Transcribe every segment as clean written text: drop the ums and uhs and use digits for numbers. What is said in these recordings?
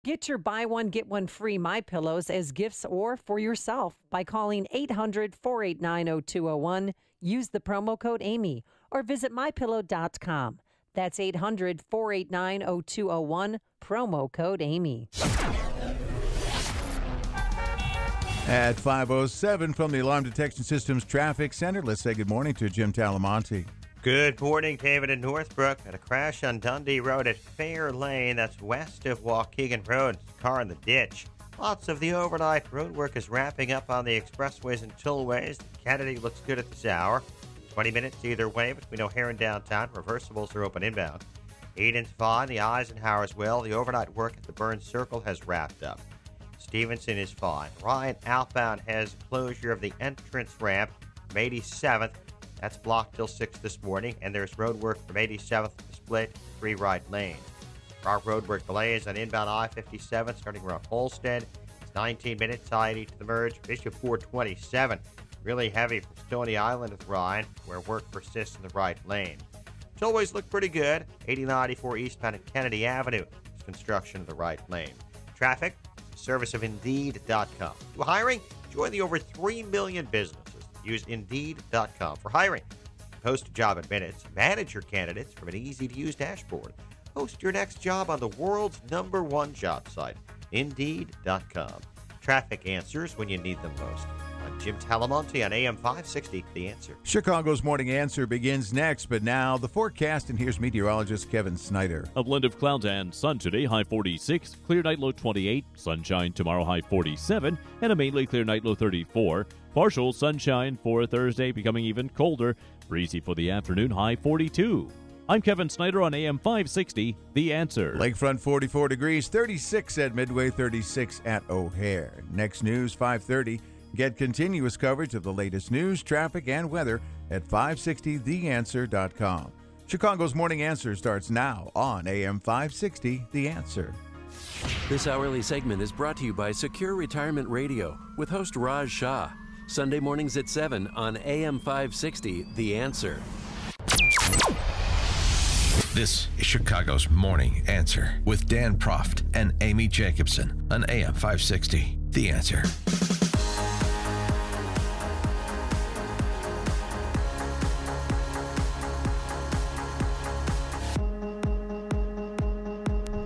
Get your buy one, get one free My Pillows as gifts or for yourself by calling 800-489-0201. Use the promo code Amy or visit mypillow.com. That's 800-489-0201, promo code Amy. At 5:07 from the Alarm Detection Systems Traffic Center, let's say good morning to Jim Talamonte. Good morning, David in Northbrook. At a crash on Dundee Road at Fair Lane, that's west of Waukegan Road. Car in the ditch. Lots of the overnight road work is wrapping up on the expressways and tollways. Kennedy looks good at this hour. 20 minutes either way between O'Hare and downtown. Reversibles are open inbound. Eden's fine. The Eisenhower as well. The overnight work at the Burns Circle has wrapped up. Stevenson is fine. Ryan outbound has closure of the entrance ramp from 87th. That's blocked till 6 this morning, and there's road work from 87th to split 3 right lanes. Our road work delays on inbound I-57 starting around Holstead. It's 19 minutes, I-80 to the merge. Bishop 427. Really heavy from Stony Island with Ryan, where work persists in the right lane. Tollways look pretty good. 8094 eastbound at Kennedy Avenue. There's construction of the right lane. Traffic, service of Indeed.com. You hiring? Join the over 3 million businesses. Use Indeed.com for hiring. Post a job in minutes. Manage your candidates from an easy-to-use dashboard. Post your next job on the world's #1 job site, Indeed.com. Traffic answers when you need them most. I'm Jim Talamonte on AM 560, The Answer. Chicago's Morning Answer begins next, but now the forecast, and here's meteorologist Kevin Snyder. A blend of clouds and sun today, high 46, clear night low 28, sunshine tomorrow, high 47, and a mainly clear night low 34. Partial sunshine for Thursday, becoming even colder, breezy for the afternoon, high 42. I'm Kevin Snyder on AM 560, The Answer. Lakefront 44 degrees, 36 at Midway, 36 at O'Hare. Next news, 5:30. Get continuous coverage of the latest news, traffic, and weather at 560theanswer.com. Chicago's Morning Answer starts now on AM 560, The Answer. This hourly segment is brought to you by Secure Retirement Radio with host Raj Shah. Sunday mornings at 7 on AM 560, The Answer. This is Chicago's Morning Answer with Dan Proft and Amy Jacobson on AM 560, The Answer.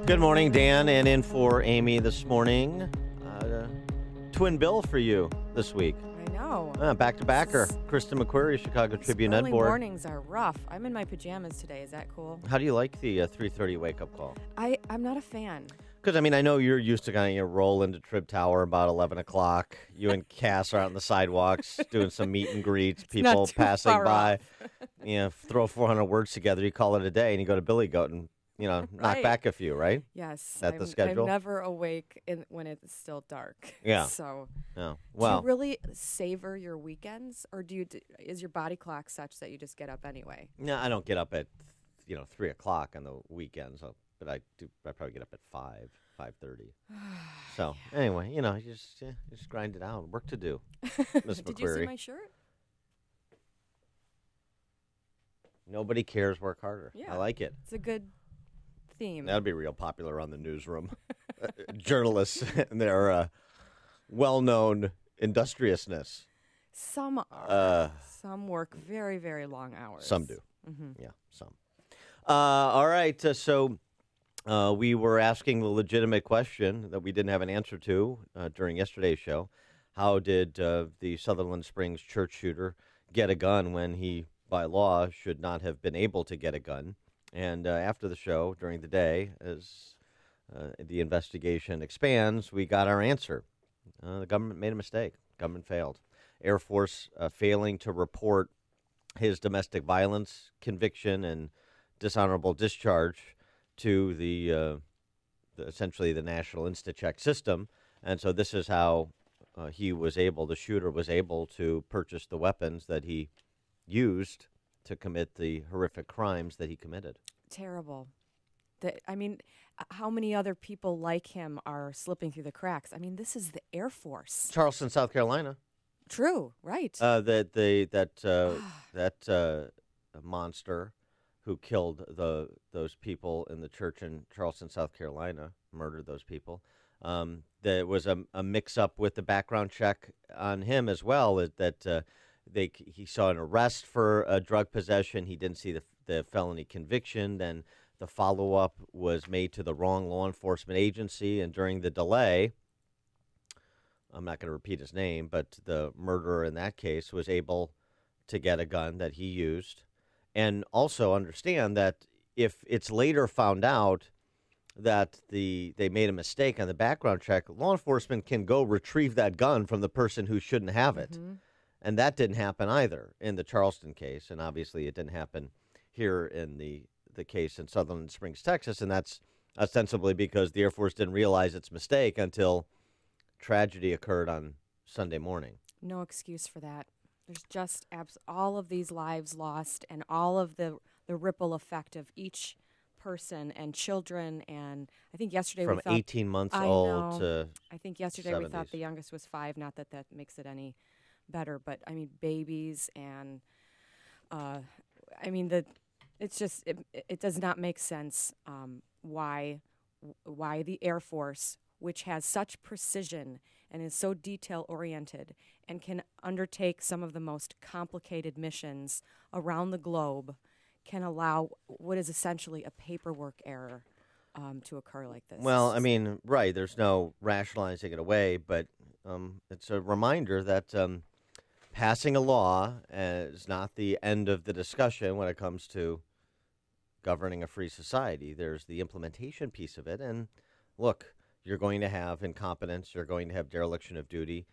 Good morning, Dan, and in for Amy this morning. Twin bill for you this week. I know. Back-to-backer. Kristen McQuarrie, Chicago Tribune Early Ed Board. mornings are rough. I'm in my pajamas today. Is that cool? How do you like the 3:30 wake-up call? I'm not a fan. Because, I mean, I know you're used to kind of roll into Trib Tower about 11 o'clock. You and Cass are out on the sidewalks doing some meet and greets, people passing by. Throw 400 words together, you call it a day, and you go to Billy Goat and knock back a few, right? Yes. That's the schedule? I'm never awake when it's still dark. Yeah. So, well, do you really savor your weekends, or is your body clock such that you just get up anyway? No, I don't get up at 3 o'clock on the weekends, but I probably get up at 5:30. So anyway, you just grind it out. Work to do, Miss McQuarrie. Did you see my shirt? Nobody cares. Work harder. Yeah, I like it. It's a good theme. That would be real popular on the newsroom. Journalists and their well-known industriousness. Some are. Some work very, very long hours. Some do. Mm-hmm. Yeah, some. All right. So we were asking the legitimate question that we didn't have an answer to during yesterday's show. How did the Sutherland Springs church shooter get a gun when he, by law, should not have been able to get a gun? And after the show, during the day, as the investigation expands, we got our answer. The government made a mistake. Government failed. Air Force failing to report his domestic violence conviction and dishonorable discharge to the essentially the National Insta-Check system. And so this is how the shooter was able to purchase the weapons that he used to commit the horrific crimes that he committed. Terrible. How many other people like him are slipping through the cracks? I mean, this is the Air Force. Charleston, South Carolina. True, right. That monster who killed those people in the church in Charleston, South Carolina, murdered those people. There was a mix-up with the background check on him as well. He saw an arrest for drug possession. He didn't see the felony conviction. Then the follow-up was made to the wrong law enforcement agency, and during the delay, I'm not going to repeat his name, but the murderer in that case was able to get a gun that he used. And also understand that if it's later found out that they made a mistake on the background check, law enforcement can go retrieve that gun from the person who shouldn't have it. Mm-hmm. And that didn't happen either in the Charleston case. And obviously it didn't happen here in the case in Sutherland Springs, Texas. And that's ostensibly because the Air Force didn't realize its mistake until tragedy occurred on Sunday morning. No excuse for that. There's just all of these lives lost and all of the ripple effect of each person and children. And I think yesterday From we thought 18 months old to I think yesterday we thought 70s. the youngest was 5. Not that that makes it any better, but I mean babies and I mean it's just it does not make sense why the Air Force, which has such precision and is so detail-oriented and can undertake some of the most complicated missions around the globe, can allow what is essentially a paperwork error to occur like this. Well, I mean, right, there's no rationalizing it away, but it's a reminder that passing a law is not the end of the discussion when it comes to governing a free society. There's the implementation piece of it, and look, you're going to have incompetence, you're going to have dereliction of duty.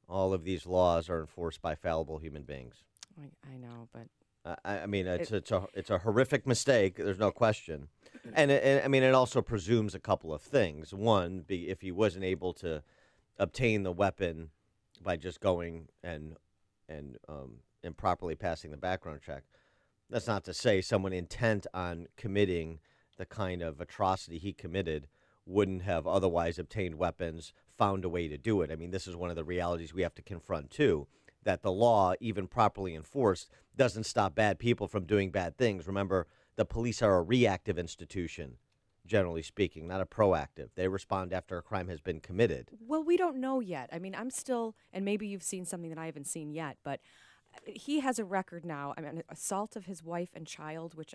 All of these laws are enforced by fallible human beings. I know, but I mean, it's a horrific mistake. There's no question, and I mean, it also presumes a couple of things. One, if he wasn't able to obtain the weapon by just going and improperly passing the background check, that's not to say someone intent on committing the kind of atrocity he committed wouldn't have otherwise obtained weapons, found a way to do it. I mean, this is one of the realities we have to confront, too, that the law, even properly enforced, doesn't stop bad people from doing bad things. Remember, the police are a reactive institution, generally speaking, not a proactive. They respond after a crime has been committed. well, we don't know yet. I mean, I'm still, and maybe you've seen something that I haven't seen yet, but he has a record now. I mean, assault of his wife and child, which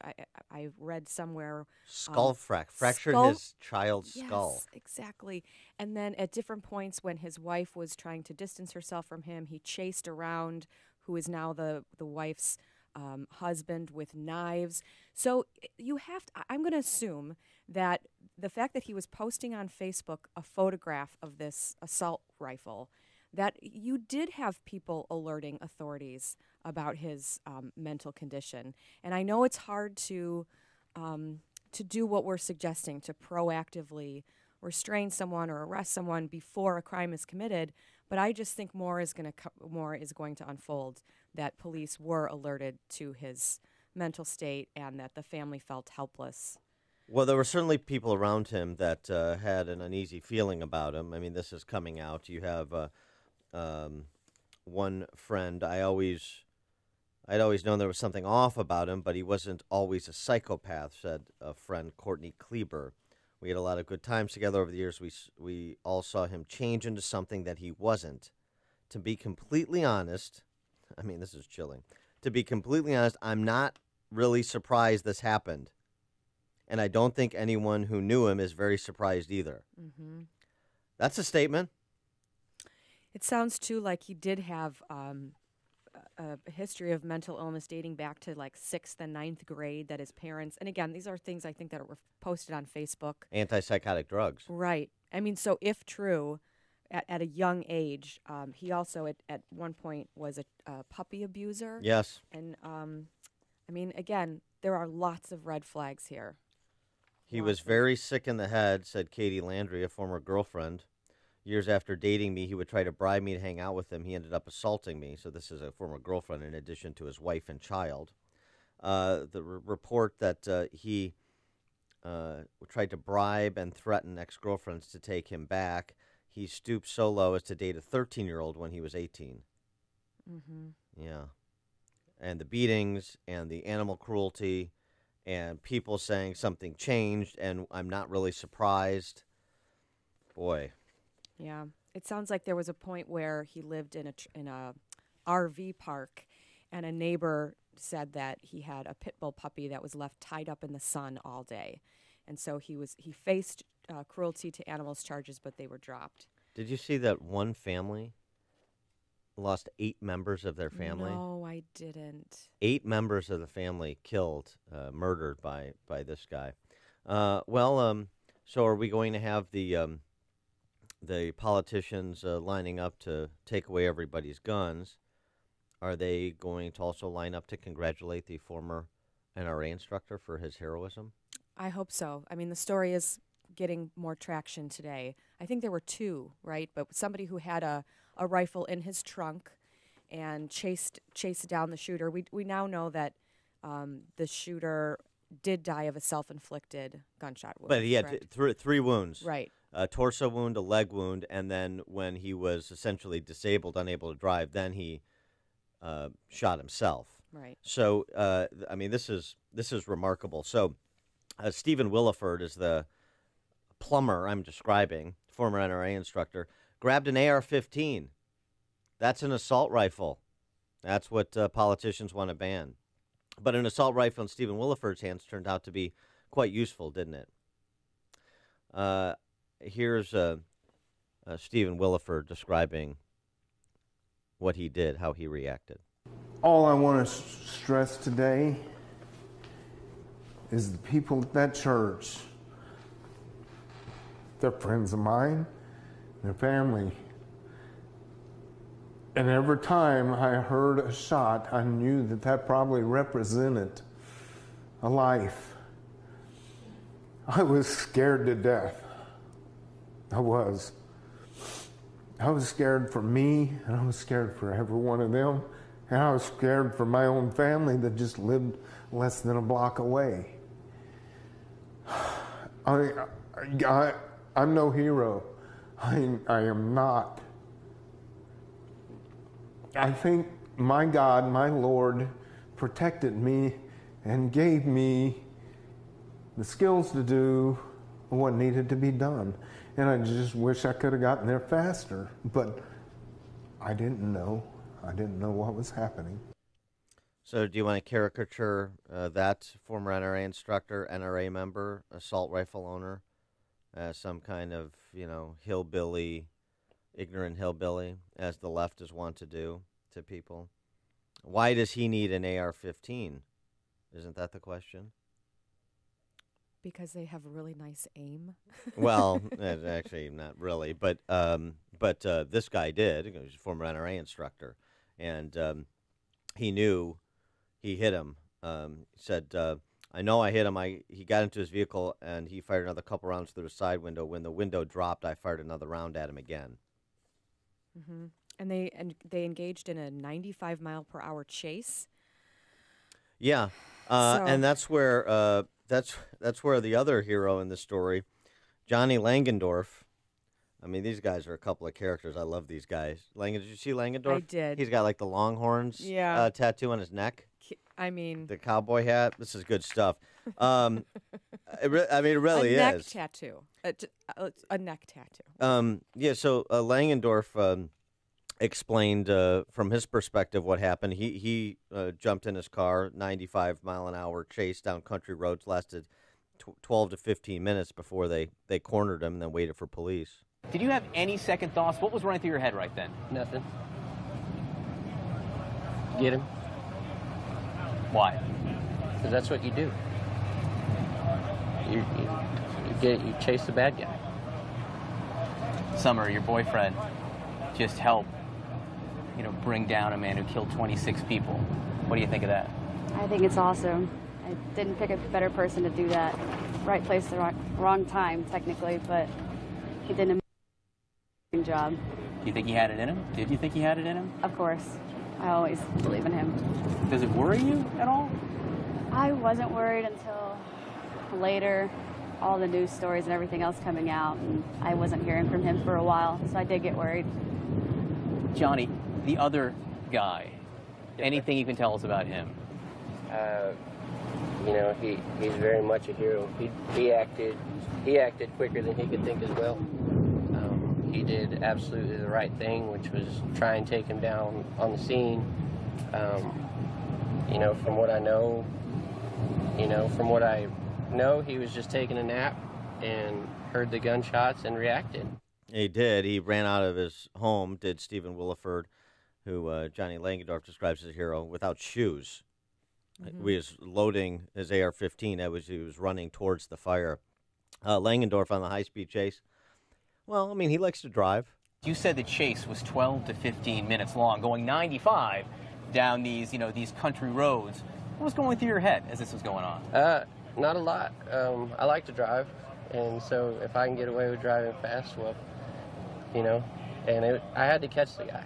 I read somewhere. Fractured skull- his child's skull. Yes, exactly. And then at different points when his wife was trying to distance herself from him, he chased around who is now the wife's husband with knives. So you have to, I'm going to assume that the fact that he was posting on Facebook a photograph of this assault rifle, that you did have people alerting authorities about his mental condition. And I know it's hard to do what we're suggesting, to proactively restrain someone or arrest someone before a crime is committed, but I just think more is going to unfold, that police were alerted to his mental state and that the family felt helpless. Well, there were certainly people around him that had an uneasy feeling about him. I mean, this is coming out. You have one friend. I'd always known there was something off about him, but he wasn't always a psychopath, said a friend, Courtney Kleber. We had a lot of good times together over the years. We all saw him change into something that he wasn't. To be completely honest, I mean, this is chilling. To be completely honest, I'm not really surprised this happened. And I don't think anyone who knew him is very surprised either. Mm-hmm. That's a statement. It sounds, too, like he did have a history of mental illness dating back to like 6th and 9th grade, that his parents, and again, these are things I think that are posted on Facebook. Antipsychotic drugs. Right. I mean, so if true, at a young age, he also at one point was a puppy abuser. Yes. And, I mean, again, there are lots of red flags here. He was very sick in the head, said Katie Landry, a former girlfriend. Years after dating me, he would try to bribe me to hang out with him. He ended up assaulting me. So this is a former girlfriend in addition to his wife and child. Report that he tried to bribe and threaten ex-girlfriends to take him back. He stooped so low as to date a 13-year-old when he was 18. Mm-hmm. Yeah. And the beatings and the animal cruelty and people saying something changed, and I'm not really surprised. Boy. Yeah. It sounds like there was a point where he lived in a RV park, and a neighbor said that he had a pit bull puppy that was left tied up in the sun all day. And so he faced cruelty to animals charges, but they were dropped. Did you see that one family lost 8 members of their family? No, I didn't. 8 members of the family killed, murdered by this guy. So are we going to have the politicians lining up to take away everybody's guns? Are they going to also line up to congratulate the former NRA instructor for his heroism? I hope so. I mean, the story is getting more traction today. I think there were 2, right? But somebody who had a rifle in his trunk and chased down the shooter. We now know that the shooter did die of a self-inflicted gunshot wound. But he had 3 wounds. Right. A torso wound, a leg wound, and then when he was essentially disabled, unable to drive, then he shot himself. Right. So, I mean, this is remarkable. So, Stephen Williford is the plumber I'm describing, former NRA instructor, grabbed an AR-15. That's an assault rifle. That's what politicians want to ban. But an assault rifle in Stephen Williford's hands turned out to be quite useful, didn't it? Here's Stephen Williford describing what he did, how he reacted. All I want to stress today is the people at that church. They're friends of mine, their family. And every time I heard a shot, I knew that probably represented a life. I was scared to death. I was. I was scared for me, and I was scared for every one of them, and I was scared for my own family that just lived less than a block away. I'm no hero. I am not. I think my God, my Lord, protected me and gave me the skills to do what needed to be done. And I just wish I could have gotten there faster. But I didn't know. I didn't know what was happening. So do you want to caricature that former NRA instructor, NRA member, assault rifle owner, as some kind of, hillbilly, ignorant hillbilly, as the leftists want to do to people? Why does he need an AR-15? Isn't that the question? Because they have really nice aim. Well, actually, not really, but this guy did. He was a former NRA instructor, and he knew he hit him. He said, "I know I hit him. He got into his vehicle and he fired another couple rounds through the side window. When the window dropped, I fired another round at him again." Mm-hmm. And they engaged in a 95-mile-per-hour chase. Yeah, and that's where that's where the other hero in the story, Johnny Langendorf. I mean, these guys are a couple of characters. I love these guys. Did you see Langendorf? I did. He's got like the Longhorns tattoo on his neck. I mean, the cowboy hat. This is good stuff. It really is. A neck is. tattoo. A neck tattoo. Yeah, so Langendorf explained from his perspective what happened. He jumped in his car, 95-mile-an-hour chase down country roads, lasted 12 to 15 minutes before they cornered him and then waited for police. Did you have any second thoughts? What was running through your head right then? Nothing. Get him. Why? Because that's what you do. You chase the bad guy. Summer, your boyfriend, just helped, bring down a man who killed 26 people. What do you think of that? I think it's awesome. I didn't pick a better person to do that. Right place, the wrong time, technically, but he did an amazing job. Do you think he had it in him? Did you think he had it in him? Of course. I always believe in him. Does it worry you at all? I wasn't worried until later, all the news stories and everything else coming out, and I wasn't hearing from him for a while, so I did get worried. Johnny, the other guy, anything you can tell us about him? you know, he's very much a hero. He acted quicker than he could think as well. He did absolutely the right thing, which was try and take him down on the scene. You know, from what I know, he was just taking a nap and heard the gunshots and reacted. He did. He ran out of his home, did Stephen Williford, who Johnny Langendorf describes as a hero, without shoes. Mm-hmm. He was loading his AR-15. He was running towards the fire. Langendorf on the high-speed chase. Well, I mean, he likes to drive. You said the chase was 12 to 15 minutes long, going 95 down these country roads. What was going through your head as this was going on? Not a lot. I like to drive, and so if I can get away with driving fast, well, you know, and I had to catch the guy.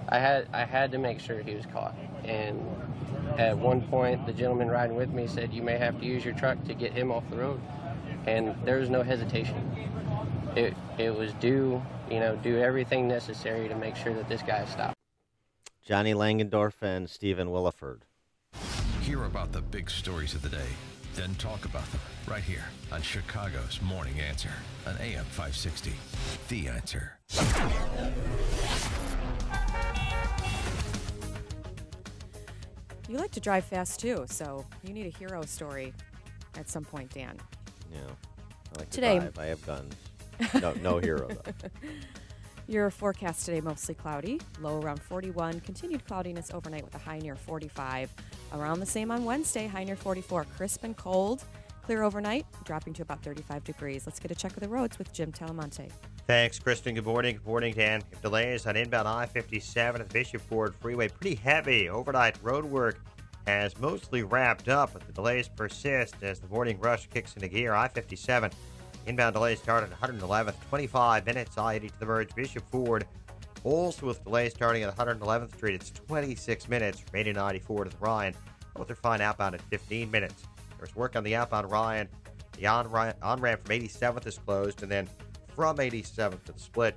I had to make sure he was caught. And at one point, the gentleman riding with me said, "You may have to use your truck to get him off the road," and there was no hesitation. It was do everything necessary to make sure that this guy stopped. Johnny Langendorf and Stephen Williford. Hear about the big stories of the day, then talk about them right here on Chicago's Morning Answer on AM 560. The Answer. You like to drive fast, too, so you need a hero story at some point, Dan. Yeah, I like Today, to drive. I have guns. No hero, though. Your forecast today, mostly cloudy, low around 41, continued cloudiness overnight with a high near 45. Around the same on Wednesday, high near 44, crisp and cold, clear overnight, dropping to about 35 degrees. Let's get a check of the roads with Jim Talamonte. Thanks, Kristen. Good morning. Good morning, Dan. Delays on inbound I-57 at the Bishop Ford Freeway. Pretty heavy. Overnight road work has mostly wrapped up, but the delays persist as the morning rush kicks into gear. I-57 inbound delays start at 111th, 25 minutes. I-80 to the merge. Bishop Ford also with delays starting at 111th Street. It's 26 minutes from 80-94 to the Ryan. Both are fine outbound at 15 minutes. There's work on the outbound Ryan. The on-ramp from 87th is closed, and then from 87th to the split,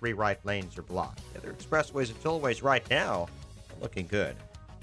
3 right lanes are blocked. The other expressways and tollways right now are looking good.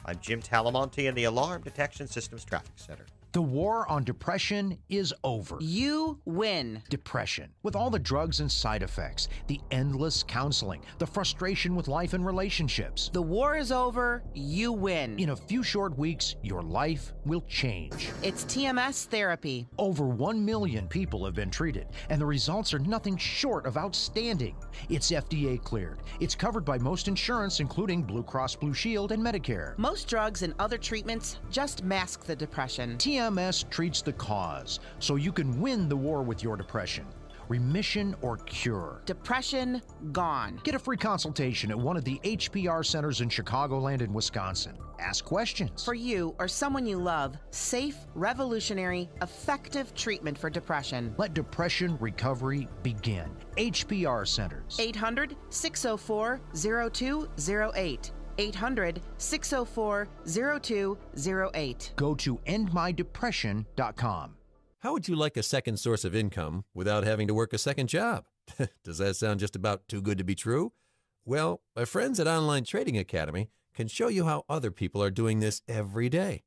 I'm Jim Talamonte in the Alarm Detection Systems Traffic Center. The war on depression is over. You win. Depression, with all the drugs and side effects, the endless counseling, the frustration with life and relationships. The war is over. You win. In a few short weeks, your life will change. It's TMS therapy. Over 1 million people have been treated, and the results are nothing short of outstanding. It's FDA cleared. It's covered by most insurance, including Blue Cross Blue Shield and Medicare. Most drugs and other treatments just mask the depression. TMS treats the cause, so you can win the war with your depression. Remission or cure. Depression gone. Get a free consultation at one of the HPR centers in Chicagoland and Wisconsin. Ask questions. For you or someone you love, safe, revolutionary, effective treatment for depression. Let depression recovery begin. HPR centers. 800-604-0208. 800-604-0208. Go to endmydepression.com. How would you like a second source of income without having to work a second job? Does that sound just about too good to be true? Well, my friends at Online Trading Academy can show you how other people are doing this every day.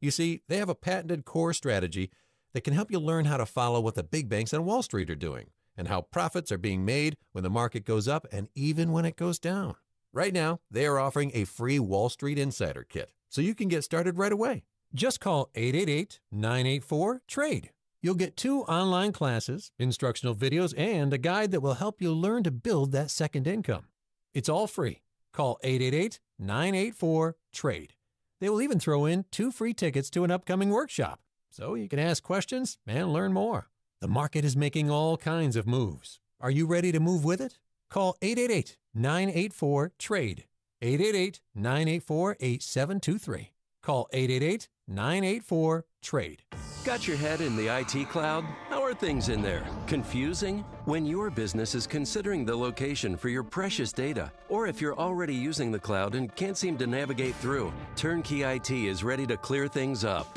You see, they have a patented core strategy that can help you learn how to follow what the big banks on Wall Street are doing and how profits are being made when the market goes up and even when it goes down. Right now, they are offering a free Wall Street Insider Kit, so you can get started right away. Just call 888-984-TRADE. You'll get 2 online classes, instructional videos, and a guide that will help you learn to build that second income. It's all free. Call 888-984-TRADE. They will even throw in 2 free tickets to an upcoming workshop, so you can ask questions and learn more. The market is making all kinds of moves. Are you ready to move with it? Call 888-984-TRADE. 888-984-8723. Call 888-984-TRADE. Got your head in the IT cloud? How are things in there? Confusing? When your business is considering the location for your precious data, or if you're already using the cloud and can't seem to navigate through, Turnkey IT is ready to clear things up.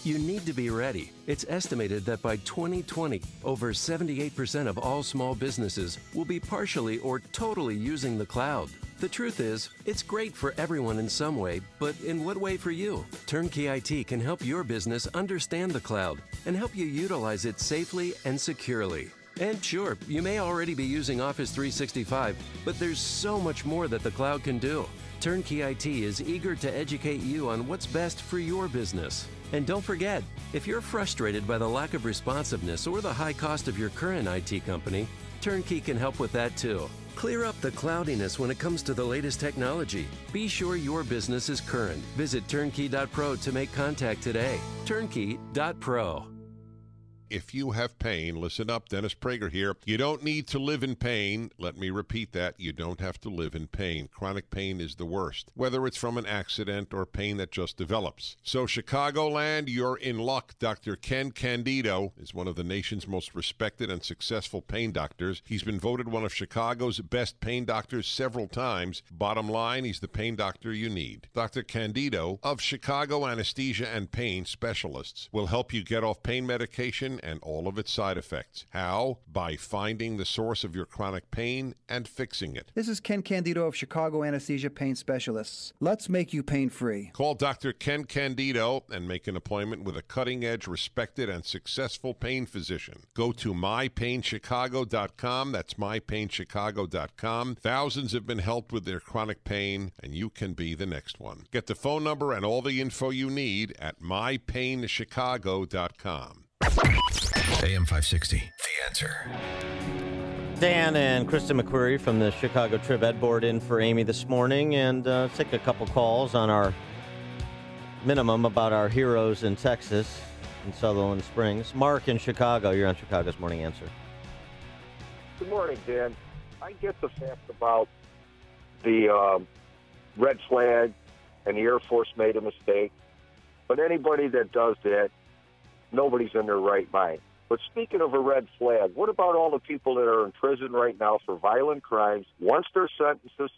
You need to be ready. It's estimated that by 2020, over 78% of all small businesses will be partially or totally using the cloud. The truth is, it's great for everyone in some way, but in what way for you? Turnkey IT can help your business understand the cloud and help you utilize it safely and securely. And sure, you may already be using Office 365, but there's so much more that the cloud can do. Turnkey IT is eager to educate you on what's best for your business. And don't forget, if you're frustrated by the lack of responsiveness or the high cost of your current IT company, Turnkey can help with that too. Clear up the cloudiness when it comes to the latest technology. Be sure your business is current. Visit turnkey.pro to make contact today. Turnkey.pro. If you have pain, listen up, Dennis Prager here. You don't need to live in pain. Let me repeat that. You don't have to live in pain. Chronic pain is the worst, whether it's from an accident or pain that just develops. So Chicagoland, you're in luck. Dr. Ken Candido is one of the nation's most respected and successful pain doctors. He's been voted one of Chicago's best pain doctors several times. Bottom line, he's the pain doctor you need. Dr. Candido of Chicago Anesthesia and Pain Specialists will help you get off pain medication and all of its side effects. How? By finding the source of your chronic pain and fixing it. This is Ken Candido of Chicago Anesthesia Pain Specialists. Let's make you pain-free. Call Dr. Ken Candido and make an appointment with a cutting-edge, respected, and successful pain physician. Go to mypainchicago.com. That's mypainchicago.com. Thousands have been helped with their chronic pain, and you can be the next one. Get the phone number and all the info you need at mypainchicago.com. AM 560, The Answer. Dan and Kristen McQuarrie from the Chicago Trib Ed Board in for Amy this morning, and take a couple calls on our minimum about our heroes in Texas, in Sutherland Springs. Mark in Chicago, you're on Chicago's Morning Answer. Good morning, Dan. I get the fact about the red flag and the Air Force made a mistake, but anybody that does that, nobody's in their right mind. But speaking of a red flag, what about all the people that are in prison right now for violent crimes? Once their sentence is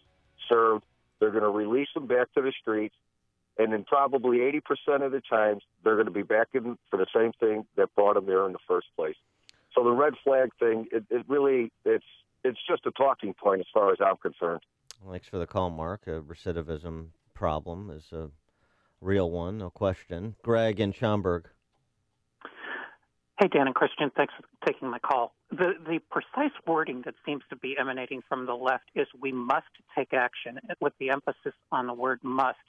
served, they're going to release them back to the streets, and then probably 80% of the times they're going to be back in for the same thing that brought them there in the first place. So the red flag thing, it's just a talking point as far as I'm concerned. Thanks for the call, Mark. A recidivism problem is a real one, no question. Greg in Schaumburg. Hey, Dan and Christian, thanks for taking my call. The precise wording that seems to be emanating from the left is we must take action, with the emphasis on the word must,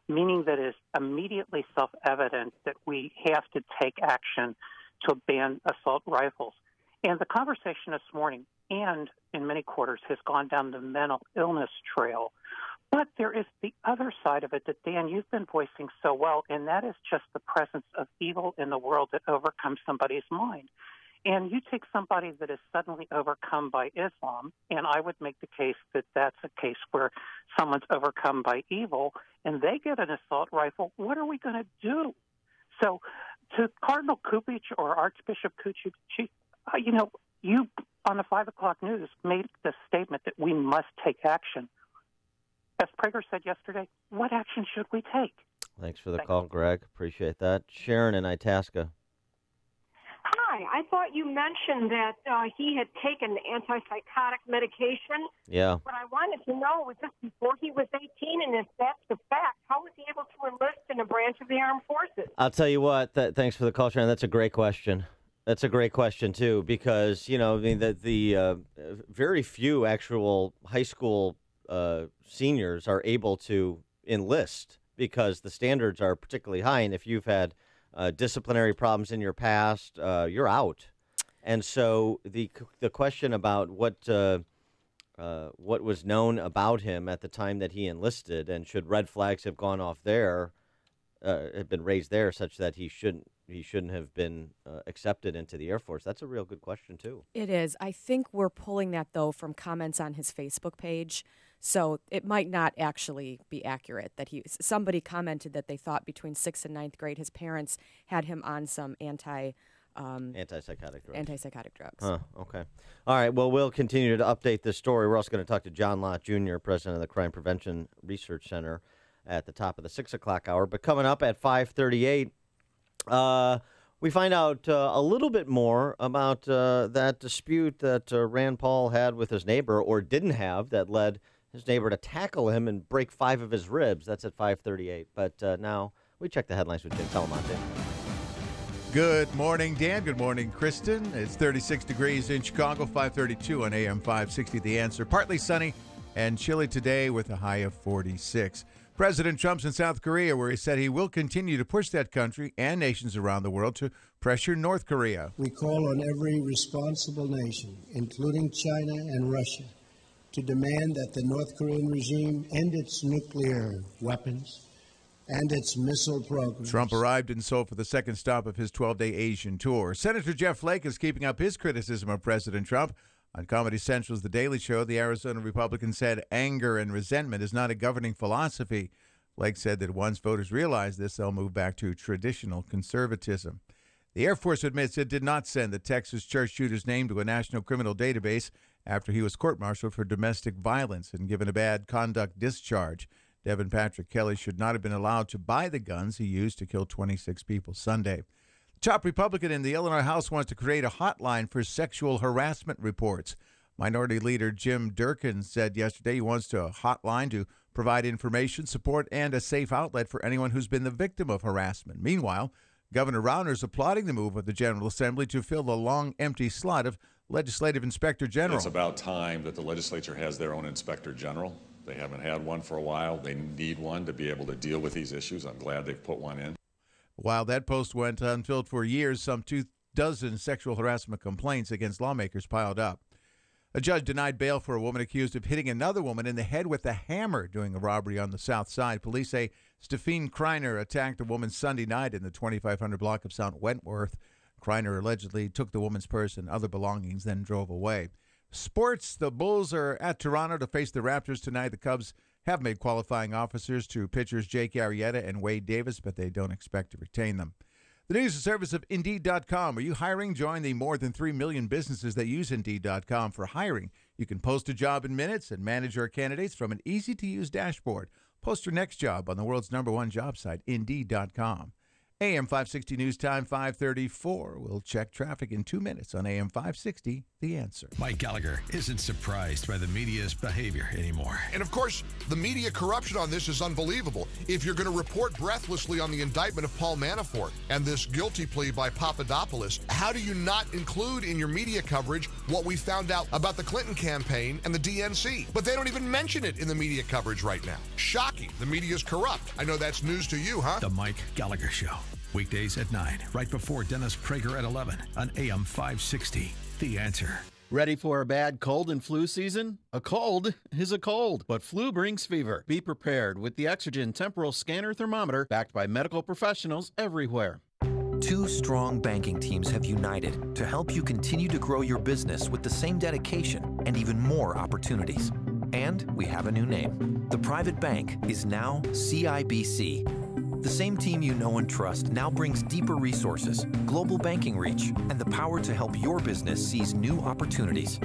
meaning that it's immediately self-evident that we have to take action to ban assault rifles. And the conversation this morning, and in many quarters, has gone down the mental illness trail. But there is the other side of it that, Dan, you've been voicing so well, and that is just the presence of evil in the world that overcomes somebody's mind. And you take somebody that is suddenly overcome by Islam, and I would make the case that that's a case where someone's overcome by evil, and they get an assault rifle. What are we going to do? So to Cardinal Kupich or Archbishop Kuchik, you on the 5 o'clock news made the statement that we must take action. As Prager said yesterday, what action should we take? Thanks for the call, Greg. Appreciate that. Sharon in Itasca. Hi. I thought you mentioned that he had taken antipsychotic medication. Yeah. What I wanted to know was just before he was 18, and if that's the fact, how was he able to enlist in a branch of the armed forces? I'll tell you what. Thanks for the call, Sharon. That's a great question. That's a great question, too, because, the very few actual high school seniors are able to enlist because the standards are particularly high. And if you've had disciplinary problems in your past, you're out. And so the question about what was known about him at the time that he enlisted, and should red flags have gone off there, have been raised there, such that he shouldn't have been accepted into the Air Force. That's a real good question, too. It is. I think we're pulling that, though, from comments on his Facebook page. So it might not actually be accurate that somebody commented that they thought between 6th and 9th grade his parents had him on some antipsychotic drugs. Huh, okay. All right, well, we'll continue to update this story. We're also going to talk to John Lott Jr., president of the Crime Prevention Research Center, at the top of the 6 o'clock hour. But coming up at 5:38, we find out a little bit more about that dispute that Rand Paul had with his neighbor, or didn't have, that led his neighbor to tackle him and break 5 of his ribs. That's at 5:38. But now we check the headlines with Jim Talamonte. Good morning, Dan. Good morning, Kristen. It's 36 degrees in Chicago, 532 on AM 560. The Answer. Partly sunny and chilly today with a high of 46. President Trump's in South Korea, where he said he will continue to push that country and nations around the world to pressure North Korea. We call on every responsible nation, including China and Russia, to demand that the North Korean regime end its nuclear weapons and its missile program. Trump arrived in Seoul for the second stop of his 12-day Asian tour. Senator Jeff Flake is keeping up his criticism of President Trump. On Comedy Central's The Daily Show, the Arizona Republican said anger and resentment is not a governing philosophy. Flake said that once voters realize this, they'll move back to traditional conservatism. The Air Force admits it did not send the Texas church shooter's name to a national criminal database after he was court-martialed for domestic violence and given a bad conduct discharge. Devin Patrick Kelly should not have been allowed to buy the guns he used to kill 26 people Sunday. The top Republican in the Illinois House wants to create a hotline for sexual harassment reports. Minority Leader Jim Durkin said yesterday he wants a hotline to provide information, support, and a safe outlet for anyone who's been the victim of harassment. Meanwhile, Governor Rauner is applauding the move of the General Assembly to fill the long, empty slot of Legislative Inspector General. It's about time that the legislature has their own Inspector General. They haven't had one for a while. They need one to be able to deal with these issues. I'm glad they've put one in. While that post went unfilled for years, some 24 sexual harassment complaints against lawmakers piled up. A judge denied bail for a woman accused of hitting another woman in the head with a hammer during a robbery on the South Side. Police say Stephine Kreiner attacked a woman Sunday night in the 2500 block of South Wentworth. Kreiner allegedly took the woman's purse and other belongings, then drove away. Sports, the Bulls are at Toronto to face the Raptors tonight. The Cubs have made qualifying offers to pitchers Jake Arrieta and Wade Davis, but they don't expect to retain them. The news and service of Indeed.com. Are you hiring? Join the more than 3 million businesses that use Indeed.com for hiring. You can post a job in minutes and manage your candidates from an easy-to-use dashboard. Post your next job on the world's #1 job site, Indeed.com. AM 560 News Time, 5:34. We'll check traffic in 2 minutes on AM 560, The Answer. Mike Gallagher isn't surprised by the media's behavior anymore. And of course, the media corruption on this is unbelievable. If you're going to report breathlessly on the indictment of Paul Manafort and this guilty plea by Papadopoulos, how do you not include in your media coverage what we found out about the Clinton campaign and the DNC? But they don't even mention it in the media coverage right now. Shocking. The media's corrupt. I know that's news to you, huh? The Mike Gallagher Show. Weekdays at 9, right before Dennis Prager at 11 on AM 560. The Answer. Ready for a bad cold and flu season? A cold is a cold, but flu brings fever. Be prepared with the Exergen Temporal Scanner Thermometer, backed by medical professionals everywhere. 2 strong banking teams have united to help you continue to grow your business with the same dedication and even more opportunities. And we have a new name. The private bank is now CIBC. The same team you know and trust now brings deeper resources, global banking reach, and the power to help your business seize new opportunities.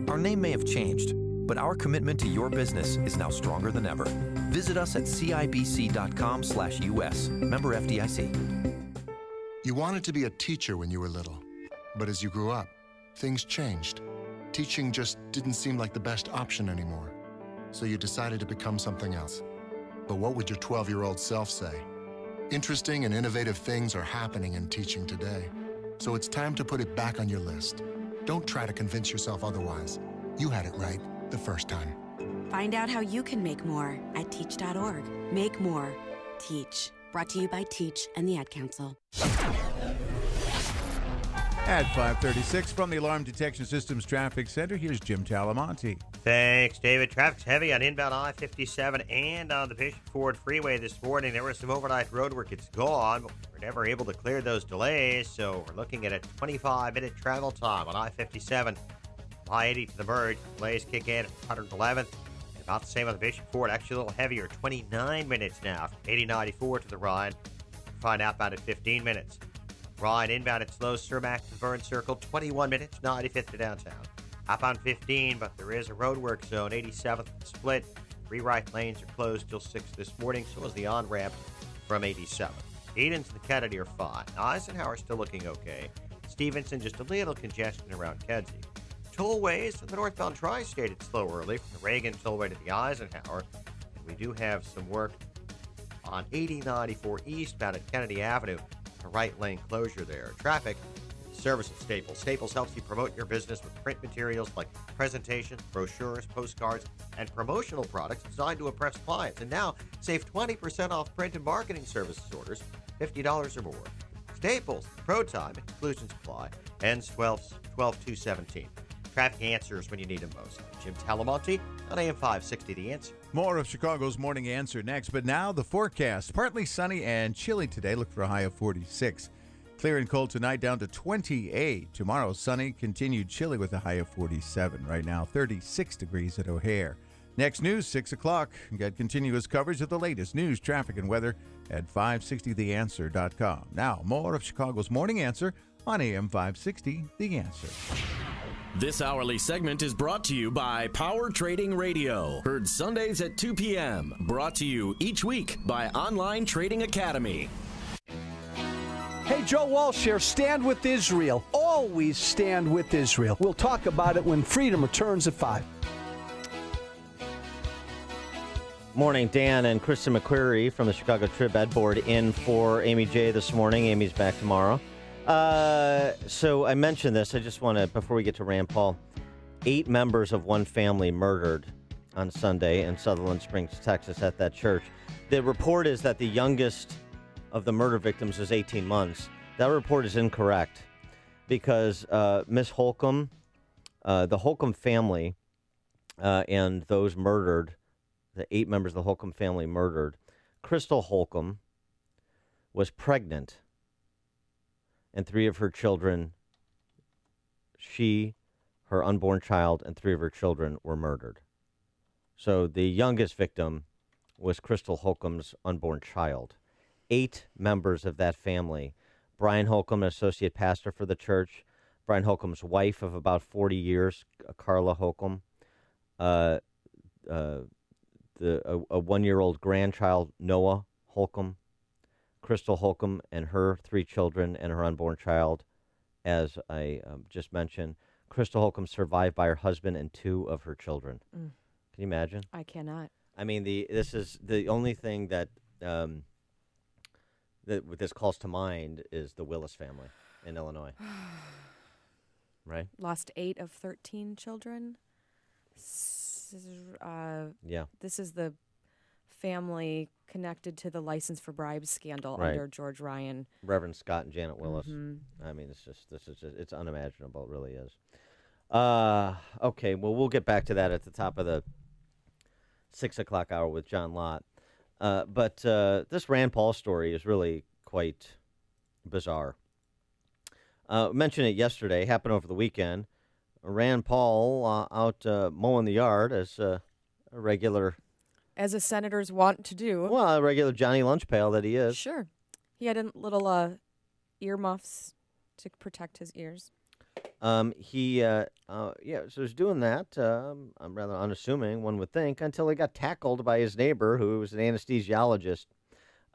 Our name may have changed, but our commitment to your business is now stronger than ever. Visit us at CIBC.com/US. Member FDIC. You wanted to be a teacher when you were little, but as you grew up, things changed. Teaching just didn't seem like the best option anymore, so you decided to become something else. But what would your 12-year-old self say? Interesting and innovative things are happening in teaching today, so it's time to put it back on your list. Don't try to convince yourself otherwise. You had it right the first time. Find out how you can make more at teach.org. Make more. Teach. Brought to you by Teach and the Ad Council. At 5:36 from the Alarm Detection Systems Traffic Center, here's Jim Talamonte. Thanks, David. Traffic's heavy on inbound I-57 and on the Bishop Ford Freeway this morning. There was some overnight road work. It's gone, but we're never able to clear those delays, so we're looking at a 25-minute travel time on I-57. I-80 to the merge. Delays kick in at 111th. About the same on the Bishop Ford. Actually, a little heavier, 29 minutes now. 80-94 to the Rhine. Find outbound at 15 minutes. Rhine inbound at slow Cermak to Vern Circle, 21 minutes, 95th to downtown. Outbound 15, but there is a roadwork zone, 87th split. 3 right lanes are closed till 6 this morning, so is the on-ramp from 87. Edens and the Kennedy are fine. Eisenhower still looking okay. Stevenson just a little congestion around Kedzie. Tollways, the northbound tri-state, it's slow early from the Reagan Tollway to the Eisenhower. And we do have some work on 8094 eastbound at Kennedy Avenue, a right lane closure there. Traffic, service at Staples. Staples helps you promote your business with print materials like presentations, brochures, postcards, and promotional products designed to impress clients. And now, save 20% off print and marketing services orders, $50 or more. Staples, Pro Time, Inclusion Supply, ends 12/2/17. Traffic answers when you need them most. Jim Talamonte on AM 560, The Answer. More of Chicago's Morning Answer next, but now the forecast. Partly sunny and chilly today. Look for a high of 46. Clear and cold tonight, down to 28. Tomorrow, sunny, continued chilly with a high of 47. Right now, 36 degrees at O'Hare. Next news, 6 o'clock. Get continuous coverage of the latest news, traffic, and weather at 560theanswer.com. Now, more of Chicago's Morning Answer on AM 560, The Answer. This hourly segment is brought to you by Power Trading Radio. Heard Sundays at 2 p.m. Brought to you each week by Online Trading Academy. Hey, Joe Walsh here. Stand with Israel. Always stand with Israel. We'll talk about it when freedom returns at 5. Morning, Dan and Kristen McQuarrie from the Chicago Trib Ed Board in for Amy J this morning. Amy's back tomorrow. So I mentioned this. I just want to, before we get to Rand Paul, 8 members of one family murdered on Sunday in Sutherland Springs, Texas, at that church. The report is that the youngest of the murder victims is 18 months. That report is incorrect because Miss Holcomb, the Holcomb family, and those murdered, the 8 members of the Holcomb family murdered, Crystal Holcomb was pregnant, and 3 of her children, her unborn child, and 3 of her children were murdered. So the youngest victim was Crystal Holcomb's unborn child. 8 members of that family. Brian Holcomb, an associate pastor for the church. Brian Holcomb's wife of about 40 years, Carla Holcomb. A 1-year-old grandchild, Noah Holcomb. Crystal Holcomb and her 3 children and her unborn child, as I just mentioned. Crystal Holcomb survived by her husband and 2 of her children. Can you imagine? I cannot. I mean, this is the only thing that this calls to mind is the Willis family in Illinois. Right? Lost 8 of 13 children. Yeah. This is the family connected to the license for bribes scandal Right. under George Ryan. Reverend Scott and Janet Willis. Mm-hmm. I mean, it's unimaginable. It really is. Okay, well, we'll get back to that at the top of the 6 o'clock hour with John Lott. But this Rand Paul story is really quite bizarre. Mentioned it yesterday, happened over the weekend. Rand Paul out mowing the yard as a regular... As the senators want to do. Well, a regular Johnny Lunchpail that he is. Sure. He had little earmuffs to protect his ears. So he's doing that. I'm rather unassuming, one would think, until he got tackled by his neighbor, who was an anesthesiologist.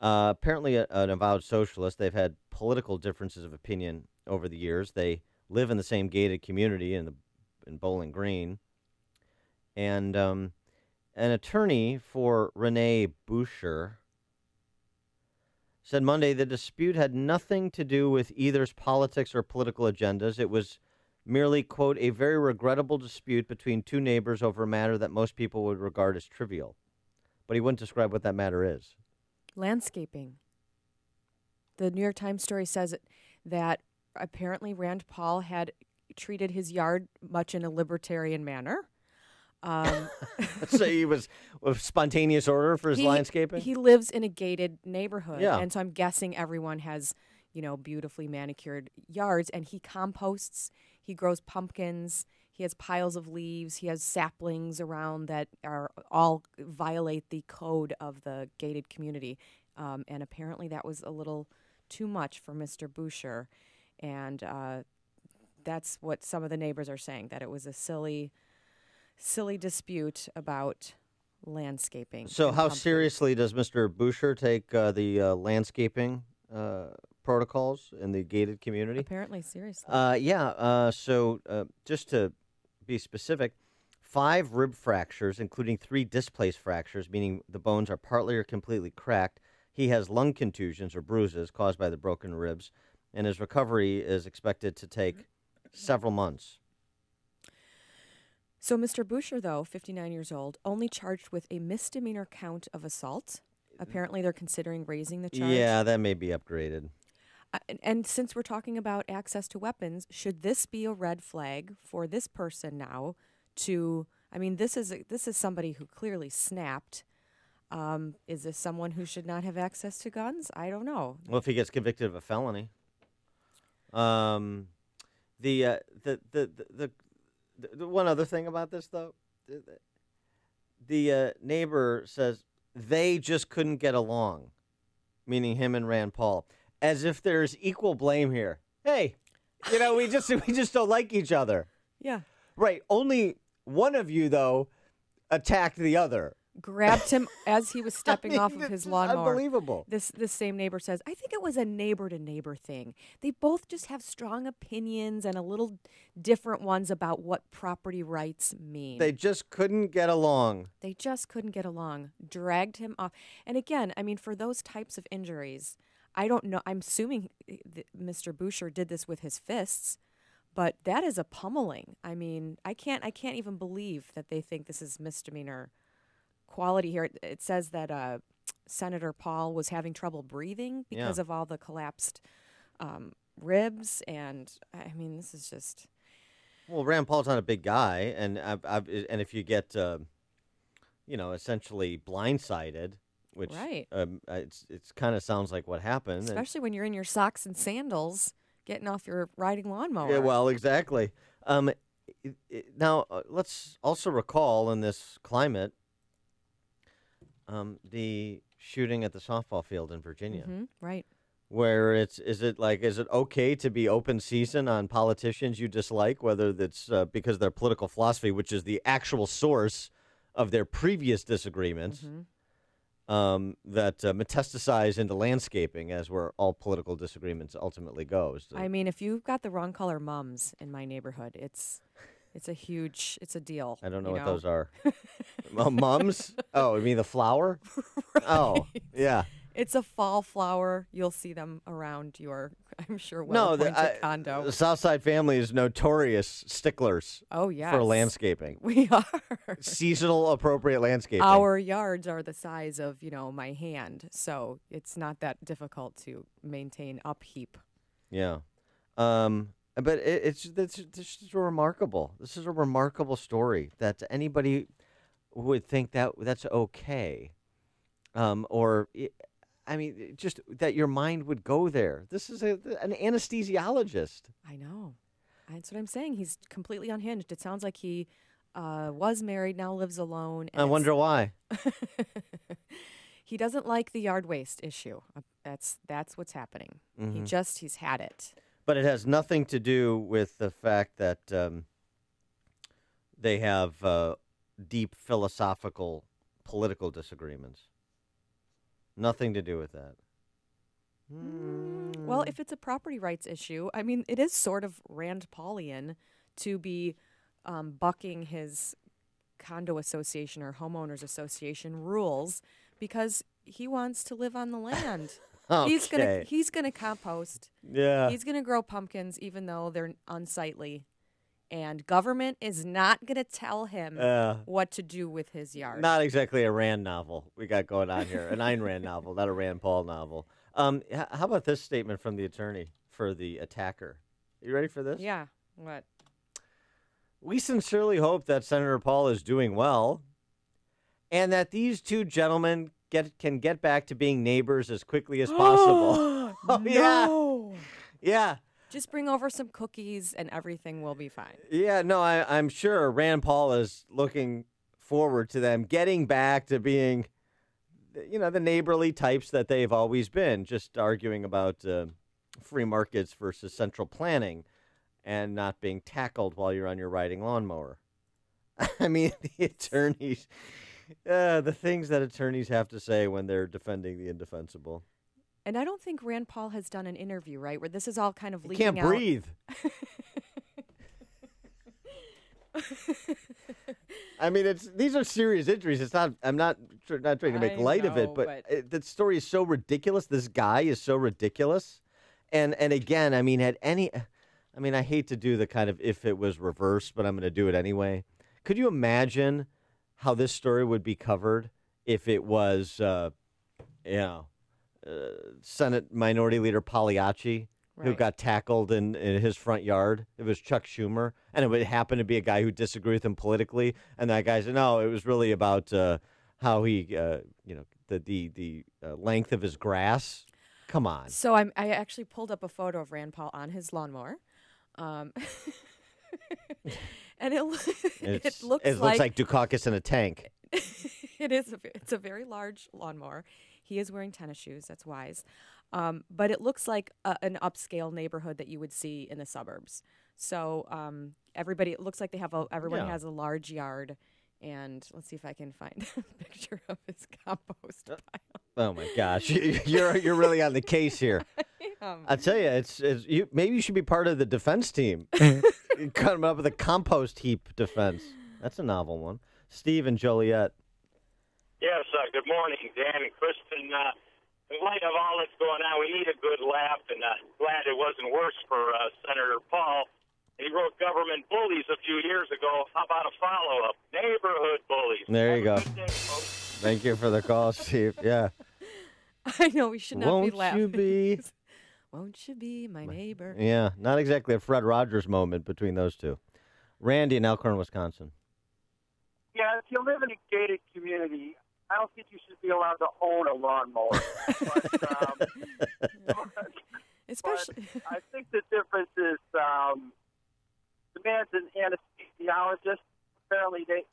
Apparently an avowed socialist. They've had political differences of opinion over the years. They live in the same gated community in Bowling Green. And an attorney for Rene Boucher said Monday the dispute had nothing to do with either's politics or political agendas. It was merely, quote, a very regrettable dispute between 2 neighbors over a matter that most people would regard as trivial. But he wouldn't describe what that matter is. Landscaping. The New York Times story says that apparently Rand Paul had treated his yard much in a libertarian manner. So he was with spontaneous order for his landscaping? He lives in a gated neighborhood. Yeah. And so I'm guessing everyone has, beautifully manicured yards. And he composts. He grows pumpkins. He has piles of leaves. He has saplings around that are all violate the code of the gated community. And apparently that was a little too much for Mr. Boucher. And that's what some of the neighbors are saying, that it was a silly dispute about landscaping. So how seriously does Mr. Boucher take the landscaping protocols in the gated community? Apparently seriously. So just to be specific, 5 rib fractures, including 3 displaced fractures, meaning the bones are partly or completely cracked. He has lung contusions or bruises caused by the broken ribs, and his recovery is expected to take several months. So Mr. Boucher, though, 59 years old, only charged with a misdemeanor count of assault. Apparently, they're considering raising the charge. Yeah, that may be upgraded. And since we're talking about access to weapons, should this be a red flag for this person now? I mean, this is somebody who clearly snapped. Is this someone who should not have access to guns? I don't know. Well, if he gets convicted of a felony, the one other thing about this though, the neighbor says they just couldn't get along, meaning him and Rand Paul, as if there's equal blame here. Hey, we just don't like each other. Yeah. Right. Only one of you though attacked the other. Grabbed him as he was stepping off of his lawnmower. Unbelievable. This same neighbor says, I think it was a neighbor-to-neighbor thing. They both just have strong opinions and a little different ones about what property rights mean. They just couldn't get along. They just couldn't get along. Dragged him off. And again, I mean, for those types of injuries, I don't know. I'm assuming Mr. Boucher did this with his fists, but that is a pummeling. I mean, I can't even believe that they think this is misdemeanor quality here. It says that Senator Paul was having trouble breathing because of all the collapsed ribs, and I mean, this is just. Well, Rand Paul's not a big guy, and if you get, essentially blindsided, which right, it's kind of sounds like what happened, especially when you're in your socks and sandals getting off your riding lawnmower. Yeah, well, exactly. Now let's also recall in this climate. The shooting at the softball field in Virginia. Mm-hmm, right. Where is it okay to be open season on politicians you dislike, whether that's because of their political philosophy, which is the actual source of their previous disagreements, that metastasize into landscaping, as where all political disagreements ultimately goes. I mean, if you've got the wrong color mums in my neighborhood, it's a deal. I don't know what those are. Mums? Oh, you mean the flower? Right. Oh, yeah. It's a fall flower. You'll see them around your, I'm sure, well-appointed condo. The Southside family is notorious sticklers. Oh, yes. For landscaping. We are. Seasonal appropriate landscaping. Our yards are the size of, my hand, so it's not that difficult to maintain upheap. Yeah. But it's just remarkable. This is a remarkable story that anybody would think that's okay, just that your mind would go there. This is an anesthesiologist. I know. That's what I'm saying. He's completely unhinged. It sounds like he was married, now lives alone. I wonder why. He doesn't like the yard waste issue. That's what's happening. Mm-hmm. He's had it. But it has nothing to do with the fact that they have deep philosophical, political disagreements. Nothing to do with that. Well, if it's a property rights issue, I mean, it is sort of Rand Paulian to be bucking his condo association or homeowners association rules because he wants to live on the land. Okay. He's gonna compost. Yeah. He's gonna grow pumpkins even though they're unsightly. And government is not gonna tell him what to do with his yard. Not exactly a Rand novel we got going on here. An Ayn Rand novel, not a Rand Paul novel. How about this statement from the attorney for the attacker? You ready for this? Yeah. What? We sincerely hope that Senator Paul is doing well and that these two gentlemen can get back to being neighbors as quickly as possible. No. Yeah. Just bring over some cookies and everything will be fine. Yeah, no, I'm sure Rand Paul is looking forward to them getting back to being, the neighborly types that they've always been, just arguing about free markets versus central planning and not being tackled while you're on your riding lawnmower. I mean, the attorneys... the things that attorneys have to say when they're defending the indefensible. And I don't think Rand Paul has done an interview, right, where this is all kind of leaking out. He can't breathe. I mean, these are serious injuries. It's not. I'm not trying to make light of it, but the story is so ridiculous. This guy is so ridiculous, and again, I mean, I hate to do the kind of if it was reversed, but I'm going to do it anyway. Could you imagine how this story would be covered if it was, Senate Minority Leader Pagliacci, who got tackled in his front yard? It was Chuck Schumer, and it would happen to be a guy who disagreed with him politically, and that guy said, no, it was really about how he, the length of his grass. Come on. So I actually pulled up a photo of Rand Paul on his lawnmower. And it looks like Dukakis in a tank. It's a very large lawnmower. He is wearing tennis shoes. That's wise. But it looks like an upscale neighborhood that you would see in the suburbs. So it looks like everyone has a large yard. And let's see if I can find a picture of his compost pile. Oh my gosh, you're really on the case here. I tell you, maybe you should be part of the defense team. Coming up with a compost heap defense. That's a novel one. Steve and Joliet. Yes, good morning, Dan and Kristen. In light of all that's going on, we need a good laugh, and glad it wasn't worse for Senator Paul. He wrote government bullies a few years ago. How about a follow-up? Neighborhood bullies. There you go. Thank you for the call, Steve. Yeah. I know we should not be laughing. Won't you be? Won't you be my neighbor? Yeah, not exactly a Fred Rogers moment between those two. Randy in Elkhorn, Wisconsin. Yeah, if you live in a gated community, I don't think you should be allowed to own a lawnmower. Especially, I think the difference is the man's an anesthesiologist. Apparently, they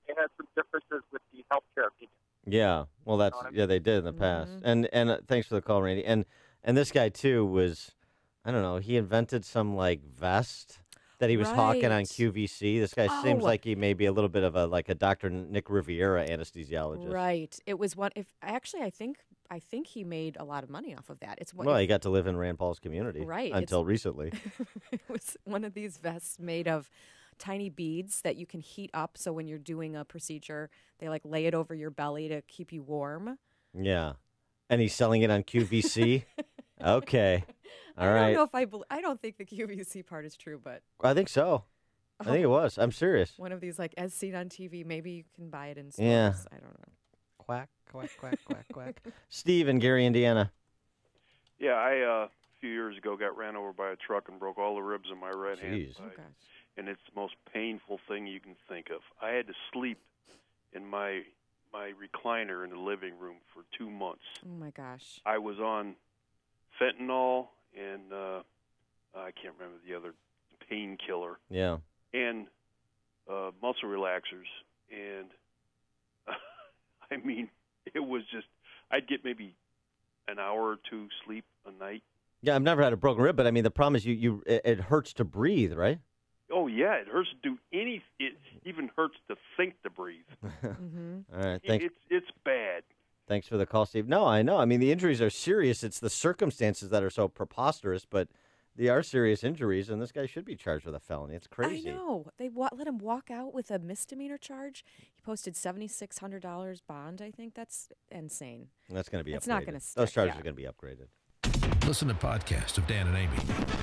had some differences with the healthcare opinion. Yeah, well, they did in the past. And thanks for the call, Randy. And this guy too was, I don't know, he invented some like vest that he was hawking on QVC. This guy seems like he may be a little bit of a Dr. Nick Riviera anesthesiologist. Right. It was one. I think he made a lot of money off of that. He got to live in Rand Paul's community, right? Until recently. It was one of these vests made of tiny beads that you can heat up. So when you're doing a procedure, they lay it over your belly to keep you warm. Yeah, and he's selling it on QVC. Okay, all right. I don't know if I don't think the QVC part is true, but I think so. I think it was. I'm serious. One of these as seen on TV. Maybe you can buy it in stores. Yeah. I don't know. Quack, quack, quack, quack, quack. Steve in Gary, Indiana. Yeah, I a few years ago got ran over by a truck and broke all the ribs in my right hand side. Oh, and it's the most painful thing you can think of. I had to sleep in my recliner in the living room for 2 months. Oh my gosh. I was on fentanyl and I can't remember the other painkiller. Yeah. And muscle relaxers, and I mean, it was just, I'd get maybe an hour or two sleep a night. Yeah, I've never had a broken rib, but I mean, the problem is it hurts to breathe, right? Oh, yeah, it hurts to do anything. It even hurts to think to breathe. All right, thanks. It's bad. Thanks for the call, Steve. No, I know. I mean, the injuries are serious. It's the circumstances that are so preposterous, but they are serious injuries, and this guy should be charged with a felony. It's crazy. I know. They let him walk out with a misdemeanor charge. He posted $7,600 bond, I think. That's insane. That's going to be upgraded. It's not going to stick. Those charges are going to be upgraded. Listen to podcast of Dan and Amy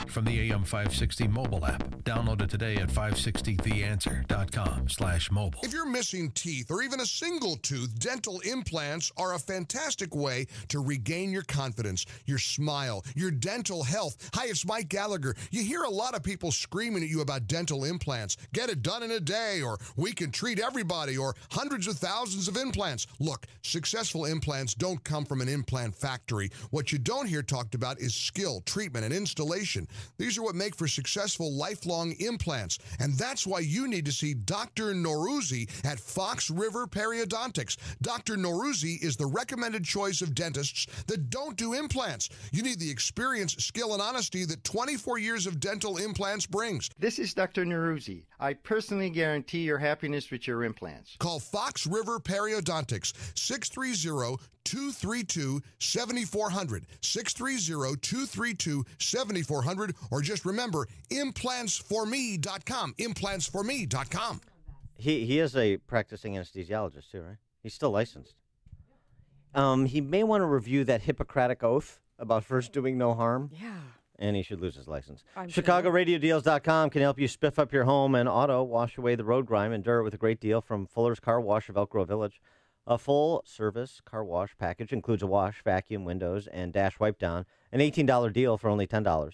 from the AM 560 mobile app. Download it today at 560theanswer.com/mobile. If you're missing teeth or even a single tooth, dental implants are a fantastic way to regain your confidence, your smile, your dental health. Hi, it's Mike Gallagher. You hear a lot of people screaming at you about dental implants. Get it done in a day, or we can treat everybody, or hundreds of thousands of implants. Look, successful implants don't come from an implant factory. What you don't hear talked about is skill, treatment, and installation. These are what make for successful lifelong implants. And that's why you need to see Dr. Norouzi at Fox River Periodontics. Dr. Norouzi is the recommended choice of dentists that don't do implants. You need the experience, skill, and honesty that 24 years of dental implants brings. This is Dr. Norouzi. I personally guarantee your happiness with your implants. Call Fox River Periodontics, 630-232-7400, 630-232-7400, or just remember, implantsforme.com, implantsforme.com. He is a practicing anesthesiologist too, right? He's still licensed. He may want to review that Hippocratic oath about first doing no harm. Yeah. And he should lose his license. I'm sure. ChicagoRadioDeals.com can help you spiff up your home and auto, wash away the road grime, endure it with a great deal from Fuller's Car Wash of Elk Grove Village. A full-service car wash package includes a wash, vacuum, windows, and dash wipe down. An $18 deal for only $10.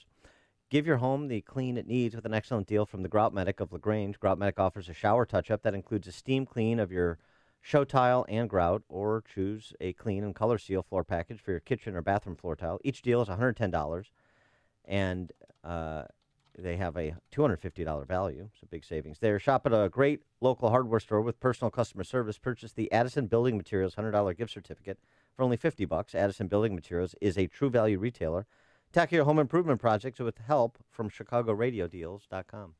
Give your home the clean it needs with an excellent deal from the Grout Medic of LaGrange. Grout Medic offers a shower touch-up that includes a steam clean of your show tile and grout, or choose a clean and color seal floor package for your kitchen or bathroom floor tile. Each deal is $110. And they have a $250 value, so big savings there. Shop at a great local hardware store with personal customer service. Purchase the Addison Building Materials $100 gift certificate for only $50. Addison Building Materials is a true value retailer. Tackle your home improvement projects with help from ChicagoRadioDeals.com.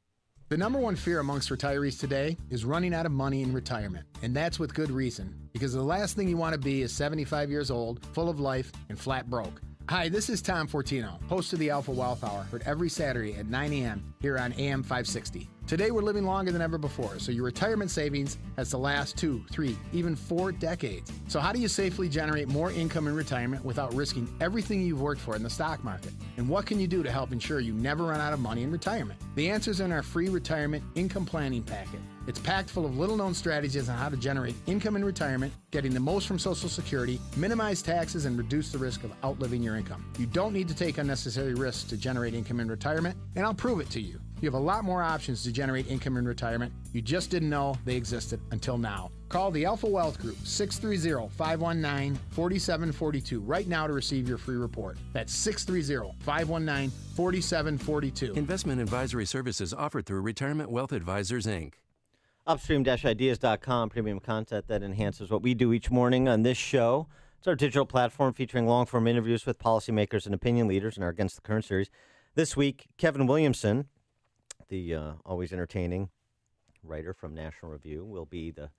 The number one fear amongst retirees today is running out of money in retirement. And that's with good reason, because the last thing you want to be is 75 years old, full of life, and flat broke. Hi, this is Tom Fortino, host of the Alpha Wealth Hour, heard every Saturday at 9 a.m. here on AM 560. Today, we're living longer than ever before, so your retirement savings has to last 2, 3, even 4 decades. So how do you safely generate more income in retirement without risking everything you've worked for in the stock market? And what can you do to help ensure you never run out of money in retirement? The answer's in our free retirement income planning packet. It's packed full of little-known strategies on how to generate income in retirement, getting the most from Social Security, minimize taxes, and reduce the risk of outliving your income. You don't need to take unnecessary risks to generate income in retirement, and I'll prove it to you. You have a lot more options to generate income in retirement. You just didn't know they existed until now. Call the Alpha Wealth Group, 630-519-4742, right now to receive your free report. That's 630-519-4742. Investment advisory services offered through Retirement Wealth Advisors, Inc. Upstream-ideas.com, premium content that enhances what we do each morning on this show. It's our digital platform featuring long-form interviews with policymakers and opinion leaders in our Against the Current series. This week, Kevin Williamson, the always entertaining writer from National Review, will be the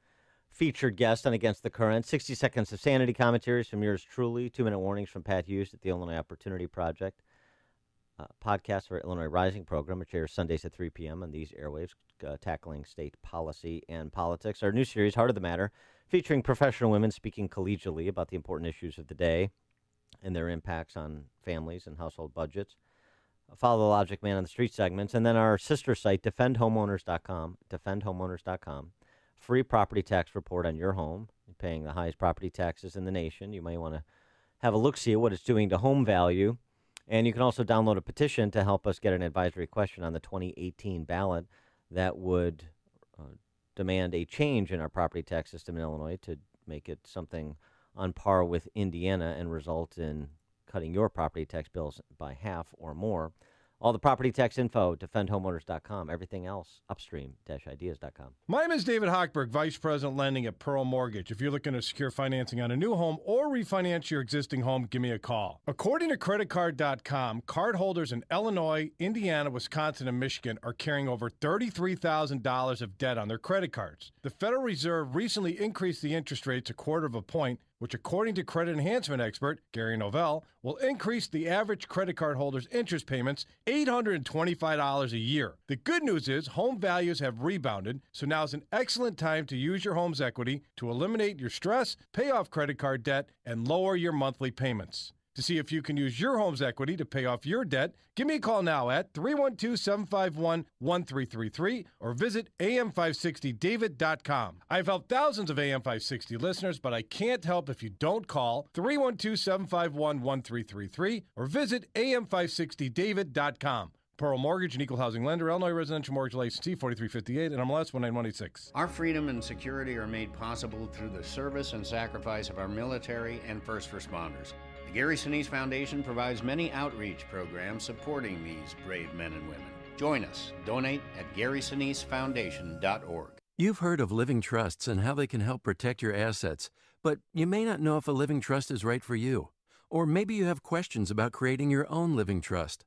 featured guest on Against the Current. 60 seconds of sanity commentaries from yours truly. 2-minute warnings from Pat Hughes at the Illinois Opportunity Project. Podcast for Illinois Rising program, which airs Sundays at 3 p.m. on these airwaves, tackling state policy and politics. Our new series, Heart of the Matter, featuring professional women speaking collegially about the important issues of the day and their impacts on families and household budgets. Follow the Logic Man on the Street segments. And then our sister site, defendhomeowners.com, defendhomeowners.com. Free property tax report on your home. You're paying the highest property taxes in the nation. You might want to have a look-see at what it's doing to home value. And you can also download a petition to help us get an advisory question on the 2018 ballot that would demand a change in our property tax system in Illinois to make it something on par with Indiana and result in cutting your property tax bills by half or more. All the property tax info, defendhomeowners.com. Everything else, upstream-ideas.com. My name is David Hochberg, Vice President Lending at Pearl Mortgage. If you're looking to secure financing on a new home or refinance your existing home, give me a call. According to creditcard.com, cardholders in Illinois, Indiana, Wisconsin, and Michigan are carrying over $33,000 of debt on their credit cards. The Federal Reserve recently increased the interest rates 1/4 point, which, according to credit enhancement expert Gary Novell, will increase the average credit card holder's interest payments $825 a year. The good news is home values have rebounded, so now is an excellent time to use your home's equity to eliminate your stress, pay off credit card debt, and lower your monthly payments. To see if you can use your home's equity to pay off your debt, give me a call now at 312-751-1333 or visit am560david.com. I've helped thousands of AM560 listeners, but I can't help if you don't call 312-751-1333 or visit am560david.com. Pearl Mortgage, an equal housing lender, Illinois Residential Mortgage Licensee 4358 and MLS 19186. Our freedom and security are made possible through the service and sacrifice of our military and first responders. The Gary Sinise Foundation provides many outreach programs supporting these brave men and women. Join us. Donate at GarySiniseFoundation.org. You've heard of living trusts and how they can help protect your assets, but you may not know if a living trust is right for you. Or maybe you have questions about creating your own living trust.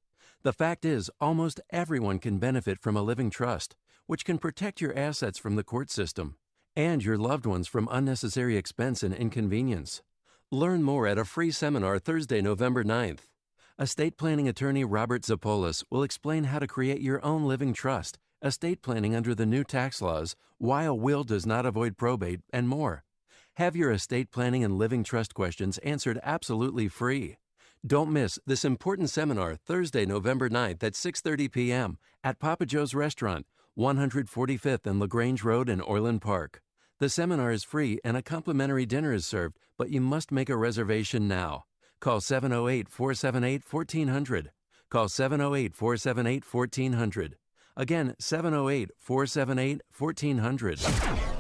The fact is, almost everyone can benefit from a living trust, which can protect your assets from the court system and your loved ones from unnecessary expense and inconvenience. Learn more at a free seminar Thursday, November 9th. Estate planning attorney Robert Zapolis will explain how to create your own living trust, estate planning under the new tax laws, why a will does not avoid probate, and more. Have your estate planning and living trust questions answered absolutely free. Don't miss this important seminar Thursday, November 9th at 6:30 p.m. at Papa Joe's Restaurant, 145th and LaGrange Road in Orland Park. The seminar is free and a complimentary dinner is served, but you must make a reservation now. Call 708-478-1400. Call 708-478-1400. Again, 708-478-1400.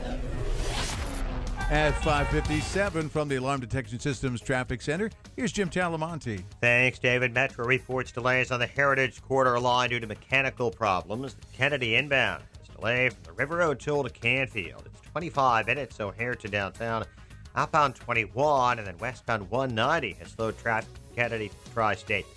At 5:57 from the Alarm Detection Systems Traffic Center, here's Jim Talamonte. Thanks, David. Metro reports delays on the Heritage Corridor line due to mechanical problems. The Kennedy inbound is delayed from the River Road toll to Canfield. It's 25 minutes, O'Hare to downtown. Outbound 21 and then westbound 190 has slowed traffic from Kennedy to Tri-State.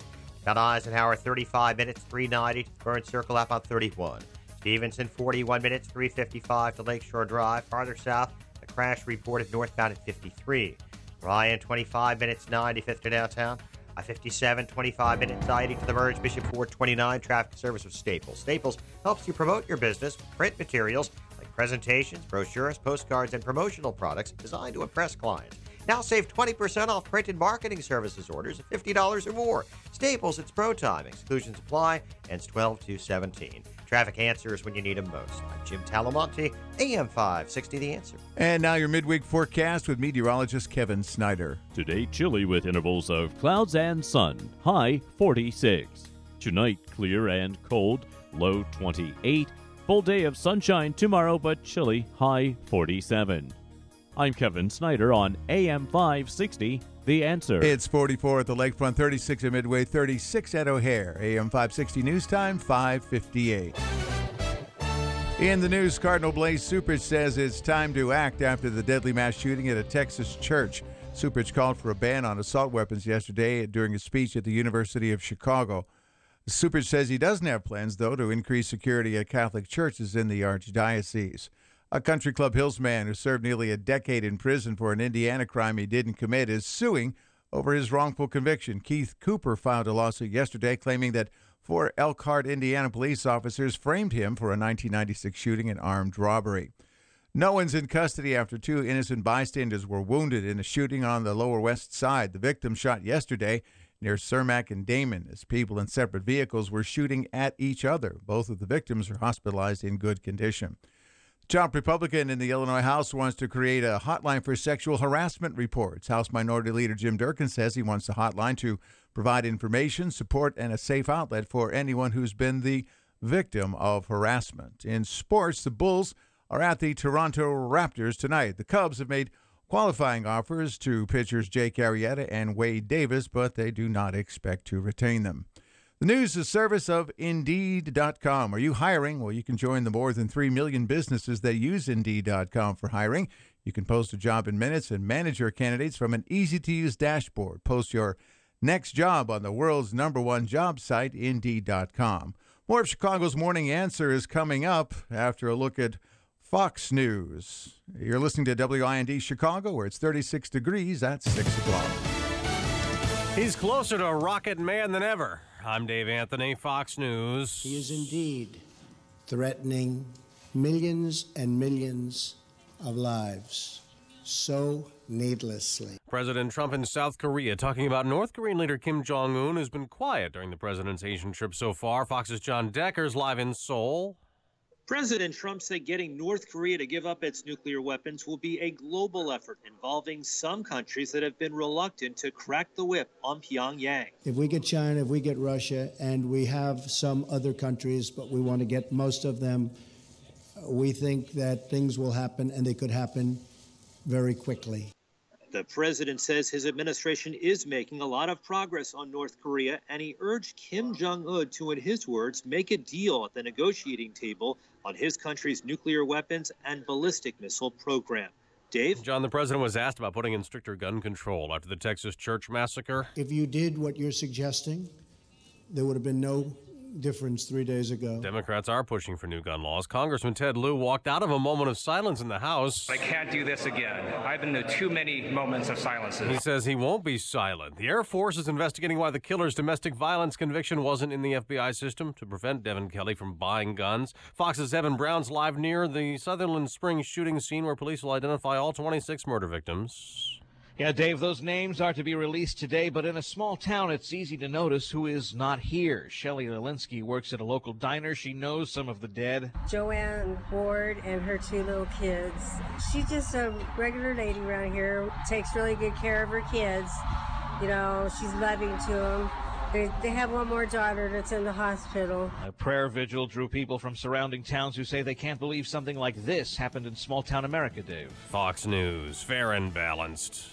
Mount Eisenhower 35 minutes, 390 to Burn Circle, outbound 31. Stevenson 41 minutes, 355 to Lakeshore Drive. Farther south, a crash reported northbound at 53. Ryan 25 minutes, 95th to downtown. I-57 25 minutes, 90 to the merge. Bishop 429 traffic service of Staples. Staples helps you promote your business with print materials like presentations, brochures, postcards, and promotional products designed to impress clients. Now save 20% off printed marketing services orders of $50 or more. Staples, it's pro time. Exclusions apply. Ends 12/2/17. Traffic answers when you need them most. I'm Jim Talamonte, AM 560 The Answer. And now your midweek forecast with meteorologist Kevin Snyder. Today, chilly with intervals of clouds and sun. High 46. Tonight, clear and cold. Low 28. Full day of sunshine tomorrow, but chilly. High 47. I'm Kevin Snyder on AM 560, The Answer. It's 44 at the lakefront, 36 at Midway, 36 at O'Hare. AM 560 news time, 5:58. In the news, Cardinal Blaise Cupich says it's time to act after the deadly mass shooting at a Texas church. Cupich called for a ban on assault weapons yesterday during a speech at the University of Chicago. Cupich says he doesn't have plans, though, to increase security at Catholic churches in the Archdiocese. A Country Club Hills man who served nearly a decade in prison for an Indiana crime he didn't commit is suing over his wrongful conviction. Keith Cooper filed a lawsuit yesterday claiming that 4 Elkhart, Indiana police officers framed him for a 1996 shooting and armed robbery. No one's in custody after 2 innocent bystanders were wounded in a shooting on the Lower West Side. The victim shot yesterday near Cermak and Damon as people in separate vehicles were shooting at each other. Both of the victims are hospitalized in good condition. Top Republican in the Illinois House wants to create a hotline for sexual harassment reports. House Minority Leader Jim Durkin says he wants the hotline to provide information, support, and a safe outlet for anyone who's been the victim of harassment. In sports, the Bulls are at the Toronto Raptors tonight. The Cubs have made qualifying offers to pitchers Jake Arrieta and Wade Davis, but they do not expect to retain them. The news is service of Indeed.com. Are you hiring? Well, you can join the more than 3 million businesses that use Indeed.com for hiring. You can post a job in minutes and manage your candidates from an easy-to-use dashboard. Post your next job on the world's #1 job site, Indeed.com. More of Chicago's Morning Answer is coming up after a look at Fox News. You're listening to WIND Chicago, where it's 36 degrees at 6 o'clock. He's closer to a rocket man than ever. I'm Dave Anthony, Fox News. He is indeed threatening millions and millions of lives so needlessly. President Trump in South Korea talking about North Korean leader Kim Jong-un, who's been quiet during the president's Asian trip so far. Fox's John Decker's live in Seoul. President Trump said getting North Korea to give up its nuclear weapons will be a global effort involving some countries that have been reluctant to crack the whip on Pyongyang. If we get China, if we get Russia, and we have some other countries, but we want to get most of them, we think that things will happen, and they could happen very quickly. The president says his administration is making a lot of progress on North Korea, and he urged Kim Jong-un to, in his words, make a deal at the negotiating table on his country's nuclear weapons and ballistic missile program. Dave? John, the president was asked about putting in stricter gun control after the Texas church massacre. If you did what you're suggesting, there would have been no difference 3 days ago. Democrats are pushing for new gun laws. Congressman Ted Lieu walked out of a moment of silence in the House. I can't do this again. I've been to too many moments of silences. He says he won't be silent. The Air Force is investigating why the killer's domestic violence conviction wasn't in the FBI system to prevent Devin Kelly from buying guns. Fox's Evan Brown's live near the Sutherland Springs shooting scene where police will identify all 26 murder victims. Yeah, Dave, those names are to be released today, but in a small town, it's easy to notice who is not here. Shelley Lilinski works at a local diner. She knows some of the dead. Joanne Ward and her 2 little kids. She's just a regular lady around here, takes really good care of her kids. You know, she's loving to them. They have one more daughter that's in the hospital. A prayer vigil drew people from surrounding towns who say they can't believe something like this happened in small-town America, Dave. Fox News, fair and balanced.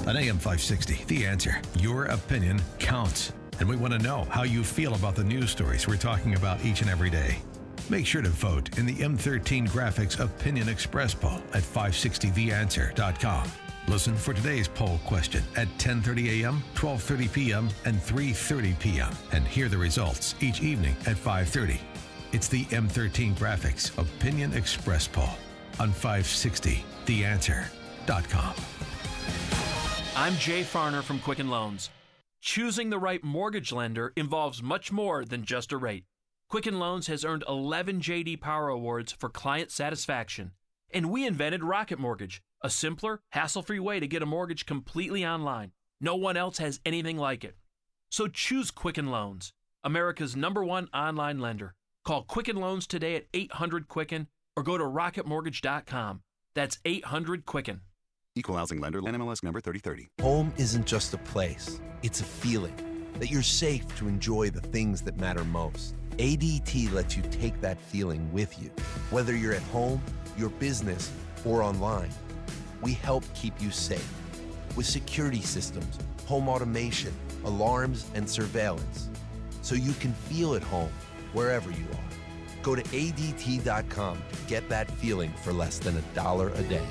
On AM 560, The Answer. Your opinion counts. And we want to know how you feel about the news stories we're talking about each and every day. Make sure to vote in the M13 Graphics Opinion Express poll at 560theanswer.com. Listen for today's poll question at 10:30 a.m., 12:30 p.m., and 3:30 p.m. And hear the results each evening at 5:30. It's the M13 Graphics Opinion Express poll on 560theanswer.com. I'm Jay Farner from Quicken Loans. Choosing the right mortgage lender involves much more than just a rate. Quicken Loans has earned 11 J.D. Power Awards for client satisfaction. And we invented Rocket Mortgage, a simpler, hassle-free way to get a mortgage completely online. No one else has anything like it. So choose Quicken Loans, America's #1 online lender. Call Quicken Loans today at 800-QUICKEN or go to rocketmortgage.com. That's 800-QUICKEN. Equal housing lender, NMLS number 3030. Home isn't just a place, it's a feeling that you're safe to enjoy the things that matter most. ADT lets you take that feeling with you, whether you're at home, your business, or online. We help keep you safe with security systems, home automation, alarms, and surveillance, so you can feel at home wherever you are. Go to ADT.com to get that feeling for less than $1 a day.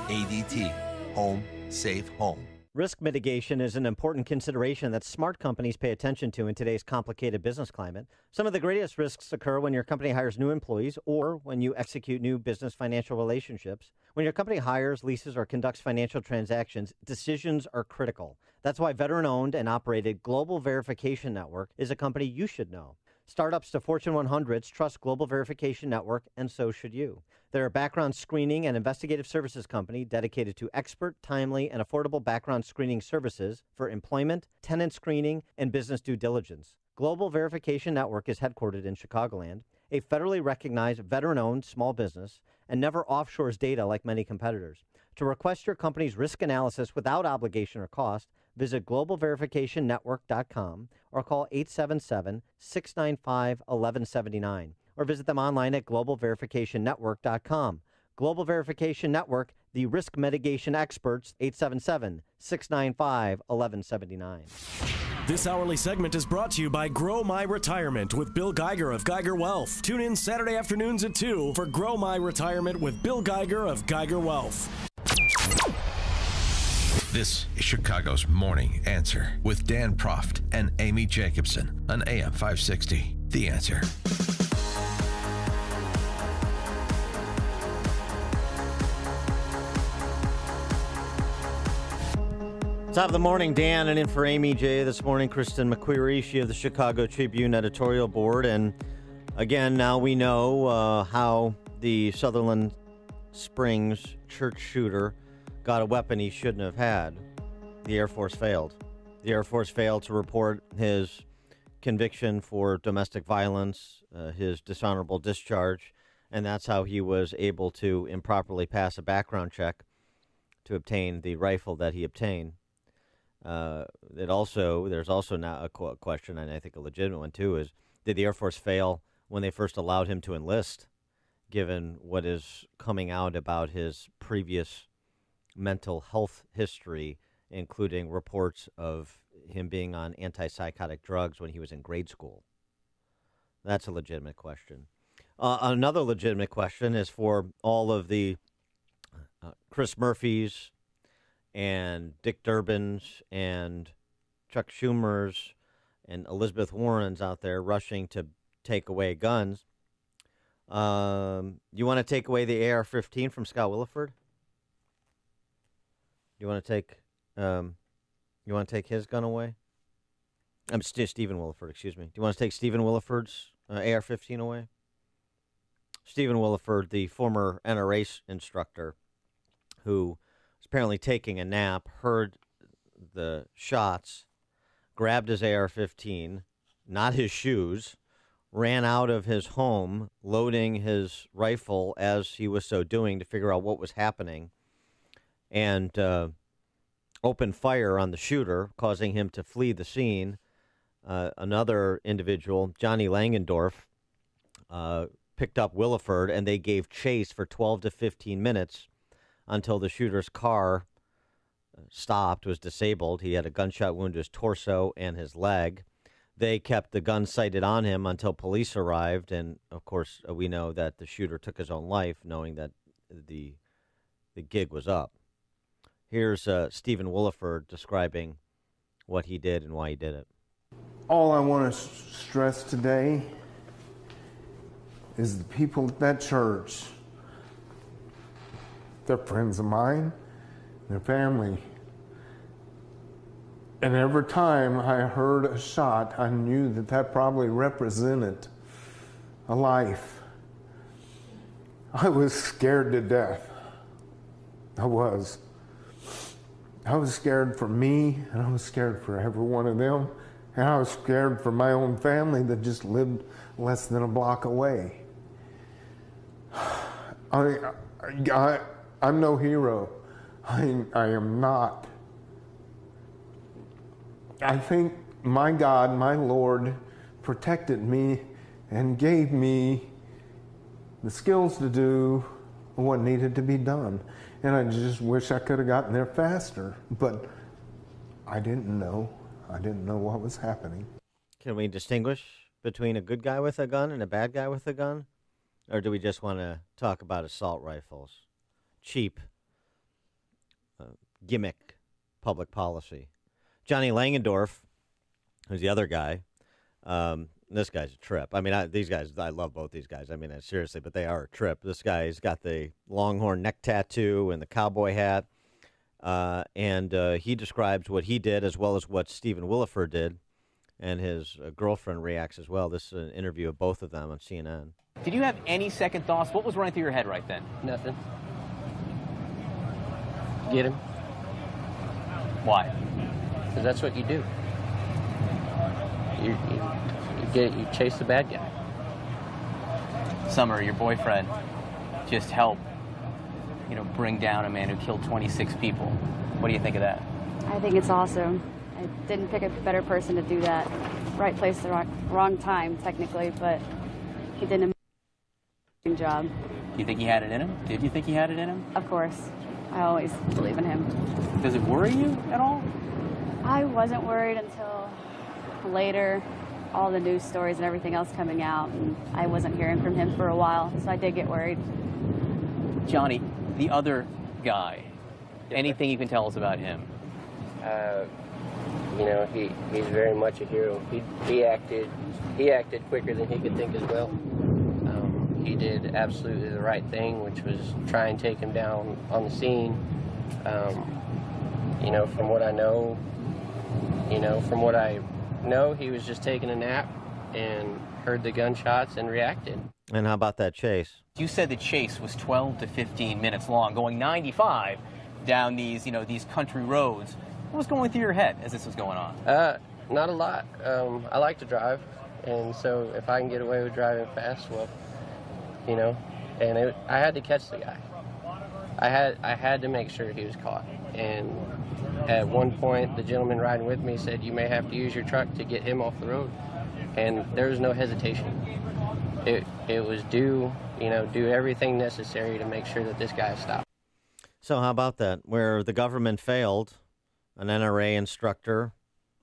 ADT. Home. Safe home. Risk mitigation is an important consideration that smart companies pay attention to in today's complicated business climate. Some of the greatest risks occur when your company hires new employees or when you execute new business financial relationships. When your company hires, leases, or conducts financial transactions, decisions are critical. That's why veteran-owned and operated Global Verification Network is a company you should know. Startups to Fortune 100s trust Global Verification Network, and so should you. They're a background screening and investigative services company dedicated to expert, timely, and affordable background screening services for employment, tenant screening, and business due diligence. Global Verification Network is headquartered in Chicagoland, a federally recognized veteran-owned small business, and never offshores data like many competitors. To request your company's risk analysis without obligation or cost, visit globalverificationnetwork.com or call 877-695-1179 or visit them online at globalverificationnetwork.com. Global Verification Network, the risk mitigation experts, 877-695-1179. This hourly segment is brought to you by Grow My Retirement with Bill Geiger of Geiger Wealth. Tune in Saturday afternoons at 2 for Grow My Retirement with Bill Geiger of Geiger Wealth. This is Chicago's Morning Answer with Dan Proft and Amy Jacobson on AM 560. The Answer. Top of the morning, Dan, and in for Amy J. This morning, Kristen McQuarrie, she of the Chicago Tribune editorial board. And again, now we know how the Sutherland Springs church shooter got a weapon he shouldn't have had. The Air Force failed. The Air Force failed to report his conviction for domestic violence, his dishonorable discharge, and that's how he was able to improperly pass a background check to obtain the rifle that he obtained. There's also now a question, and I think a legitimate one too, is did the Air Force fail when they first allowed him to enlist, given what is coming out about his previous mental health history, including reports of him being on antipsychotic drugs when he was in grade school? That's a legitimate question. Another legitimate question is for all of the Chris Murphys and Dick Durbins and Chuck Schumer's and Elizabeth Warren's out there rushing to take away guns. You want to take away the AR-15 from Scott Williford? You want to take his gun away? I'm Stephen Williford, excuse me. Do you want to take Stephen Williford's AR-15 away? Stephen Williford, the former NRA instructor who was apparently taking a nap, heard the shots, grabbed his AR-15, not his shoes, ran out of his home, loading his rifle as he was so doing to figure out what was happening, and opened fire on the shooter, causing him to flee the scene. Another individual, Johnny Langendorf, picked up Williford, and they gave chase for 12 to 15 minutes until the shooter's car stopped, was disabled. He had a gunshot wound to his torso and his leg. They kept the gun sighted on him until police arrived, and, of course, we know that the shooter took his own life, knowing that the gig was up. Here's Stephen Williford describing what he did and why he did it. All I want to stress today is the people at that church. They're friends of mine, their family. And every time I heard a shot, I knew that that probably represented a life. I was scared to death. I was. I was scared for me, and I was scared for every one of them. And I was scared for my own family that just lived less than a block away. I'm no hero. I am not. I think my God, my Lord, protected me and gave me the skills to do what needed to be done. And I just wish I could have gotten there faster. But I didn't know. I didn't know what was happening. Can we distinguish between a good guy with a gun and a bad guy with a gun? Or do we just want to talk about assault rifles? Cheap, gimmick public policy. Johnny Langendorf, who's the other guy, this guy's a trip. I mean, these guys, I love both these guys. I mean, seriously, but they are a trip. This guy's got the longhorn neck tattoo and the cowboy hat. And he describes what he did as well as what Stephen Williford did, and his girlfriend reacts as well. This is an interview of both of them on CNN. Did you have any second thoughts? What was running through your head right then? Nothing. Get him. Why? Because that's what you do. You chase the bad guy. Summer, your boyfriend, just helped, bring down a man who killed 26 people. What do you think of that? I think it's awesome. I didn't pick a better person to do that. Right place, the wrong time, technically, but he did an amazing job. Do you think he had it in him? Did you think he had it in him? Of course. I always believe in him. Does it worry you at all? I wasn't worried until later, all the news stories and everything else coming out, and I wasn't hearing from him for a while, so I did get worried. Johnny, the other guy, anything you can tell us about him? He's very much a hero. He acted quicker than he could think as well. He did absolutely the right thing, which was try and take him down on the scene. From what I know, he was just taking a nap and heard the gunshots and reacted. And how about that chase? You said the chase was 12 to 15 minutes long, going 95 down these country roads. What was going through your head as this was going on? Not a lot. I like to drive, and so if I can get away with driving fast, well, I had to catch the guy. I had to make sure he was caught. And at one point, the gentleman riding with me said, "You may have to use your truck to get him off the road." And there was no hesitation. It was do everything necessary to make sure that this guy stopped. So how about that? Where the government failed, an NRA instructor,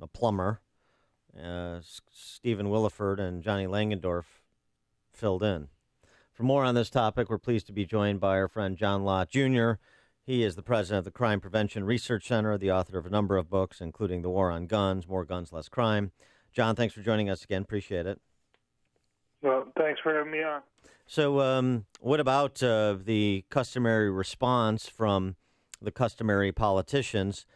a plumber, Stephen Williford and Johnny Langendorf filled in. For more on this topic, we're pleased to be joined by our friend John Lott Jr. He is the president of the Crime Prevention Research Center, the author of a number of books, including The War on Guns, More Guns, Less Crime. John, thanks for joining us again. Appreciate it. Well, thanks for having me on. So what about the customary response from the customary politicians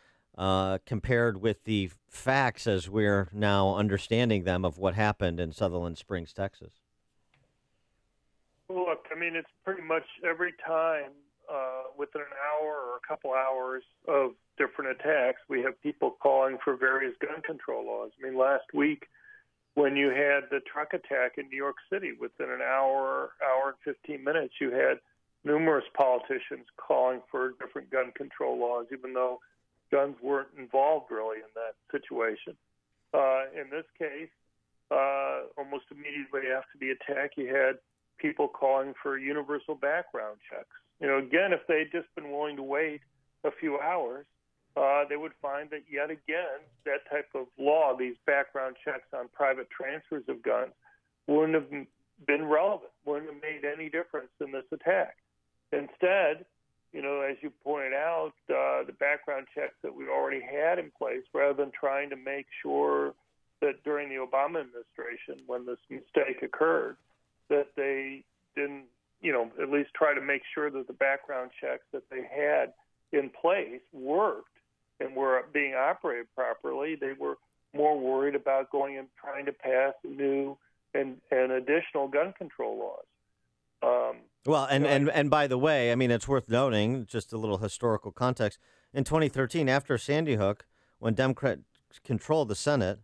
compared with the facts as we're now understanding them of what happened in Sutherland Springs, Texas? Look, I mean, it's pretty much every time within an hour or a couple hours of different attacks, we have people calling for various gun control laws. I mean, last week when you had the truck attack in New York City, within an hour and 15 minutes, you had numerous politicians calling for different gun control laws, even though guns weren't involved really in that situation. In this case, almost immediately after the attack, you had people calling for universal background checks. You know, again, if they'd just been willing to wait a few hours, they would find that yet again, that type of law, these background checks on private transfers of guns, wouldn't have been relevant, wouldn't have made any difference in this attack. Instead, you know, as you pointed out, the background checks that we already had in place, rather than trying to make sure that during the Obama administration, when this mistake occurred, that they didn't, you know, at least try to make sure that the background checks that they had in place worked and were being operated properly. They were more worried about going and trying to pass new and additional gun control laws. Well, and by the way, I mean, it's worth noting, just a little historical context. In 2013, after Sandy Hook, when Democrats controlled the Senate,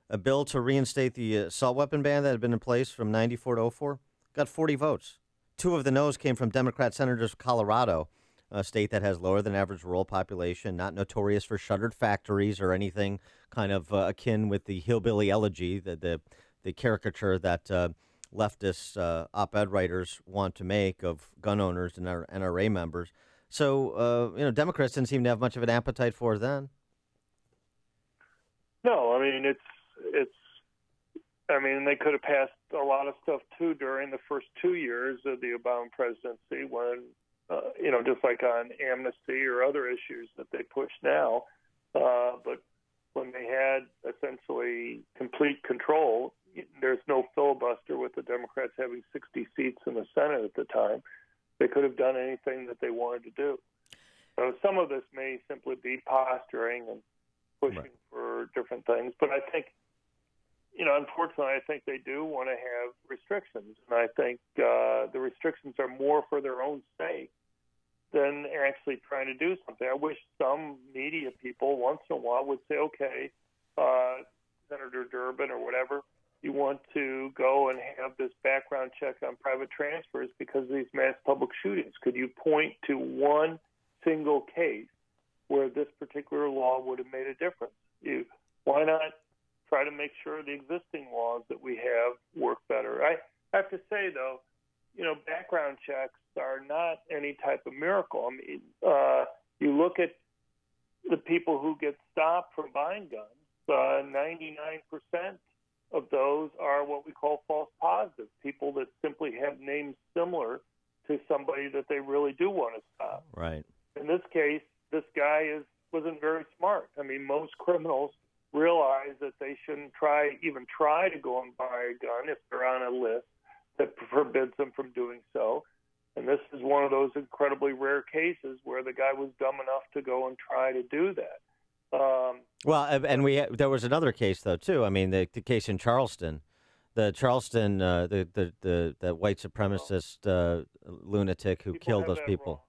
a bill to reinstate the assault weapon ban that had been in place from 94 to 04 got 40 votes. 2 of the no's came from Democrat senators of Colorado, a state that has lower than average rural population, not notorious for shuttered factories or anything kind of akin with the hillbilly elegy, the caricature that leftist op-ed writers want to make of gun owners and our NRA members. So, you know, Democrats didn't seem to have much of an appetite for it then. No, I mean, they could have passed a lot of stuff, too, during the first 2 years of the Obama presidency when, you know, just like on amnesty or other issues that they push now. But when they had essentially complete control, there's no filibuster with the Democrats having 60 seats in the Senate at the time. They could have done anything that they wanted to do. So some of this may simply be posturing and pushing for different things. But I think, you know, unfortunately, I think they do want to have restrictions. And I think the restrictions are more for their own sake than actually trying to do something. I wish some media people once in a while would say, okay, Senator Durbin or whatever, you want to go and have this background check on private transfers because of these mass public shootings. Could you point to one single case where this particular law would have made a difference? Why not try to make sure the existing laws that we have work better? I have to say, though, you know, background checks are not any type of miracle. I mean, you look at the people who get stopped from buying guns, 99% of those are what we call false positives, people that simply have names similar to somebody that they really do want to stop. Right. In this case, this guy wasn't very smart. I mean, most criminals realize that they shouldn't even try to go and buy a gun if they're on a list that forbids them from doing so. And this is one of those incredibly rare cases where the guy was dumb enough to go and try to do that. Well, and there was another case though too. I mean, the case in Charleston, the white supremacist lunatic who killed those people.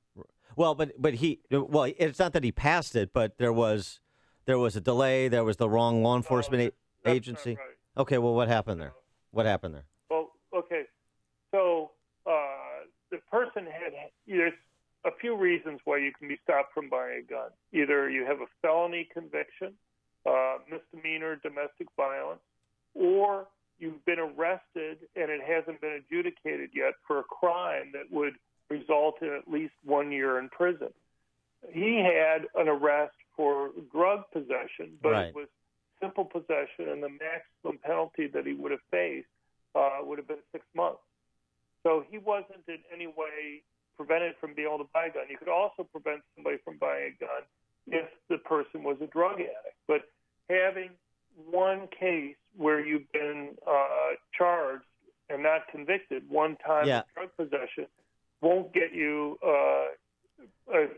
Well, but it's not that he passed it, but there was a delay. There was the wrong law enforcement agency. Right. Okay, well, what happened there? What happened there? Well, okay, so the person there's a few reasons why you can be stopped from buying a gun. Either you have a felony conviction, misdemeanor domestic violence, or you've been arrested and it hasn't been adjudicated yet for a crime that would result in at least 1 year in prison. He had an arrest for drug possession, but It was simple possession, and the maximum penalty that he would have faced would have been 6 months. So he wasn't in any way prevented from being able to buy a gun. You could also prevent somebody from buying a gun if the person was a drug addict. But having one case where you've been charged and not convicted one time of drug possession won't get you.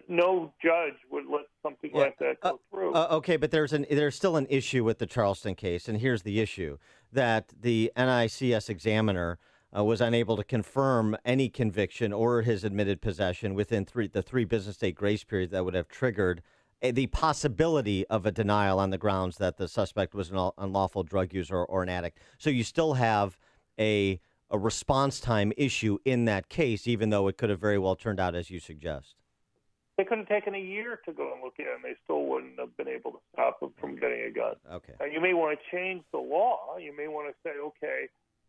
No judge would let something like that go through. Okay, but there's still an issue with the Charleston case, and here's the issue: that the NICS examiner was unable to confirm any conviction or his admitted possession within the 3 business day grace period that would have triggered the possibility of a denial on the grounds that the suspect was an unlawful drug user or an addict. So you still have a response time issue in that case, even though it could have very well turned out as you suggest. They could have taken a year to go and look at it, and they still wouldn't have been able to stop them from getting a gun. Okay. You may want to change the law. You may want to say, okay,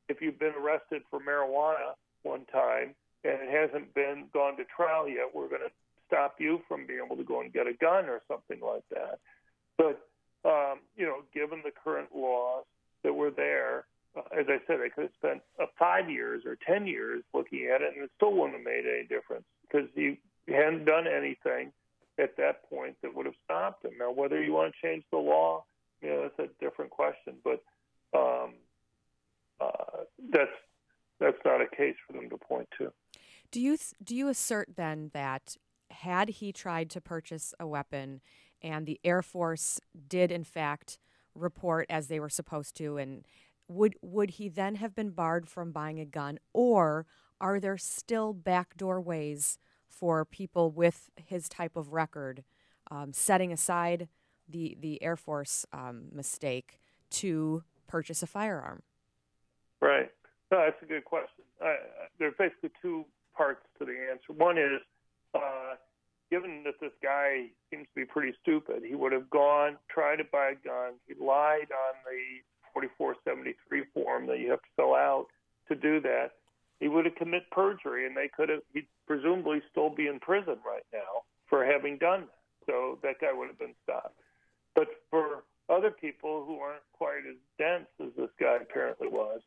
if you've been arrested for marijuana one time and it hasn't been gone to trial yet, we're going to stop you from being able to go and get a gun or something like that. But, given the current laws that were there, as I said, they could have spent 5 years or 10 years looking at it, and it still wouldn't have made any difference because you hadn't done anything at that point that would have stopped him. Now, whether you want to change the law, that's a different question. But that's not a case for them to point to. Do you assert then that had he tried to purchase a weapon and the Air Force did in fact report as they were supposed to, and would he then have been barred from buying a gun, or are there still backdoor ways for people with his type of record, setting aside the Air Force mistake, to purchase a firearm? Right. No, that's a good question. There's basically 2 parts to the answer. One is, given that this guy seems to be pretty stupid, he would have tried to buy a gun. He lied on the 4473 form that you have to fill out to do that. He would have committed perjury, and he'd presumably still be in prison right now for having done that. So that guy would have been stopped. But for other people who aren't quite as dense as this guy apparently was,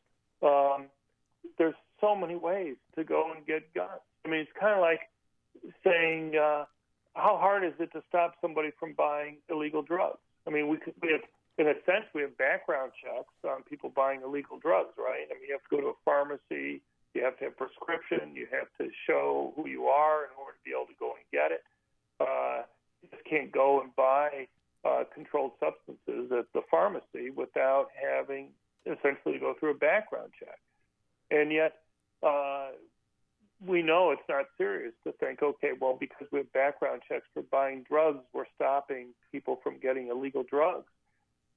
there's so many ways to go and get guns. I mean, it's kind of like saying, how hard is it to stop somebody from buying illegal drugs? I mean, we have, in a sense, we have background checks on people buying illegal drugs, right? I mean, you have to go to a pharmacy, you have to have prescription, you have to show who you are in order to be able to go and get it. You just can't go and buy controlled substances at the pharmacy without having essentially go through a background check. And yet, we know it's not serious to think, okay, well, because we have background checks for buying drugs, we're stopping people from getting illegal drugs.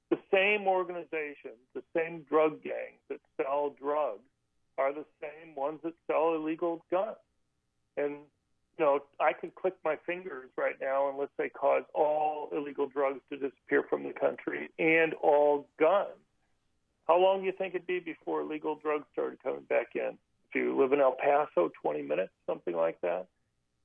The same organizations, the same drug gangs that sell drugs are the same ones that sell illegal guns. And, I can click my fingers right now and, let's say, cause all illegal drugs to disappear from the country and all guns. How long do you think it'd be before illegal drugs started coming back in? If you live in El Paso, 20 minutes, something like that?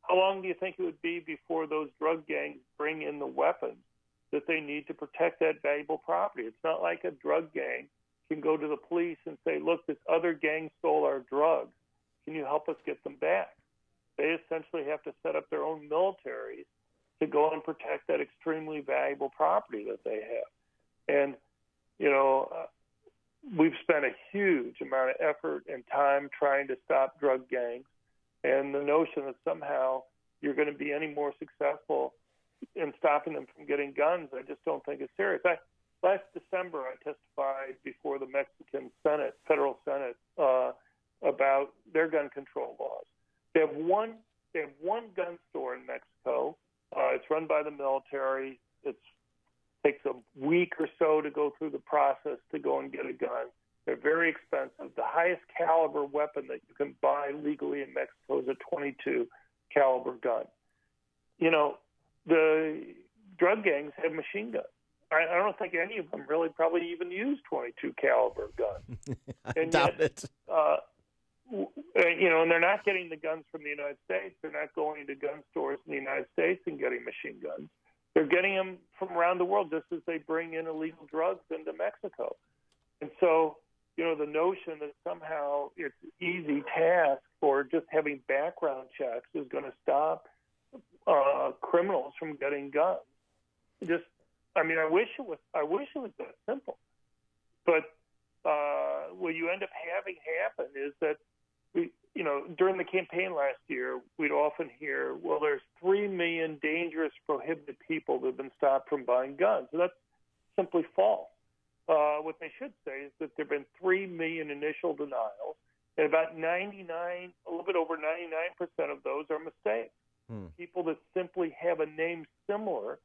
How long do you think it would be before those drug gangs bring in the weapons that they need to protect that valuable property? It's not like a drug gang can go to the police and say, look, this other gang stole our drugs. Can you help us get them back? They essentially have to set up their own militaries to go and protect that extremely valuable property that they have. And, we've spent a huge amount of effort and time trying to stop drug gangs, and the notion that somehow you're going to be any more successful in stopping them from getting guns, I just don't think is serious. Last December, I testified before the Mexican Senate, Federal Senate, about their gun control laws. They have one gun store in Mexico. It's run by the military. It takes a week or so to go through the process to go and get a gun. They're very expensive. The highest caliber weapon that you can buy legally in Mexico is a .22 caliber gun. The drug gangs have machine guns. I don't think any of them really probably even use .22 caliber guns. I doubt it. And they're not getting the guns from the United States. They're not going to gun stores in the United States and getting machine guns. They're getting them from around the world, just as they bring in illegal drugs into Mexico. And so the notion that somehow it's easy task for just having background checks is going to stop criminals from getting guns. I wish it was that simple. But what you end up having happen is that during the campaign last year, we'd often hear, well, there's 3 million dangerous, prohibited people that have been stopped from buying guns. And that's simply false. What they should say is that there have been 3 million initial denials, and about a little bit over 99% of those are mistakes. People that simply have a name similar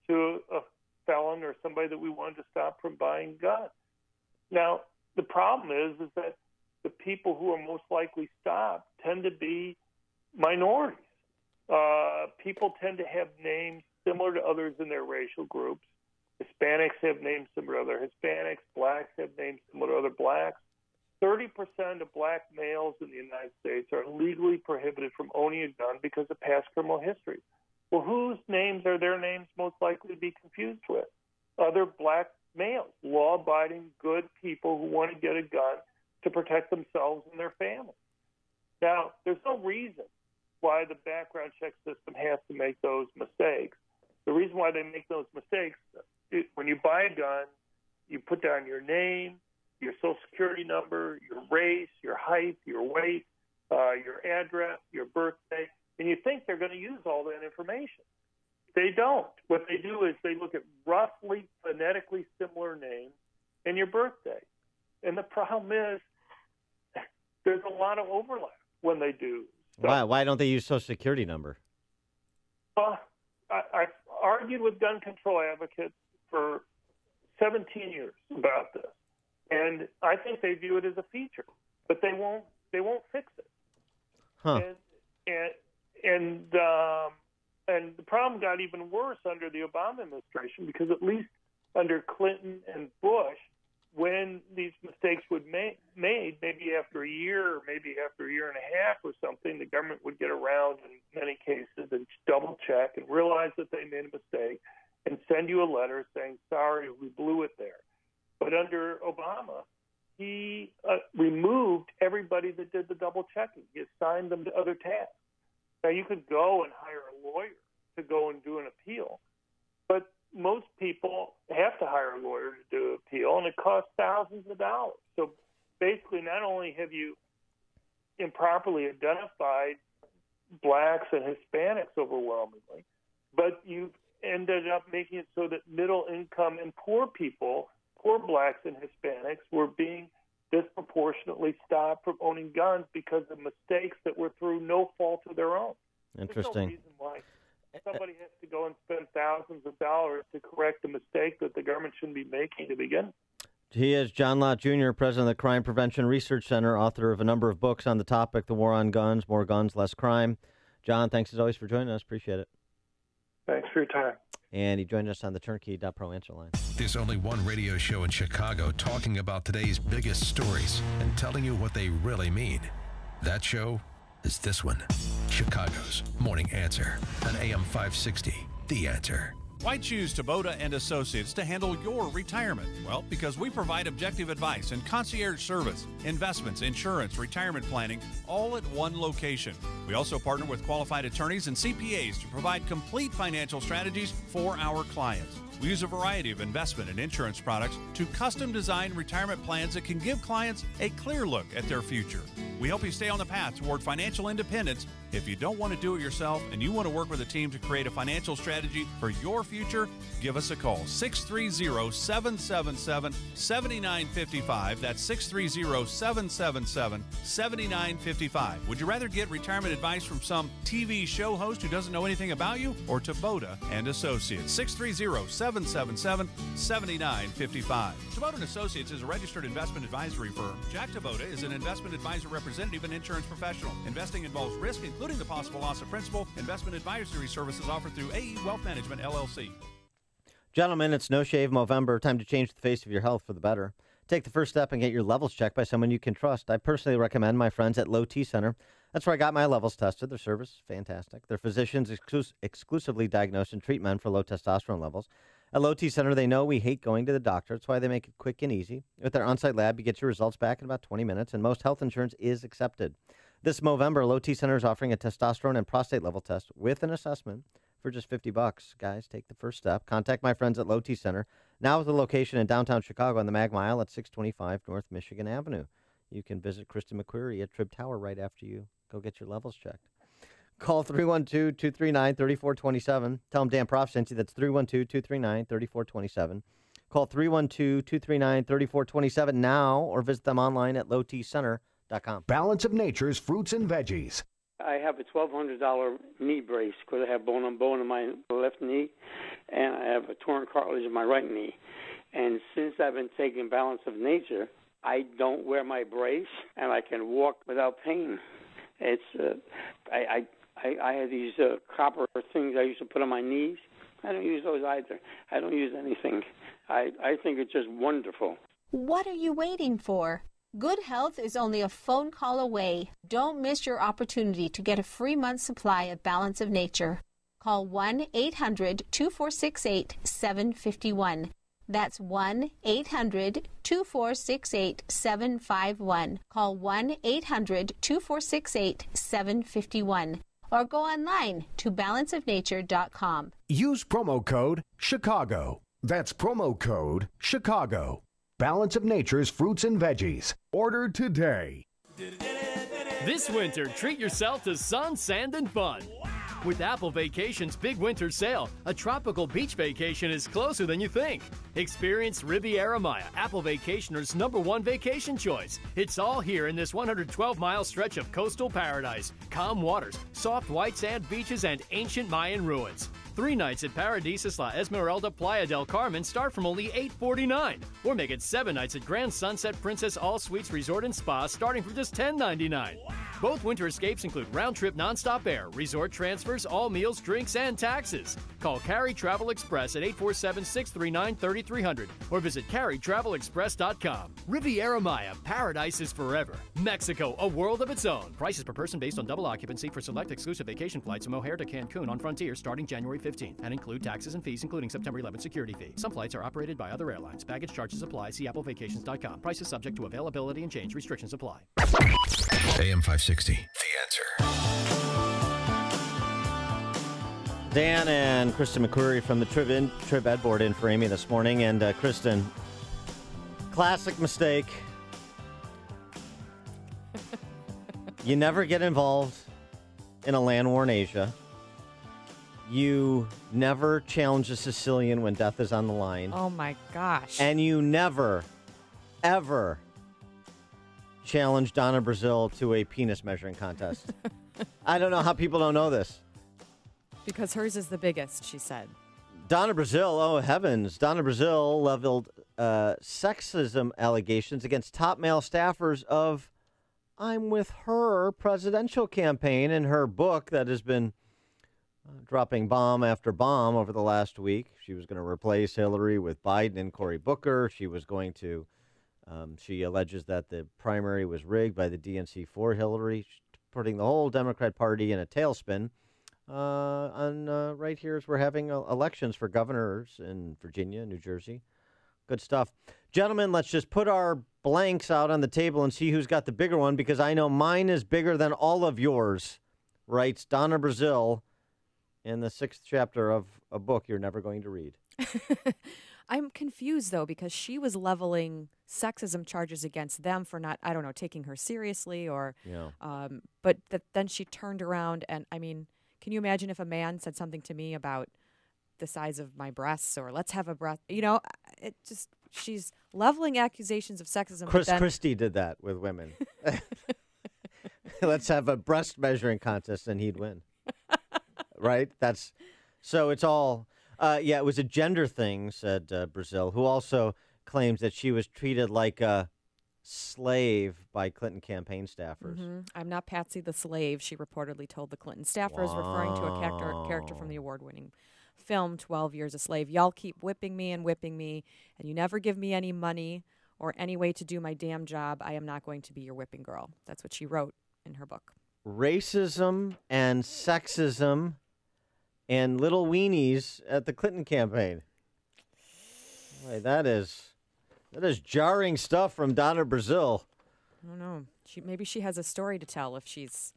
to a felon or somebody that we wanted to stop from buying guns. Now, the problem is that the people who are most likely stopped tend to be minorities. People tend to have names similar to others in their racial groups. Hispanics have names similar to other Hispanics. Blacks have names similar to other blacks. 30% of black males in the United States are legally prohibited from owning a gun because of past criminal history. Well, whose names are their names most likely to be confused with? Other black males, law-abiding, good people who want to get a gun to protect themselves and their families. Now, there's no reason why the background check system has to make those mistakes. The reason why they make those mistakes, when you buy a gun, you put down your name, your social security number, your race, your height, your weight, your address, your birthday, and you think they're going to use all that information. They don't. What they do is they look at roughly phonetically similar names and your birthday. And the problem is there's a lot of overlap when they do. Why don't they use social security number? I've argued with gun control advocates for 17 years about this, and I think they view it as a feature, but they won't fix it. Huh. And the problem got even worse under the Obama administration, because at least under Clinton and Bush, when these mistakes would made, maybe after a year or maybe after a year and a half or something, the government would get around in many cases and double check and realize that they made a mistake and send you a letter saying, sorry, we blew it there. But under Obama, he removed everybody that did the double checking. He assigned them to other tasks. Now, you could go and hire a lawyer to go and do an appeal, but most people have to hire a lawyer to do an appeal, and it costs thousands of dollars. So basically, not only have you improperly identified blacks and Hispanics overwhelmingly, but you've ended up making it so that middle income and poor people, poor blacks and Hispanics, were being disproportionately stopped from owning guns because of mistakes that were through no fault of their own. Interesting. There's no reason why somebody has to go and spend thousands of dollars to correct a mistake that the government shouldn't be making to begin. He is John Lott Jr., president of the Crime Prevention Research Center, author of a number of books on the topic, The War on Guns, More Guns, Less Crime. John, thanks as always for joining us. Appreciate it. Thanks for your time. And he joined us on the Turnkey.pro answer line. There's only one radio show in Chicago talking about today's biggest stories and telling you what they really mean. That show is this one, Chicago's Morning Answer on AM 560, The Answer. Why choose Taboda and Associates to handle your retirement? Well, because we provide objective advice and concierge service, investments, insurance, retirement planning, all at one location. We also partner with qualified attorneys and CPAs to provide complete financial strategies for our clients. We use a variety of investment and insurance products to custom design retirement plans that can give clients a clear look at their future. We help you stay on the path toward financial independence. If you don't want to do it yourself and you want to work with a team to create a financial strategy for your future, give us a call. 630-777-7955. That's 630-777-7955. Would you rather get retirement advice from some TV show host who doesn't know anything about you, or Taboda and Associates? 630-777-7955. Taboda and Associates is a registered investment advisory firm. Jack Taboda is an investment advisor representative and insurance professional. Investing involves risk, including the possible loss of principal. Investment advisory services offered through AE Wealth Management, LLC. Gentlemen, it's No Shave Movember. Time to change the face of your health for the better. Take the first step and get your levels checked by someone you can trust. I personally recommend my friends at Low T Center. That's where I got my levels tested. Their service is fantastic. Their physicians exclusively diagnose and treat men for low testosterone levels. At Low T Center, they know we hate going to the doctor. That's why they make it quick and easy. With their on-site lab, you get your results back in about 20 minutes, and most health insurance is accepted. This Movember, Low T Center is offering a testosterone and prostate level test with an assessment for just $50. Guys, take the first step. Contact my friends at Low T Center, now with a location in downtown Chicago on the Mag Mile at 625 North Michigan Avenue. You can visit Kristen McQuarrie at Trib Tower right after you go get your levels checked. Call 312-239-3427. Tell them Dan Prof sent you. That's 312-239-3427. Call 312-239-3427 now or visit them online at lowtcenter.com. Balance of Nature's fruits and veggies. I have a $1,200 knee brace because I have bone on bone in my left knee, and I have a torn cartilage in my right knee. And since I've been taking Balance of Nature, I don't wear my brace, and I can walk without pain. It's I had these copper things I used to put on my knees. I don't use those either. I don't use anything. I think it's just wonderful. What are you waiting for? Good health is only a phone call away. Don't miss your opportunity to get a free month supply of Balance of Nature. Call 1-800-2468-751. That's 1-800-2468-751. Call 1-800-2468-751. Or go online to balanceofnature.com. Use promo code Chicago. That's promo code Chicago. Balance of Nature's fruits and veggies. Order today. This winter, treat yourself to sun, sand, and fun. With Apple Vacations' big winter sale, a tropical beach vacation is closer than you think. Experience Riviera Maya, Apple Vacationers' #1 vacation choice. It's all here in this 112-mile stretch of coastal paradise, calm waters, soft white sand beaches, and ancient Mayan ruins. 3 nights at Paradisus La Esmeralda Playa del Carmen start from only $849. Or make it 7 nights at Grand Sunset Princess All Suites Resort and Spa starting from just $1099. Both winter escapes include round-trip nonstop air, resort transfers, all meals, drinks, and taxes. Call Carry Travel Express at 847-639-3300 or visit carrytravelexpress.com. Riviera Maya, paradise is forever. Mexico, a world of its own. Prices per person based on double occupancy for select exclusive vacation flights from O'Hare to Cancun on Frontier starting January 15th and include taxes and fees including September 11th security fee. Some flights are operated by other airlines. Baggage charges apply. See applevacations.com. Prices subject to availability and change. Restrictions apply. AM 560. The Answer. Dan and Kristen McQuarrie from the Trib Ed Board in for Amy this morning. And Kristen, classic mistake. You never get involved in a land war in Asia. You never challenge a Sicilian when death is on the line. Oh, my gosh. And you never, ever challenge Donna Brazil to a penis measuring contest. I don't know how people don't know this. Because hers is the biggest, she said. Donna Brazil, oh heavens. Donna Brazil leveled sexism allegations against top male staffers of I'm With Her presidential campaign in her book that has been dropping bomb after bomb over the last week. She was going to replace Hillary with Biden and Cory Booker. She was going to, she alleges that the primary was rigged by the DNC for Hillary, putting the whole Democrat Party in a tailspin. Right here as we're having elections for governors in Virginia, New Jersey. Good stuff. Gentlemen, let's just put our blanks out on the table and see who's got the bigger one, because I know mine is bigger than all of yours, writes Donna Brazil in the 6th chapter of a book you're never going to read. I'm confused, though, because she was leveling sexism charges against them for not, I don't know, taking her seriously or, but then she turned around and, I mean, can you imagine if a man said something to me about the size of my breasts or let's have a breast, it just, she's leveling accusations of sexism. Chris Christie did that with women. Let's have a breast measuring contest and he'd win. Right? So it's all, it was a gender thing, said Brazil, who also claims that she was treated like a slave by Clinton campaign staffers. Mm-hmm. I'm not Patsy the slave, she reportedly told the Clinton staffers, referring to a character from the award-winning film 12 Years a Slave. Y'all keep whipping me, and you never give me any money or any way to do my damn job. I am not going to be your whipping girl. That's what she wrote in her book. Racism and sexism and little weenies at the Clinton campaign. Boy, that is jarring stuff from Donna Brazil. I don't know. Maybe she has a story to tell if she's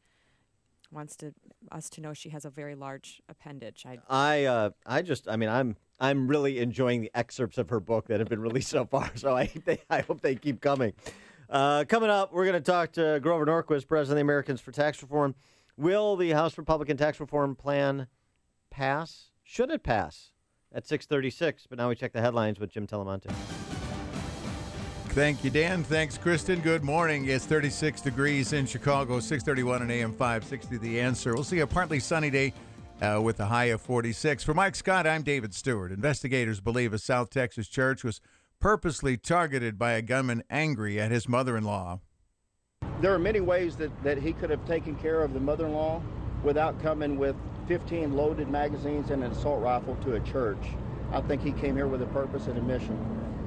wants us to know she has a very large appendage. I'm really enjoying the excerpts of her book that have been released so far. So I hope they keep coming. Coming up, we're going to talk to Grover Norquist, president of the Americans for Tax Reform. Will the House Republican tax reform plan pass? Should it pass? At 6:36. But now we check the headlines with Jim Telemonte. Thank you, Dan. Thanks, Kristen. Good morning. It's 36 degrees in Chicago, 631 and AM 560. The Answer. We'll see a partly sunny day with a high of 46. For Mike Scott, I'm David Stewart. Investigators believe a South Texas church was purposely targeted by a gunman angry at his mother-in-law. There are many ways that he could have taken care of the mother-in-law without coming with 15 loaded magazines and an assault rifle to a church. I think he came here with a purpose and a mission.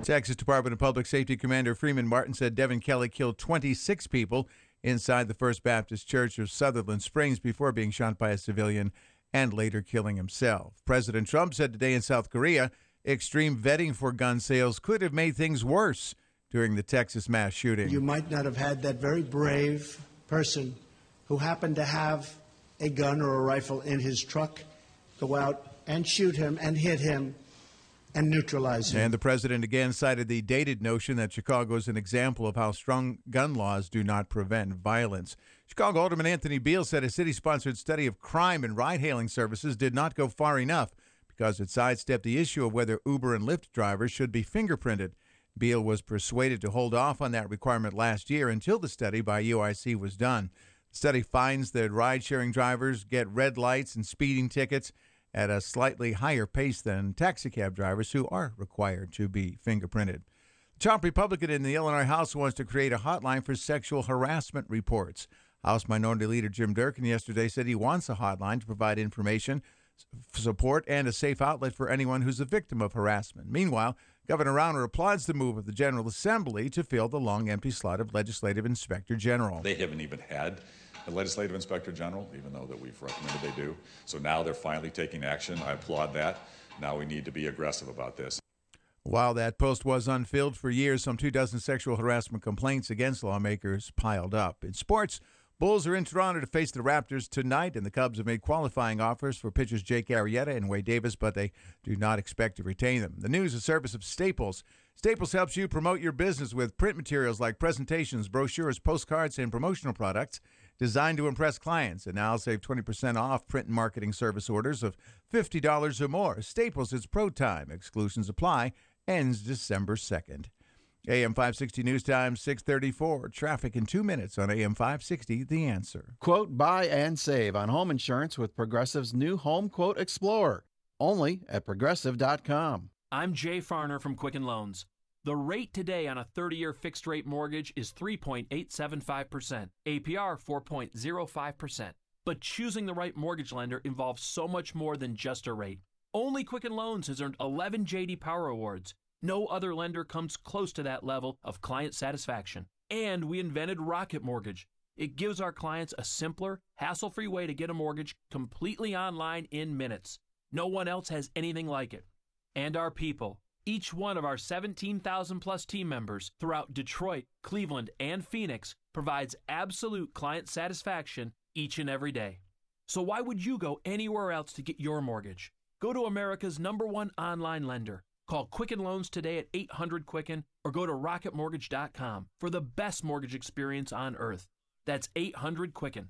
Texas Department of Public Safety Commander Freeman Martin said Devin Kelly killed 26 people inside the First Baptist Church of Sutherland Springs before being shot by a civilian and later killing himself. President Trump said today in South Korea, extreme vetting for gun sales could have made things worse during the Texas mass shooting. You might not have had that very brave person who happened to have a gun or a rifle in his truck go out and shoot him and hit him and neutralize him. And the president again cited the dated notion that Chicago is an example of how strong gun laws do not prevent violence. Chicago Alderman Anthony Beal said a city-sponsored study of crime and ride-hailing services did not go far enough because it sidestepped the issue of whether Uber and Lyft drivers should be fingerprinted. Beal was persuaded to hold off on that requirement last year until the study by UIC was done. The study finds that ride-sharing drivers get red lights and speeding tickets at a slightly higher pace than taxicab drivers who are required to be fingerprinted. The top Republican in the Illinois House wants to create a hotline for sexual harassment reports. House Minority Leader Jim Durkin yesterday said he wants a hotline to provide information, support, and a safe outlet for anyone who's a victim of harassment. Meanwhile, Governor Rauner applauds the move of the General Assembly to fill the long empty slot of Legislative Inspector General. They haven't even had a Legislative Inspector General, even though that we've recommended they do. So now they're finally taking action. I applaud that. Now we need to be aggressive about this. While that post was unfilled for years, some 24 sexual harassment complaints against lawmakers piled up. In sports, Bulls are in Toronto to face the Raptors tonight, and the Cubs have made qualifying offers for pitchers Jake Arrieta and Wade Davis, but they do not expect to retain them. The news is a service of Staples. Staples helps you promote your business with print materials like presentations, brochures, postcards, and promotional products designed to impress clients. And now save 20% off print and marketing service orders of $50 or more. Staples is pro time. Exclusions apply. Ends December 2nd. AM 560 News Time, 6:34. Traffic in 2 minutes on AM 560, The Answer. Quote, buy and save on home insurance with Progressive's new Home Quote Explorer. Only at Progressive.com. I'm Jay Farner from Quicken Loans. The rate today on a 30-year fixed-rate mortgage is 3.875%, APR 4.05%. But choosing the right mortgage lender involves so much more than just a rate. Only Quicken Loans has earned 11 J.D. Power Awards. No other lender comes close to that level of client satisfaction. And we invented Rocket Mortgage. It gives our clients a simpler, hassle-free way to get a mortgage completely online in minutes. No one else has anything like it. And our people. Each one of our 17,000-plus team members throughout Detroit, Cleveland, and Phoenix provides absolute client satisfaction each and every day. So why would you go anywhere else to get your mortgage? Go to America's #1 online lender. Call Quicken Loans today at 800-QUICKEN or go to rocketmortgage.com for the best mortgage experience on earth. That's 800-QUICKEN.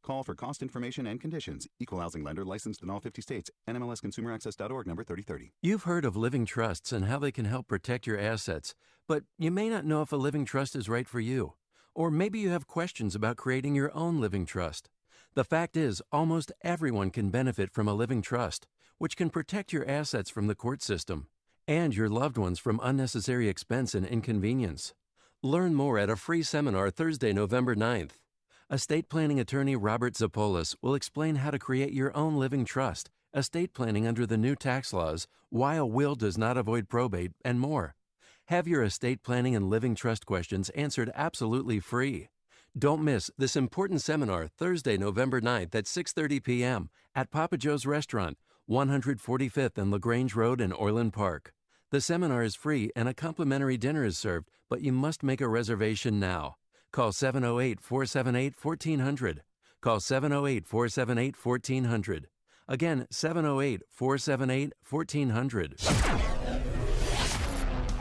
Call for cost information and conditions. Equal housing lender licensed in all 50 states. NMLSconsumeraccess.org number 3030. You've heard of living trusts and how they can help protect your assets, but you may not know if a living trust is right for you. Or maybe you have questions about creating your own living trust. The fact is, almost everyone can benefit from a living trust, which can protect your assets from the court system and your loved ones from unnecessary expense and inconvenience. Learn more at a free seminar Thursday, November 9th. Estate planning attorney Robert Zapolis will explain how to create your own living trust, estate planning under the new tax laws, why a will does not avoid probate, and more. Have your estate planning and living trust questions answered absolutely free. Don't miss this important seminar Thursday, November 9th at 6:30 p.m. at Papa Joe's Restaurant, 145th and LaGrange Road in Orland Park. The seminar is free and a complimentary dinner is served, but you must make a reservation now. Call 708-478-1400. Call 708-478-1400. Again, 708-478-1400.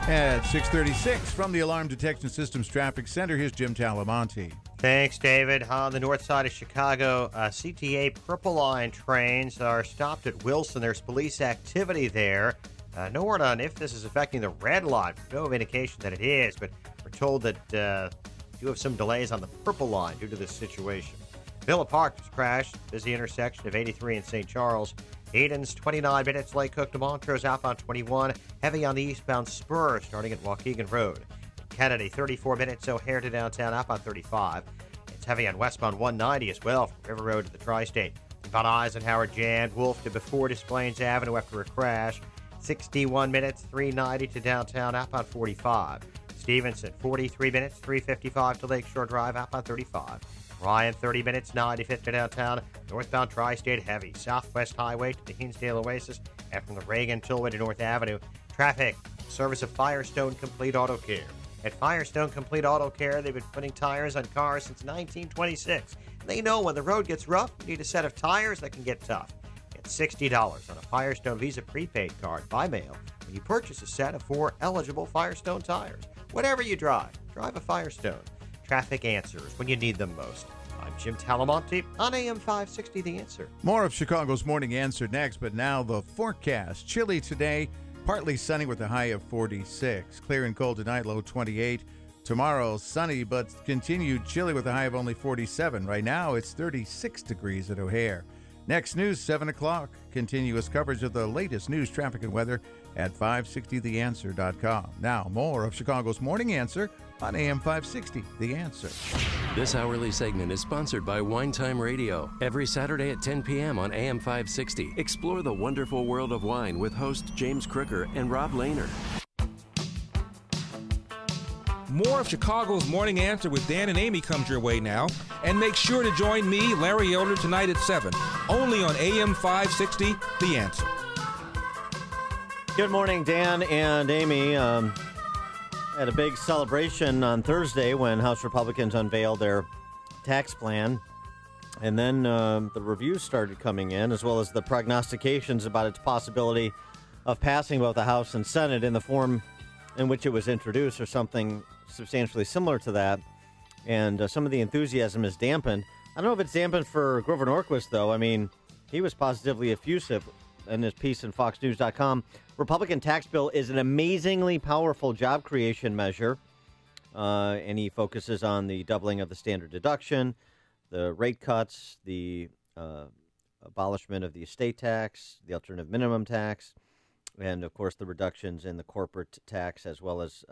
At 6:36 from the Alarm Detection Systems Traffic Center, here's Jim Talamonte. Thanks, David. On the north side of Chicago, CTA Purple Line trains are stopped at Wilson. There's police activity there. No word on if this is affecting the red line. No indication that it is, but we're told that you have some delays on the Purple Line due to this situation. Villa Park was crashed. Busy intersection of 83 and St. Charles. Eden's 29 minutes. Lake Cook to Montrose outbound 21. Heavy on the eastbound spur starting at Waukegan Road. Kennedy 34 minutes. O'Hare to downtown outbound 35. It's heavy on westbound 190 as well from River Road to the Tri-State. Von Eisenhower jammed. Wolf to before Des Plaines Avenue after a crash. 61 minutes. 390 to downtown outbound 45. Stevenson 43 minutes. 355 to Lakeshore Drive outbound 35. Ryan, 30 minutes, 95th to downtown, northbound Tri-State heavy, Southwest Highway to the Hinsdale Oasis, and from the Reagan-Tillway to North Avenue. Traffic, service of Firestone Complete Auto Care. At Firestone Complete Auto Care, they've been putting tires on cars since 1926. They know when the road gets rough, you need a set of tires that can get tough. Get $60 on a Firestone Visa prepaid card by mail when you purchase a set of 4 eligible Firestone tires. Whatever you drive a Firestone. Traffic answers when you need them most. I'm Jim Talamonte on AM 560 The Answer. More of Chicago's Morning Answer next, but now the forecast. Chilly today, partly sunny with a high of 46. Clear and cold tonight, low 28. Tomorrow, sunny, but continued chilly with a high of only 47. Right now, it's 36 degrees at O'Hare. Next news, 7 o'clock. Continuous coverage of the latest news, traffic, and weather at 560theanswer.com. Now, more of Chicago's Morning Answer on AM 560, The Answer. This hourly segment is sponsored by Wine Time Radio. Every Saturday at 10 p.m. on AM 560. Explore the wonderful world of wine with hosts James Crooker and Rob Lehner. More of Chicago's Morning Answer with Dan and Amy comes your way now. And make sure to join me, Larry Elder, tonight at 7, only on AM 560, The Answer. Good morning, Dan and Amy. Had a big celebration on Thursday when House Republicans unveiled their tax plan. And then the reviews started coming in, as well as the prognostications about its possibility of passing both the House and Senate in the form in which it was introduced, or something substantially similar to that. And some of the enthusiasm is dampened. I don't know if it's dampened for Grover Norquist, though. I mean, he was positively effusive in his piece in FoxNews.com. Republican tax bill is an amazingly powerful job creation measure. And he focuses on the doubling of the standard deduction, the rate cuts, the abolishment of the estate tax, the alternative minimum tax, and, of course, the reductions in the corporate tax, as well as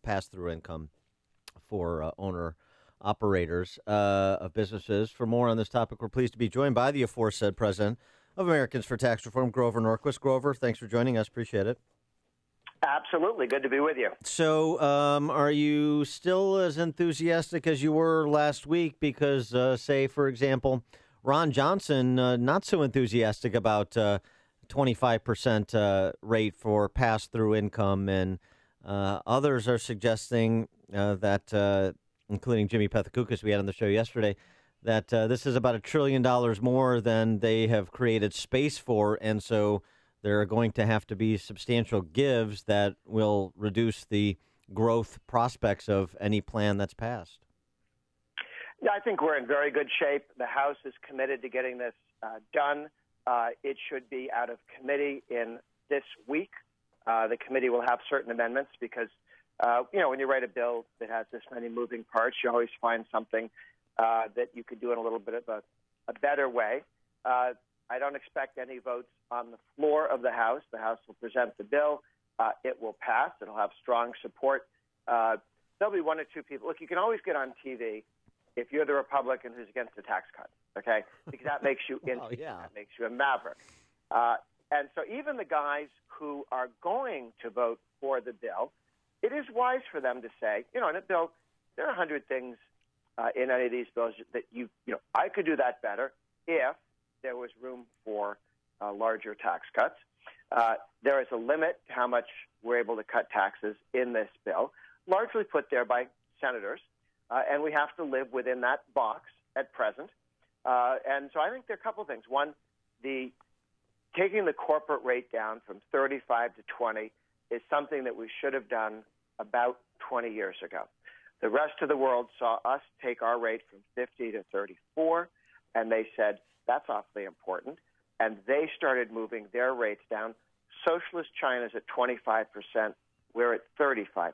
pass-through income for owner-operators of businesses. For more on this topic, we're pleased to be joined by the aforesaid president of Americans for Tax Reform, Grover Norquist. Grover, thanks for joining us. Appreciate it. Absolutely. Good to be with you. So are you still as enthusiastic as you were last week? Because, say, for example, Ron Johnson, not so enthusiastic about 25% rate for pass-through income, and others are suggesting that, including Jimmy Pethokoukis we had on the show yesterday, that this is about $1 trillion more than they have created space for, and so there are going to have to be substantial gives that will reduce the growth prospects of any plan that's passed. Yeah, I think we're in very good shape. The House is committed to getting this done. It should be out of committee in this week. The committee will have certain amendments because, when you write a bill that has this many moving parts, you always find something that you could do in a little bit of a better way. I don't expect any votes on the floor of the House. The House will present the bill. It will pass. It'll have strong support. There'll be one or two people. Look, you can always get on TV if you're the Republican who's against the tax cut, okay? Because that makes you that makes you a maverick. And so even the guys who are going to vote for the bill, it is wise for them to say, in a bill, there are 100 things in any of these bills that I could do that better if there was room for larger tax cuts. There is a limit to how much we're able to cut taxes in this bill, largely put there by senators, and we have to live within that box at present. And so I think there are a couple of things. One, taking the corporate rate down from 35 to 20 is something that we should have done about 20 years ago. The rest of the world saw us take our rate from 50 to 34, and they said, that's awfully important. And they started moving their rates down. Socialist China's at 25%. We're at 35%.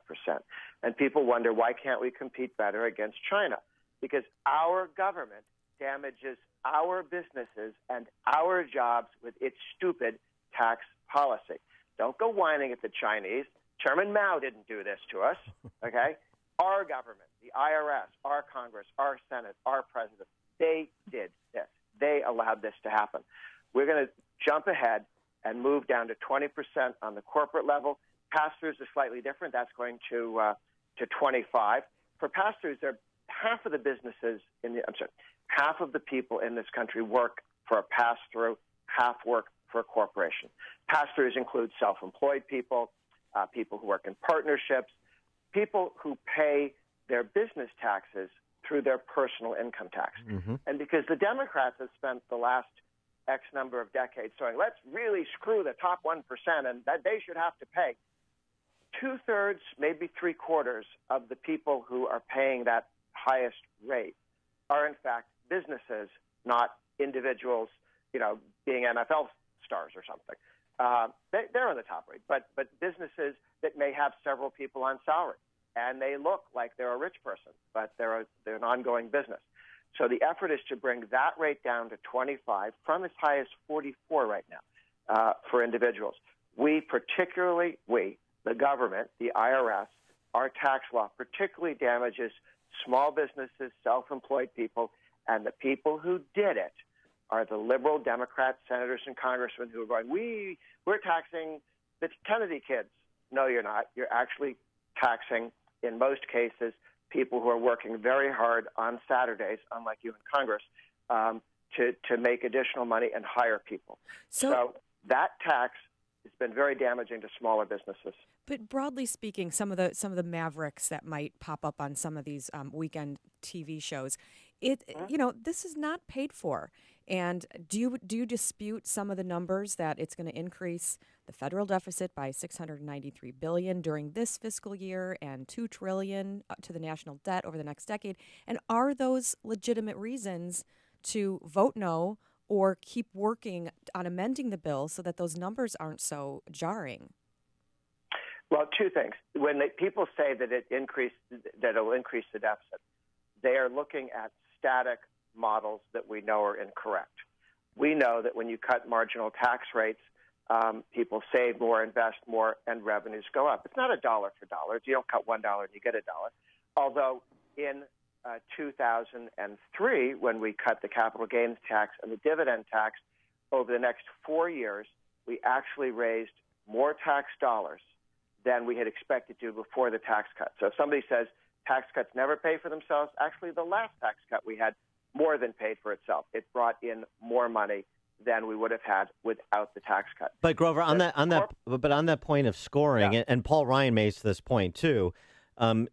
And people wonder, why can't we compete better against China? Because our government damages our businesses and our jobs with its stupid tax policy. Don't go whining at the Chinese. Chairman Mao didn't do this to us, okay? Our government, the IRS, our Congress, our Senate, our president, they did this. They allowed this to happen. We're going to jump ahead and move down to 20% on the corporate level. Pass-throughs are slightly different. That's going to 25. For pass-throughs, half of the businesses half of the people in this country work for a pass-through, half work for a corporation. Pass-throughs include self-employed people, people who work in partnerships, people who pay their business taxes through their personal income tax. Mm-hmm. And because the Democrats have spent the last X number of decades saying, let's really screw the top 1% and that they should have to pay, 2/3, maybe 3/4 of the people who are paying that highest rate are, in fact, businesses, not individuals, being NFL stars or something. They're on the top rate, but businesses that may have several people on salary, and they look like they're a rich person, but they're an ongoing business. So the effort is to bring that rate down to 25 from as high as 44 right now for individuals. The government, the IRS, our tax law particularly damages small businesses, self-employed people, and the people who did it are the liberal Democrat senators and congressmen who are going, we're taxing the Kennedy kids. No, you're not. You're actually taxing, in most cases, people who are working very hard on Saturdays, unlike you in Congress, to make additional money and hire people. So that tax has been very damaging to smaller businesses. But broadly speaking, some of the mavericks that might pop up on some of these weekend TV shows, this is not paid for. And do you dispute some of the numbers that it's going to increase the federal deficit by $693 billion during this fiscal year and $2 trillion to the national debt over the next decade? And are those legitimate reasons to vote no or keep working on amending the bill so that those numbers aren't so jarring? Well, two things. When people say that it'll increase the deficit, they are looking at static models that we know are incorrect. We know that when you cut marginal tax rates, people save more, invest more, and revenues go up. It's not a dollar for dollar. You don't cut $1 and you get $1. Although in 2003, when we cut the capital gains tax and the dividend tax, over the next 4 years, we actually raised more tax dollars than we had expected to before the tax cut. So if somebody says tax cuts never pay for themselves, actually the last tax cut we had more than paid for itself. It brought in more money than we would have had without the tax cut. But Grover, on that point of scoring, and Paul Ryan makes this point too,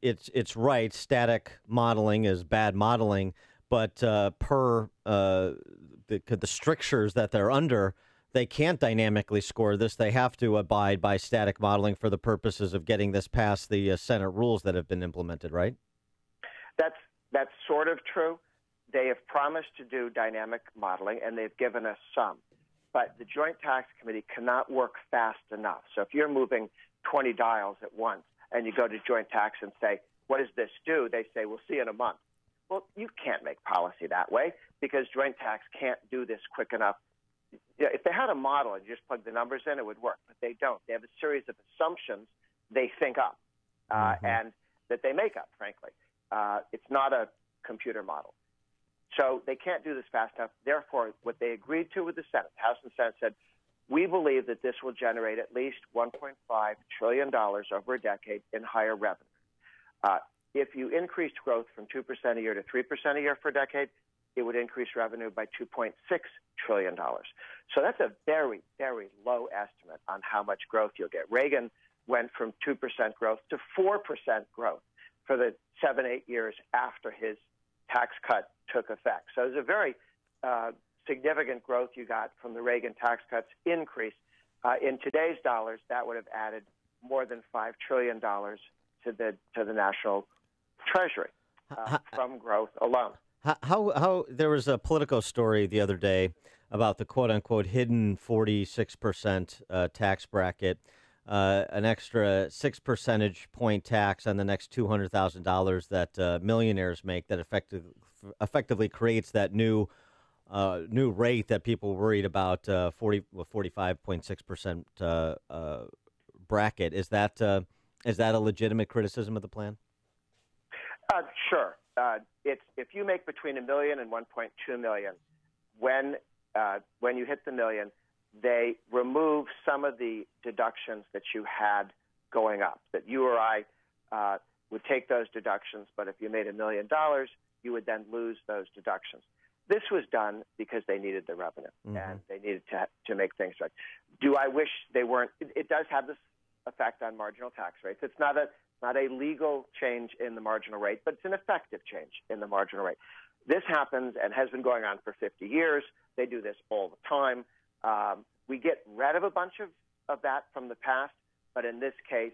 it's right. Static modeling is bad modeling, but per the strictures that they're under, they can't dynamically score this. They have to abide by static modeling for the purposes of getting this past the Senate rules that have been implemented, right? That's sort of true. They have promised to do dynamic modeling, and they've given us some. But the Joint Tax Committee cannot work fast enough. So if you're moving 20 dials at once and you go to Joint Tax and say, what does this do? They say, we'll see you in a month. Well, you can't make policy that way because Joint Tax can't do this quick enough. If they had a model and you just plug the numbers in, it would work. But they don't. They have a series of assumptions they think up and that they make up, frankly. It's not a computer model. So they can't do this fast enough. Therefore, what they agreed to with the Senate, House and Senate said, we believe that this will generate at least $1.5 trillion over a decade in higher revenue. If you increased growth from 2% a year to 3% a year for a decade, it would increase revenue by $2.6 trillion. So that's a very, very low estimate on how much growth you'll get. Reagan went from 2% growth to 4% growth for the 7-8 years after his tax cut took effect. So there's a very significant growth you got from the Reagan tax cuts increase. In today's dollars, that would have added more than $5 trillion to the national treasury from growth alone. How there was a Politico story the other day about the quote-unquote hidden 46% tax bracket, an extra 6 percentage point tax on the next $200,000 that millionaires make that effectively creates that new rate that people worried about, 45.6% bracket. Is that a legitimate criticism of the plan? Sure. If you make between $1 million and $1.2 million, when you hit the million, they remove some of the deductions that you had going up. That you or I would take those deductions, but if you made $1 million, you would then lose those deductions. This was done because they needed the revenue and they needed to make things right. Do I wish they weren't? It does have this effect on marginal tax rates. It's not a legal change in the marginal rate, but it's an effective change in the marginal rate. This happens and has been going on for 50 years. They do this all the time. We get rid of a bunch of that from the past, but in this case,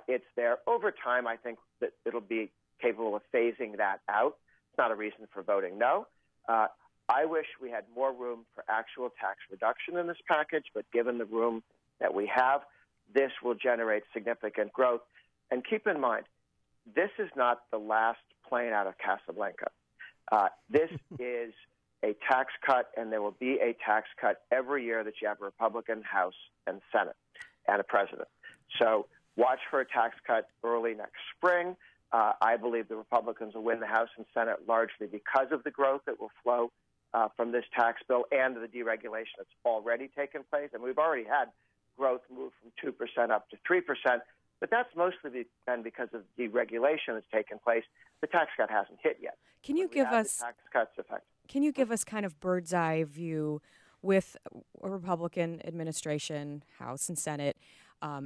it's there. Over time, I think that it'll be capable of phasing that out. It's not a reason for voting no. I wish we had more room for actual tax reduction in this package, but given the room that we have, this will generate significant growth. And keep in mind, this is not the last plane out of Casablanca. This is a tax cut, and there will be a tax cut every year that you have a Republican House and Senate and a president. So watch for a tax cut early next spring. I believe the Republicans will win the House and Senate largely because of the growth that will flow from this tax bill and the deregulation that's already taken place. And we've already had growth move from 2% up to 3%, but that's mostly been because of deregulation that's taken place. The tax cut hasn't hit yet. Can you give us the tax cuts effect? Can you give us kind of bird's eye view with a Republican administration, House and Senate?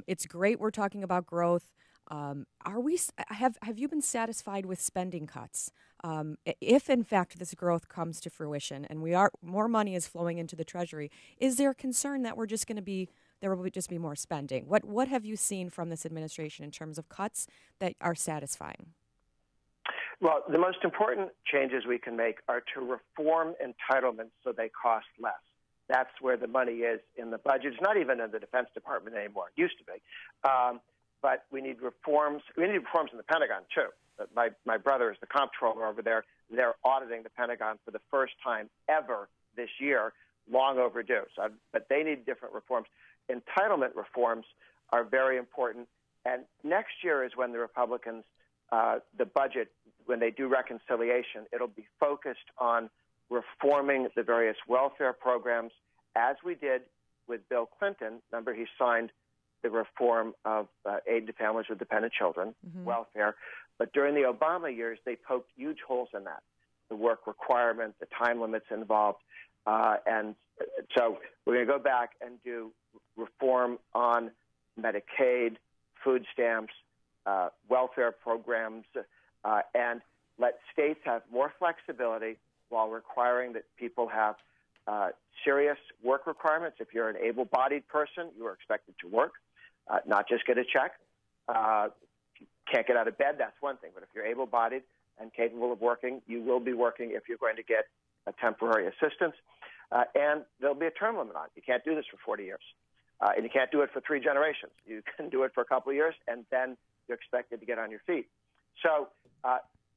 It's great we're talking about growth. Have you been satisfied with spending cuts? If in fact this growth comes to fruition and more money is flowing into the Treasury, is there a concern that there will just be more spending? What have you seen from this administration in terms of cuts that are satisfying? Well, the most important changes we can make are to reform entitlements so they cost less. That's where the money is in the budget. It's not even in the Defense Department anymore. It used to be. But we need reforms. We need reforms in the Pentagon, too. My brother is the comptroller over there. They're auditing the Pentagon for the first time ever this year, long overdue. But they need different reforms. Entitlement reforms are very important. And next year is when the Republicans, the budget, when they do reconciliation, it'll be focused on reforming the various welfare programs, as we did with Bill Clinton. Remember, he signed the reform of aid to families with dependent children, welfare. But during the Obama years, they poked huge holes in that, the work requirement, the time limits involved. And so we're going to go back and do reform on Medicaid, food stamps, welfare programs, and let states have more flexibility while requiring that people have serious work requirements. If you're an able-bodied person, you are expected to work, not just get a check. If you can't get out of bed, that's one thing. But if you're able-bodied and capable of working, you will be working if you're going to get a temporary assistance. And there'll be a term limit on it. You can't do this for 40 years. And you can't do it for 3 generations. You can do it for a couple of years, and then you're expected to get on your feet. So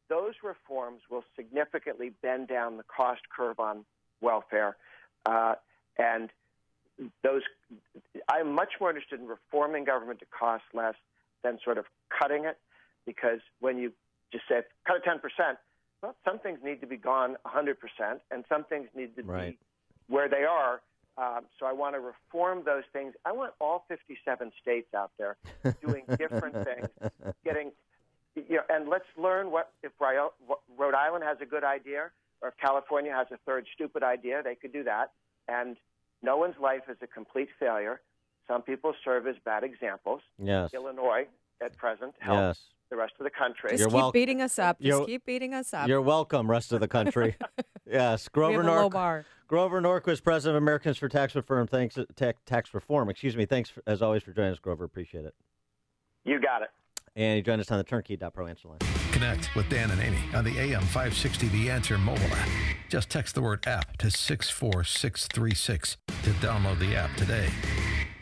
those reforms will significantly bend down the cost curve on welfare. And I'm much more interested in reforming government to cost less than sort of cutting it, because when you just say, cut it 10%, well, some things need to be gone 100%, and some things need to be where they are. So I want to reform those things. I want all 57 states out there doing different things, and let's learn if Rhode Island has a good idea. or if California has a third stupid idea, they could do that. And no one's life is a complete failure. Some people serve as bad examples. Yes. Illinois, at present, helps the rest of the country. Just keep beating us up. Just keep beating us up. You're welcome, rest of the country. Yes, Grover We have a low bar. Grover Norquist, president of Americans for Tax Reform. Thanks, tax reform. Excuse me. Thanks as always for joining us, Grover. Appreciate it. You got it. And you join us on the Turnkey.pro answer line. Connect with Dan and Amy on the AM 560 The Answer mobile app. Just text the word app to 64636 to download the app today.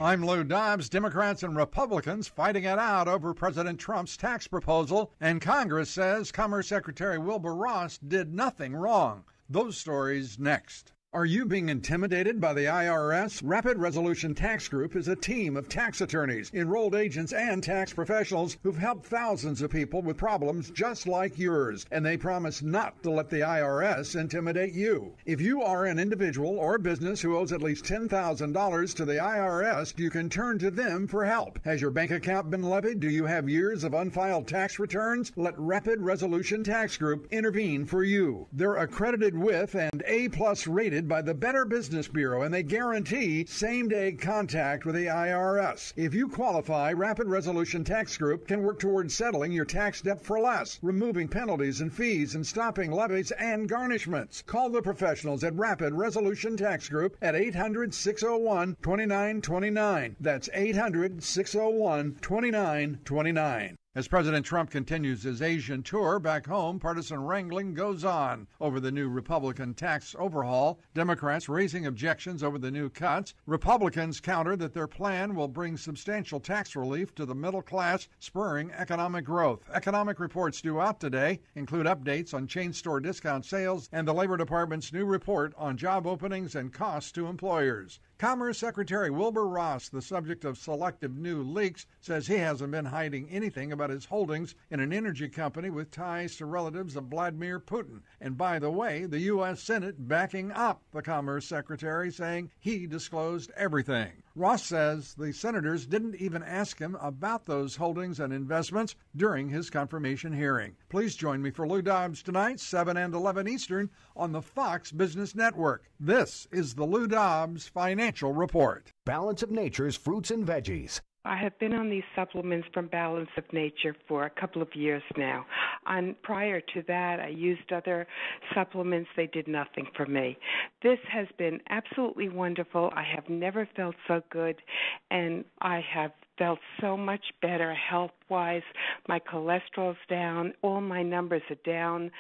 I'm Lou Dobbs. Democrats and Republicans fighting it out over President Trump's tax proposal, and Congress says Commerce Secretary Wilbur Ross did nothing wrong. Those stories next. Are you being intimidated by the IRS? Rapid Resolution Tax Group is a team of tax attorneys, enrolled agents, and tax professionals who've helped thousands of people with problems just like yours, and they promise not to let the IRS intimidate you. If you are an individual or business who owes at least $10,000 to the IRS, you can turn to them for help. Has your bank account been levied? Do you have years of unfiled tax returns? Let Rapid Resolution Tax Group intervene for you. They're accredited with and A+ rated by the Better Business Bureau, and they guarantee same-day contact with the IRS. If you qualify, Rapid Resolution Tax Group can work towards settling your tax debt for less, removing penalties and fees, and stopping levies and garnishments. Call the professionals at Rapid Resolution Tax Group at 800-601-2929. That's 800-601-2929. As President Trump continues his Asian tour back home, partisan wrangling goes on over the new Republican tax overhaul. Democrats raising objections over the new cuts. Republicans counter that their plan will bring substantial tax relief to the middle class, spurring economic growth. Economic reports due out today include updates on chain store discount sales and the Labor Department's new report on job openings and costs to employers. Commerce Secretary Wilbur Ross, the subject of selective new leaks, says he hasn't been hiding anything about his holdings in an energy company with ties to relatives of Vladimir Putin. And by the way, the U.S. Senate backing up the Commerce Secretary, saying he disclosed everything. Ross says the senators didn't even ask him about those holdings and investments during his confirmation hearing. Please join me for Lou Dobbs tonight, 7 and 11 Eastern, on the Fox Business Network. This is the Lou Dobbs Financial Report. Balance of Nature's fruits and veggies. I have been on these supplements from Balance of Nature for a couple of years now. And prior to that, I used other supplements. They did nothing for me. This has been absolutely wonderful. I have never felt so good, and I have felt so much better health-wise. My cholesterol's down. All my numbers are down,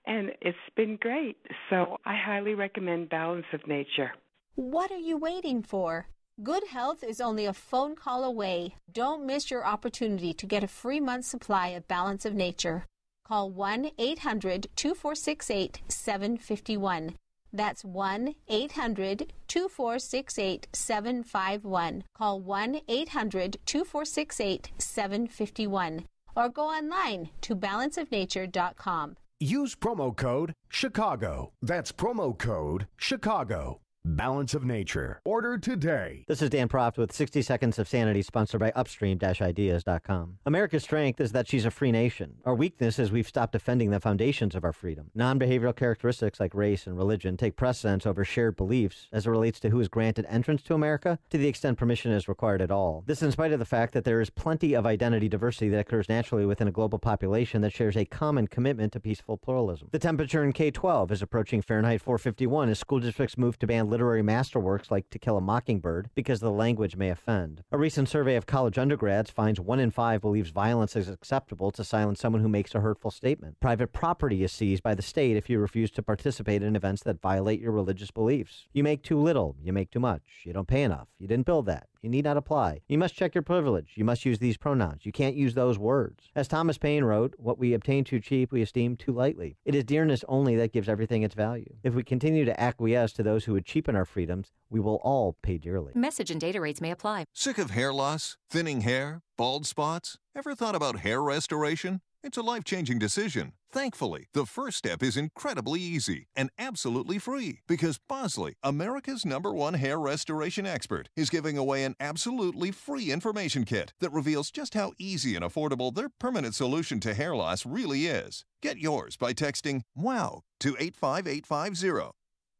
and it's been great. So I highly recommend Balance of Nature. What are you waiting for? Good health is only a phone call away. Don't miss your opportunity to get a free month's supply of Balance of Nature. Call 1-800-2468-751. That's 1-800-2468-751. Call 1-800-2468-751. Or go online to balanceofnature.com. Use promo code Chicago. That's promo code Chicago. Balance of Nature. Order today. This is Dan Proft with 60 Seconds of Sanity, sponsored by Upstream-Ideas.com. America's strength is that she's a free nation. Our weakness is we've stopped defending the foundations of our freedom. Non-behavioral characteristics like race and religion take precedence over shared beliefs as it relates to who is granted entrance to America, to the extent permission is required at all. This in spite of the fact that there is plenty of identity diversity that occurs naturally within a global population that shares a common commitment to peaceful pluralism. The temperature in K-12 is approaching Fahrenheit 451 as school districts move to ban literary masterworks like To Kill a Mockingbird because the language may offend. A recent survey of college undergrads finds 1 in 5 believes violence is acceptable to silence someone who makes a hurtful statement. Private property is seized by the state if you refuse to participate in events that violate your religious beliefs. You make too little. You make too much. You don't pay enough. You didn't build that. You need not apply. You must check your privilege. You must use these pronouns. You can't use those words. As Thomas Paine wrote, what we obtain too cheap, we esteem too lightly. It is dearness only that gives everything its value. If we continue to acquiesce to those who would cheapen our freedoms, we will all pay dearly. Message and data rates may apply. Sick of hair loss, thinning hair, bald spots? Ever thought about hair restoration? It's a life-changing decision. Thankfully, the first step is incredibly easy and absolutely free because Bosley, America's #1 hair restoration expert, is giving away an absolutely free information kit that reveals just how easy and affordable their permanent solution to hair loss really is. Get yours by texting WOW to 85850.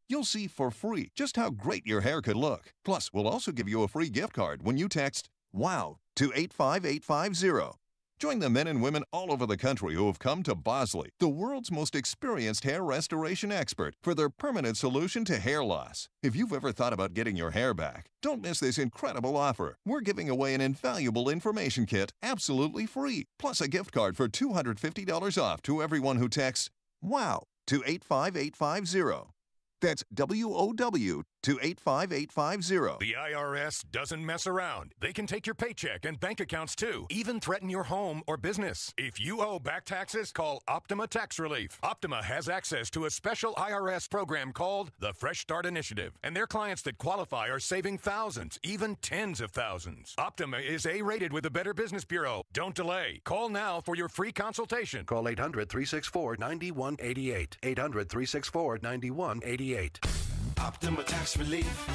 You'll see for free just how great your hair could look. Plus, we'll also give you a free gift card when you text WOW to 85850. Join the men and women all over the country who have come to Bosley, the world's most experienced hair restoration expert, for their permanent solution to hair loss. If you've ever thought about getting your hair back, don't miss this incredible offer. We're giving away an invaluable information kit absolutely free, plus a gift card for $250 off to everyone who texts WOW to 85850. That's WOW to 85850. The IRS doesn't mess around. They can take your paycheck and bank accounts too, even threaten your home or business. If you owe back taxes, call Optima Tax Relief. Optima has access to a special IRS program called the Fresh Start Initiative, and their clients that qualify are saving thousands, even tens of thousands. Optima is A-rated with the Better Business Bureau. Don't delay. Call now for your free consultation. Call 800-364-9188. 800-364-9188. Optima Tax Relief.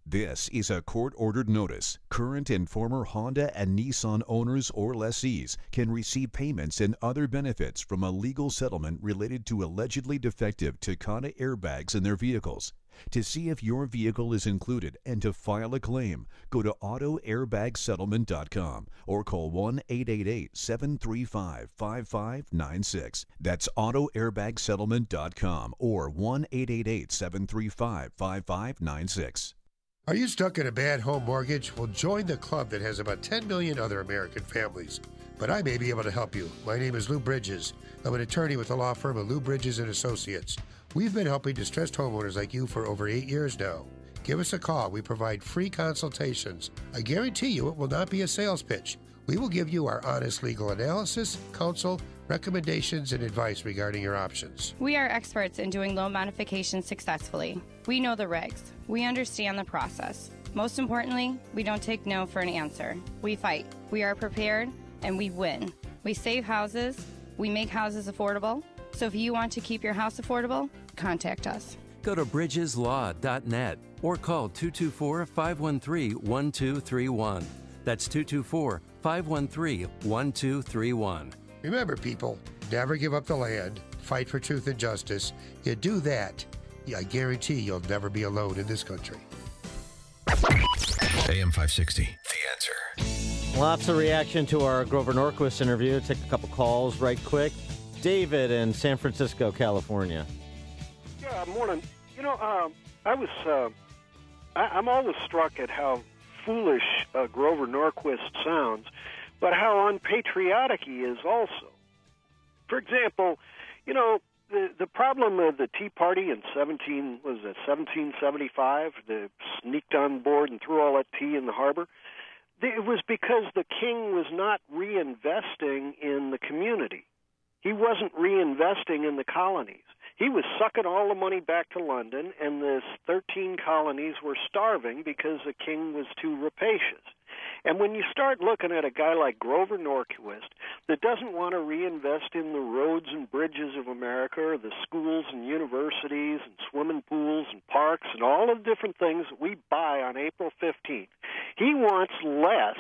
This is a court-ordered notice. Current and former Honda and Nissan owners or lessees can receive payments and other benefits from a legal settlement related to allegedly defective Takata airbags in their vehicles. To see if your vehicle is included and to file a claim, go to autoairbagsettlement.com or call 1-888-735-5596. That's autoairbagsettlement.com or 1-888-735-5596. Are you stuck in a bad home mortgage? Well, join the club that has about 10 million other American families. But I may be able to help you. My name is Lou Bridges. I'm an attorney with the law firm of Lou Bridges & Associates. We've been helping distressed homeowners like you for over 8 years now. Give us a call. We provide free consultations. I guarantee you it will not be a sales pitch. We will give you our honest legal analysis, counsel, recommendations, and advice regarding your options. We are experts in doing loan modifications successfully. We know the regs. We understand the process. Most importantly, we don't take no for an answer. We fight. We are prepared, and we win. We save houses. We make houses affordable. So if you want to keep your house affordable, contact us. Go to bridgeslaw.net or call 224-513-1231. That's 224-513-1231. Remember, people, never give up the land. Fight for truth and justice. You do that, I guarantee you'll never be alone in this country. AM 560, The Answer. Lots of reaction to our Grover Norquist interview. Take a couple calls right quick. David in San Francisco, California. Yeah, morning. You know, I'm always struck at how foolish Grover Norquist sounds, but how unpatriotic he is also. For example, you know, the problem of the Tea Party in 1775, they sneaked on board and threw all that tea in the harbor. It was because the king was not reinvesting in the community. He wasn't reinvesting in the colonies. He was sucking all the money back to London, and the 13 colonies were starving because the king was too rapacious. And when you start looking at a guy like Grover Norquist that doesn't want to reinvest in the roads and bridges of America or the schools and universities and swimming pools and parks and all the different things that we buy on April 15th, he wants less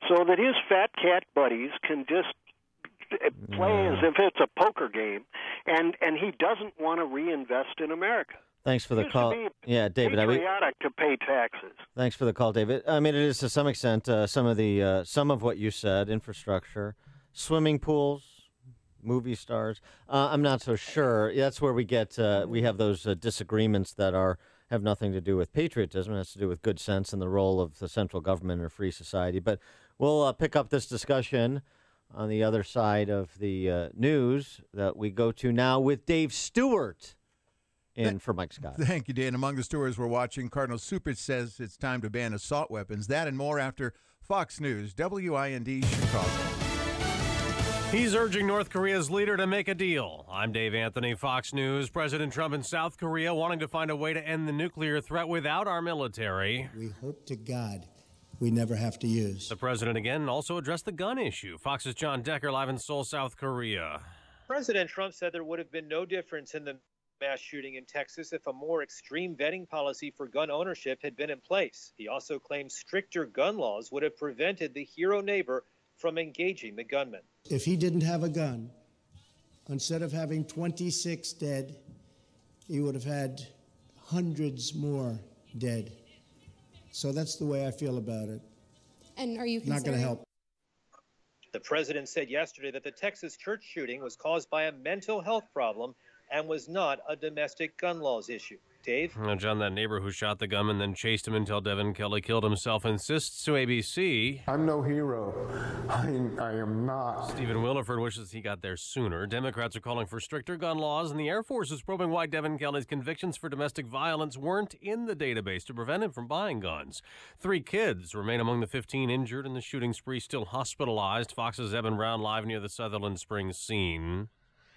so that his fat cat buddies can just play as if it's a poker game, and he doesn't want to reinvest in America. Thanks for the call. Yeah, David. Patriotic to pay taxes. Thanks for the call, David. I mean, it is to some extent some of what you said: infrastructure, swimming pools, movie stars. I'm not so sure. That's where we get we have those disagreements that have nothing to do with patriotism. It has to do with good sense and the role of the central government in a free society. But we'll pick up this discussion on the other side of the news that we go to now with Dave Stewart in for Mike Scott. Thank you, Dan. Among the stories we're watching, Cardinal Super says it's time to ban assault weapons. That and more after Fox News, WIND Chicago. He's urging North Korea's leader to make a deal. I'm Dave Anthony, Fox News. President Trump in South Korea wanting to find a way to end the nuclear threat without our military. We hope to God we never have to use. The president again also addressed the gun issue. Fox's John Decker live in Seoul, South Korea. President Trump said there would have been no difference in the mass shooting in Texas if a more extreme vetting policy for gun ownership had been in place. He also claimed stricter gun laws would have prevented the hero neighbor from engaging the gunman. If he didn't have a gun, instead of having 26 dead, he would have had hundreds more dead. So that's the way I feel about it. And are you not going to help? The president said yesterday that the Texas church shooting was caused by a mental health problem and was not a domestic gun laws issue. Dave? Now, John, that neighbor who shot the gunman then chased him until Devin Kelly killed himself insists to ABC. I'm no hero. I am not. Stephen Williford wishes he got there sooner. Democrats are calling for stricter gun laws, and the Air Force is probing why Devin Kelly's convictions for domestic violence weren't in the database to prevent him from buying guns. 3 kids remain among the 15 injured in the shooting spree, still hospitalized. Fox's Evan Brown live near the Sutherland Springs scene.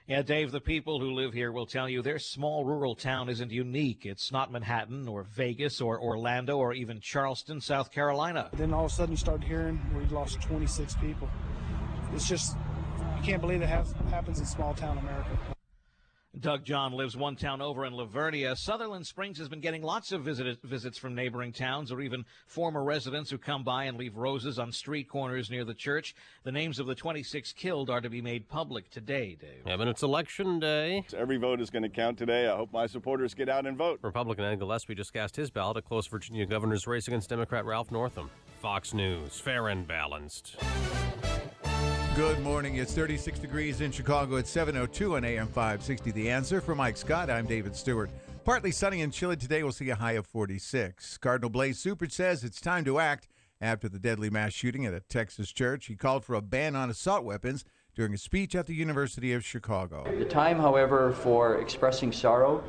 Yeah, Dave, the people who live here will tell you their small rural town isn't unique. It's not Manhattan or Vegas or Orlando or even Charleston, South Carolina. Then all of a sudden you start hearing we lost 26 people. It's just, you can't believe it happens in small town America. Doug John lives one town over in Lavernia. Sutherland Springs has been getting lots of visits from neighboring towns or even former residents who come by and leave roses on street corners near the church. The names of the 26 killed are to be made public today, Dave. Yeah, but it's election day. Every vote is going to count today. I hope my supporters get out and vote. Republican Ed Gillespie just cast his ballot to close Virginia governor's race against Democrat Ralph Northam. Fox News, fair and balanced. Good morning. It's 36 degrees in Chicago at 7:02 on AM 560. The Answer. For Mike Scott, I'm David Stewart. Partly sunny and chilly today. We'll see a high of 46. Cardinal Blaise Supert says it's time to act after the deadly mass shooting at a Texas church. He called for a ban on assault weapons during a speech at the University of Chicago. The time, however, for expressing sorrow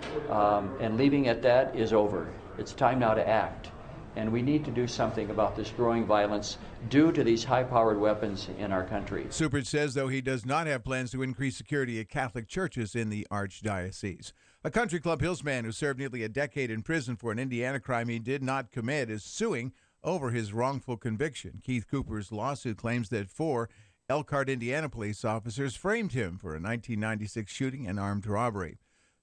and leaving at that is over. It's time now to act. And we need to do something about this growing violence due to these high-powered weapons in our country. Supert says, though, he does not have plans to increase security at Catholic churches in the Archdiocese. A Country Club Hills man who served nearly a decade in prison for an Indiana crime he did not commit is suing over his wrongful conviction. Keith Cooper's lawsuit claims that 4 Elkhart, Indiana police officers framed him for a 1996 shooting and armed robbery.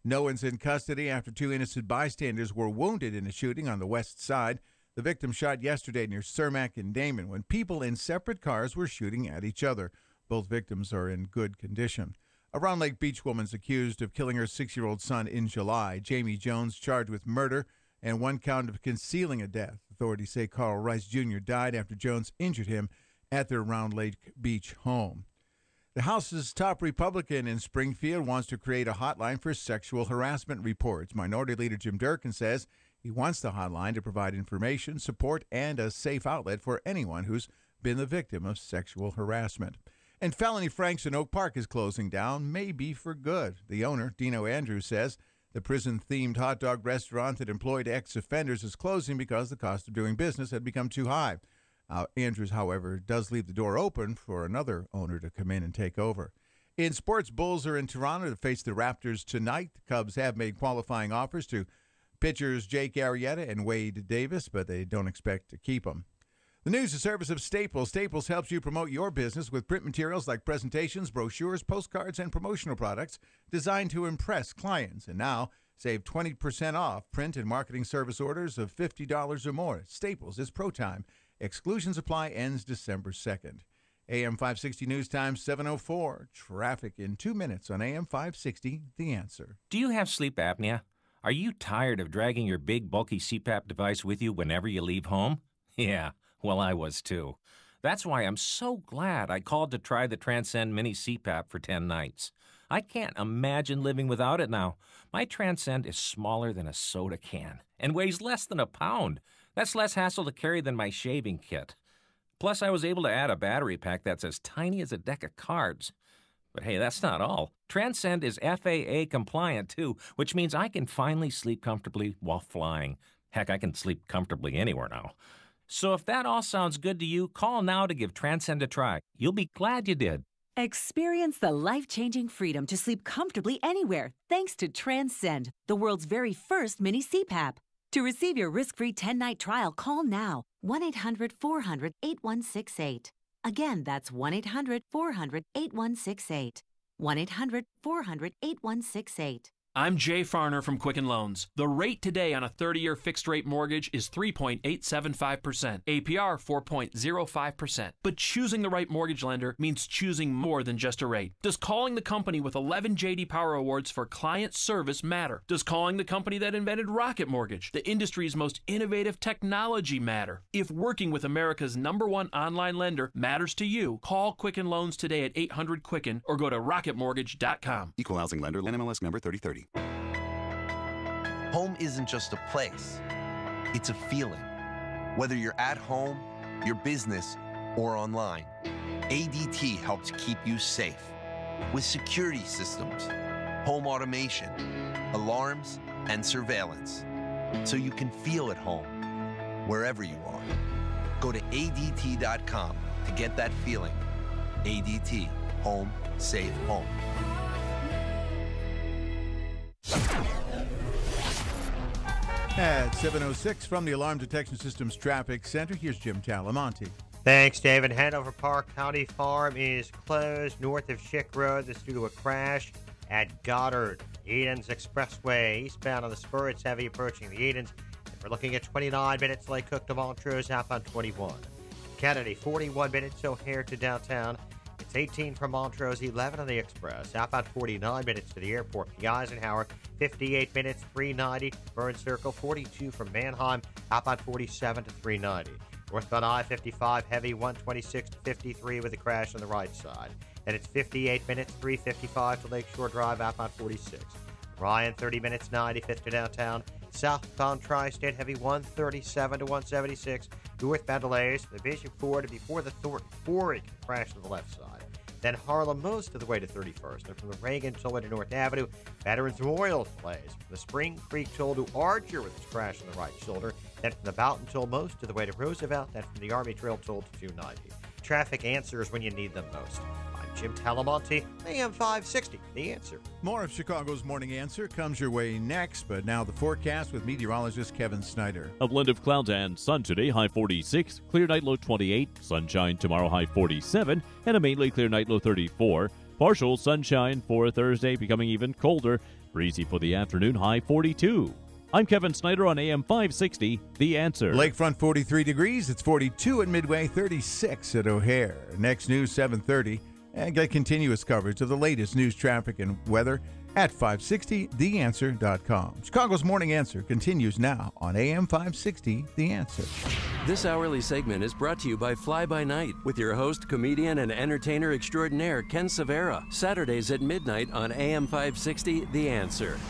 No one's in custody after 2 innocent bystanders were wounded in a shooting on the west side. The victim shot yesterday near Cermak and Damon when people in separate cars were shooting at each other. Both victims are in good condition. A Round Lake Beach woman's accused of killing her 6-year-old son in July. Jamie Jones charged with murder and 1 count of concealing a death. Authorities say Carl Rice Jr. died after Jones injured him at their Round Lake Beach home. The House's top Republican in Springfield wants to create a hotline for sexual harassment reports. Minority Leader Jim Durkin says he wants the hotline to provide information, support, and a safe outlet for anyone who's been the victim of sexual harassment. And Felony Franks in Oak Park is closing down, maybe for good. The owner, Dino Andrews, says the prison-themed hot dog restaurant that employed ex-offenders is closing because the cost of doing business had become too high. Andrews, however, does leave the door open for another owner to come in and take over. In sports, Bulls are in Toronto to face the Raptors tonight. The Cubs have made qualifying offers to pitchers Jake Arrieta and Wade Davis, but they don't expect to keep them. The news is service of Staples. Staples helps you promote your business with print materials like presentations, brochures, postcards, and promotional products designed to impress clients. And now, save 20% off print and marketing service orders of $50 or more. Staples is pro time. Exclusions apply. Ends December 2nd. AM 560 News Time 7:04. Traffic in 2 minutes on AM 560. The Answer. Do you have sleep apnea? Are you tired of dragging your big, bulky CPAP device with you whenever you leave home? Yeah, well, I was too. That's why I'm so glad I called to try the Transcend Mini CPAP for 10 nights. I can't imagine living without it now. My Transcend is smaller than a soda can and weighs less than a pound. That's less hassle to carry than my shaving kit. Plus, I was able to add a battery pack that's as tiny as a deck of cards. But hey, that's not all. Transcend is FAA compliant, too, which means I can finally sleep comfortably while flying. Heck, I can sleep comfortably anywhere now. So if that all sounds good to you, call now to give Transcend a try. You'll be glad you did. Experience the life-changing freedom to sleep comfortably anywhere thanks to Transcend, the world's very first mini CPAP. To receive your risk-free 10-night trial, call now 1-800-400-8168. Again, that's 1-800-400-8168. 1-800-400-8168. I'm Jay Farner from Quicken Loans. The rate today on a 30-year fixed-rate mortgage is 3.875%, APR 4.05%. But choosing the right mortgage lender means choosing more than just a rate. Does calling the company with 11 J.D. Power Awards for client service matter? Does calling the company that invented Rocket Mortgage, the industry's most innovative technology, matter? If working with America's #1 online lender matters to you, call Quicken Loans today at 800-QUICKEN or go to rocketmortgage.com. Equal housing lender, NMLS number 3030. Home isn't just a place, it's a feeling. Whether you're at home, your business, or online, ADT helps keep you safe. With security systems, home automation, alarms, and surveillance, so you can feel at home wherever you are. Go to ADT.com to get that feeling. ADT, home, safe home. At 7:06 from the Alarm Detection Systems Traffic Center, here's Jim Talamonte. Thanks, David. Hanover Park County Farm is closed north of Schick Road. This due to a crash at Goddard. Edens Expressway eastbound on the spur. It's heavy approaching the Edens. We're looking at 29 minutes. Lake Cook to Montrose, outbound 21. Kennedy, 41 minutes. O'Hare to downtown. It's 18 from Montrose, 11 on the Express. Outbound 49 minutes to the airport. The Eisenhower, 58 minutes, 390. Burn Circle, 42 from Mannheim. Outbound 47 to 390. Northbound I-55, heavy, 126 to 53 with a crash on the right side. And it's 58 minutes, 355 to Lakeshore Drive, outbound 46. Ryan, 30 minutes, 95th to downtown. Southbound Tri-State, heavy, 137 to 176. Northbound delays, Division 4 to before the Thornton Quarry crash to the left side. Then Harlem most of the way to 31st. And from the Reagan toll to North Avenue, Veterans Memorial delays. From the Spring Creek toll to Archer with its crash on the right shoulder. Then from the Boughton toll most of the way to Roosevelt. Then from the Army Trail toll to 290. Traffic answers when you need them most. I'm Jim Talamonte, AM 560, The Answer. More of Chicago's Morning Answer comes your way next, but now the forecast with meteorologist Kevin Snyder. A blend of clouds and sun today, high 46, clear night low 28, sunshine tomorrow, high 47, and a mainly clear night low 34. Partial sunshine for Thursday, becoming even colder, breezy for the afternoon, high 42. I'm Kevin Snyder on AM 560, The Answer. Lakefront 43 degrees, it's 42 at Midway, 36 at O'Hare. Next news, 7:30. And get continuous coverage of the latest news, traffic, and weather at 560theanswer.com. Chicago's Morning Answer continues now on AM 560, The Answer. This hourly segment is brought to you by Fly By Night with your host, comedian, and entertainer extraordinaire, Ken Severa. Saturdays at midnight on AM 560, The Answer.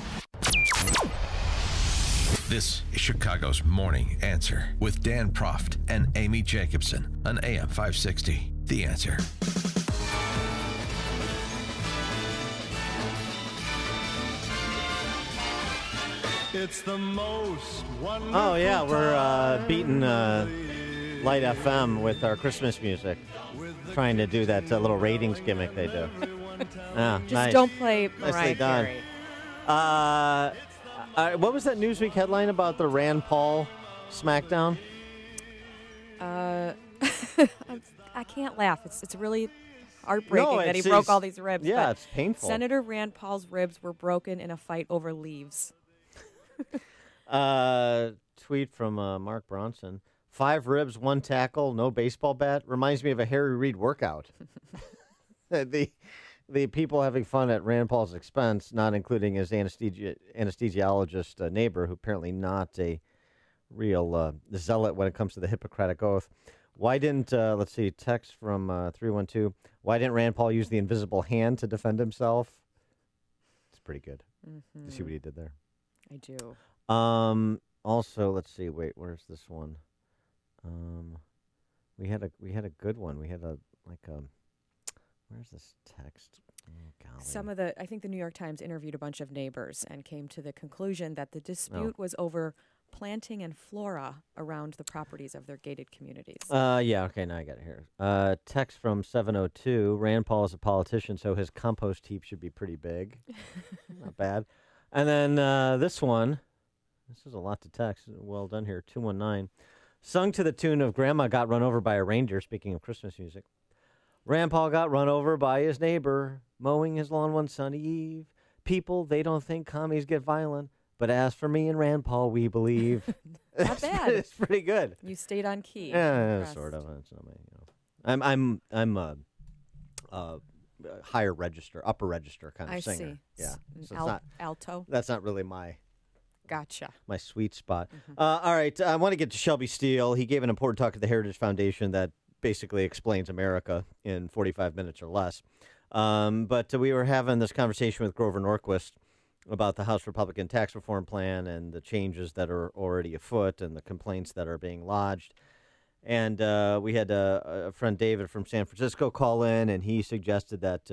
This is Chicago's Morning Answer with Dan Proft and Amy Jacobson on AM 560, The Answer. It's the most wonderful. Oh, yeah, we're beating Light FM with our Christmas music. Trying to do that little ratings gimmick they do. Just nice. don't play Nicely Mariah done. Carey. What was that Newsweek headline about the Rand Paul smackdown? I can't laugh. It's really heartbreaking that he broke all these ribs. Yeah, but it's painful. Senator Rand Paul's ribs were broken in a fight over leaves. Tweet from Mark Bronson. 5 ribs, 1 tackle, no baseball bat. Reminds me of a Harry Reid workout. The people having fun at Rand Paul's expense, not including his anesthesiologist neighbor, who apparently not a real zealot when it comes to the Hippocratic Oath. Why didn't, let's see, text from 312, why didn't Rand Paul use the invisible hand to defend himself? It's pretty good. Mm-hmm. You see what he did there? I do. Also, let's see. Wait, where's this one? We had a good one. We had where's this text? Oh, golly. I think the New York Times interviewed a bunch of neighbors and came to the conclusion that the dispute was over planting and flora around the properties of their gated communities. Yeah, okay, now I got it here. Text from 702. Rand Paul is a politician, so his compost heap should be pretty big. Not bad. And then this one, This is a lot to text. Well done here. 219. Sung to the tune of Grandma Got Run Over by a Reindeer, speaking of Christmas music. Rand Paul got run over by his neighbor, mowing his lawn one sunny eve. People, they don't think commies get violent, but as for me and Rand Paul, we believe. Not bad. It's pretty good. You stayed on key. Yeah, sort of. It's not my, I'm higher register, upper register kind of I singer. See. Yeah. So alto. That's not really my. Gotcha. My sweet spot. All right. I want to get to Shelby Steele. He gave an important talk at the Heritage Foundation that basically explains America in 45 minutes or less. But we were having this conversation with Grover Norquist about the House Republican tax reform plan and the changes that are already afoot and the complaints that are being lodged. And we had a friend, David, from San Francisco call in, and he suggested that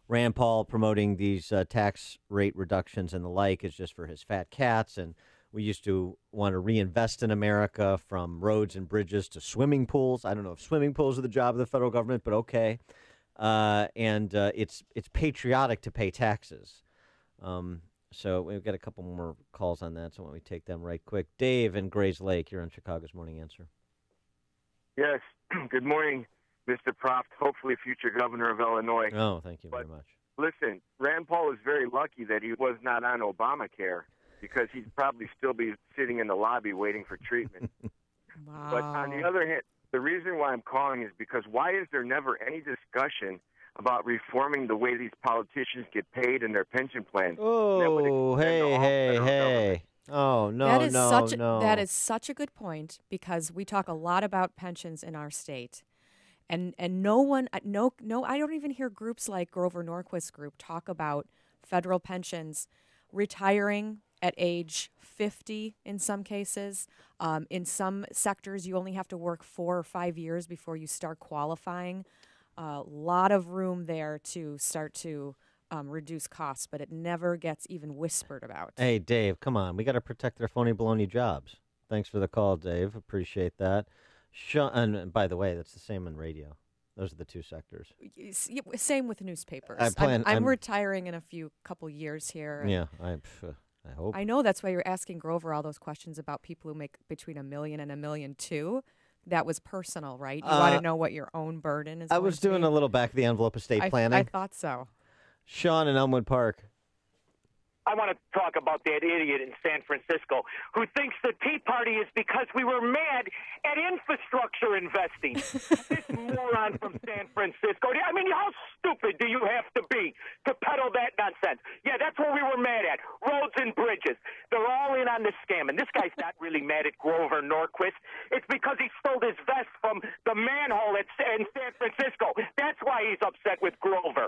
Rand Paul promoting these tax rate reductions and the like is just for his fat cats. And we used to want to reinvest in America from roads and bridges to swimming pools. I don't know if swimming pools are the job of the federal government, but okay. And it's patriotic to pay taxes. So we've got a couple more calls on that, so why don't we take them right quick. Dave in Grays Lake, you're on Chicago's Morning Answer. Yes. Good morning, Mr. Proft, hopefully future governor of Illinois. Oh, thank you very much. Listen, Rand Paul is very lucky that he was not on Obamacare because he'd probably still be sitting in the lobby waiting for treatment. Wow. But on the other hand, the reason why I'm calling is because why is there never any discussion about reforming the way these politicians get paid in their pension plans? Oh, hey. Oh, no, That is such a good point because we talk a lot about pensions in our state. And no one, I don't even hear groups like Grover Norquist's group talk about federal pensions retiring at age 50 in some cases. In some sectors, you only have to work 4 or 5 years before you start qualifying. A lot of room there to start to reduce costs, but it never gets even whispered about. Hey, Dave, come on. We got to protect their phony baloney jobs. Thanks for the call, Dave. Appreciate that. And by the way, that's the same on radio. Those are the two sectors. Same with newspapers. I'm retiring in a couple years here. Yeah, I hope. I know that's why you're asking Grover all those questions about people who make between $1 million and $1.2 million. That was personal, right? You want to know what your own burden is. I was doing a little back of the envelope estate planning. I thought so. Sean in Elmwood Park. I want to talk about that idiot in San Francisco who thinks the Tea Party is because we were mad at infrastructure investing. This moron from San Francisco. I mean, how stupid do you have to be to peddle that nonsense? Yeah, that's what we were mad at. Roads and bridges. They're all in on this scam. And this guy's not really mad at Grover Norquist. It's because he stole his vest from the manhole in San Francisco. That's why he's upset with Grover.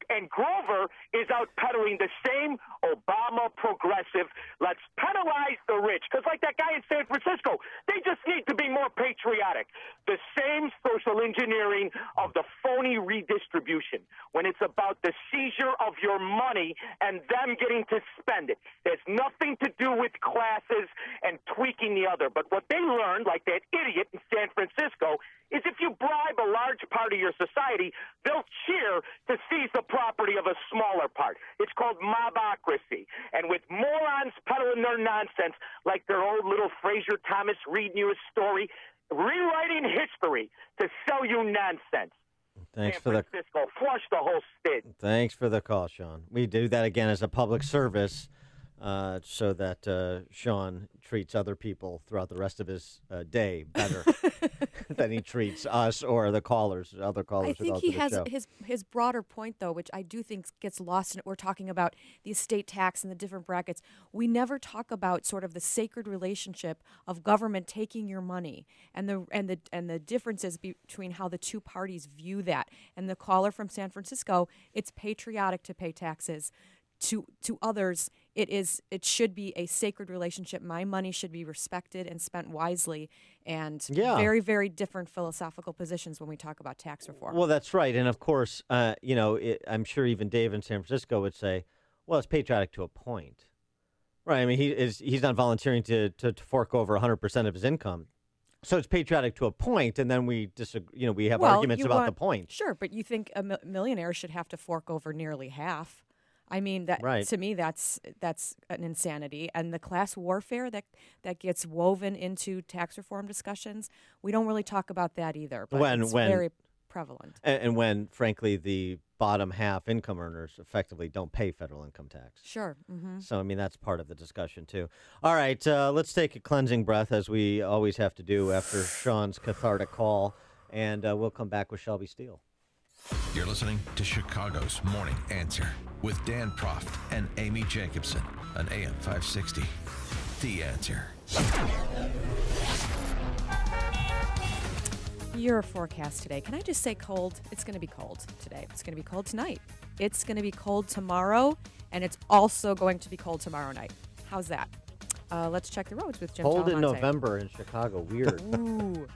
And Grover is out peddling the same Obama progressive, let's penalize the rich. Because like that guy in San Francisco, they just need to be more patriotic. The same social engineering of the phony redistribution when it's about the seizure of your money and them getting to spend it. There's nothing to do with classes and tweaking the other. But what they learned, like that idiot in San Francisco, is if you bribe a large part of your society, they'll cheer to seize the property of a smaller part. It's called mobocracy. And with morons peddling their nonsense, like their old little Fraser Thomas reading you a story, rewriting history to sell you nonsense. Thanks San Francisco, flush the whole state. Thanks for the call, Sean. We do that again as a public service so that Sean treats other people throughout the rest of his day better than he treats us or the other callers. I think he has his broader point, though, which I do think gets lost in it. We're talking about the estate tax and the different brackets. We never talk about sort of the sacred relationship of government taking your money and the differences between how the two parties view that. And the caller from San Francisco, it's patriotic to pay taxes. To others, it should be a sacred relationship. My money should be respected and spent wisely, and very, very different philosophical positions when we talk about tax reform. Well, that's right, and of course, I'm sure even Dave in San Francisco would say, well, it's patriotic to a point, right? I mean, he's not volunteering to fork over 100% of his income. So it's patriotic to a point, and then we disagree. We have arguments about the point. Sure, but you think a millionaire should have to fork over nearly half I mean, that Right. to me, that's an insanity. And the class warfare that gets woven into tax reform discussions, we don't really talk about that either. But it's very prevalent. And when, frankly, the bottom half income earners effectively don't pay federal income tax. Sure. Mm-hmm. So, I mean, that's part of the discussion, too. All right, let's take a cleansing breath, as we always have to do after Sean's cathartic call, and we'll come back with Shelby Steele. You're listening to Chicago's Morning Answer with Dan Proft and Amy Jacobson on AM 560. The Answer. Your forecast today. Can I just say cold? It's going to be cold today. It's going to be cold tonight. It's going to be cold tomorrow, and it's also going to be cold tomorrow night. How's that? Let's check the roads with Jim Cold in Talamonte. November in Chicago. Weird. Ooh.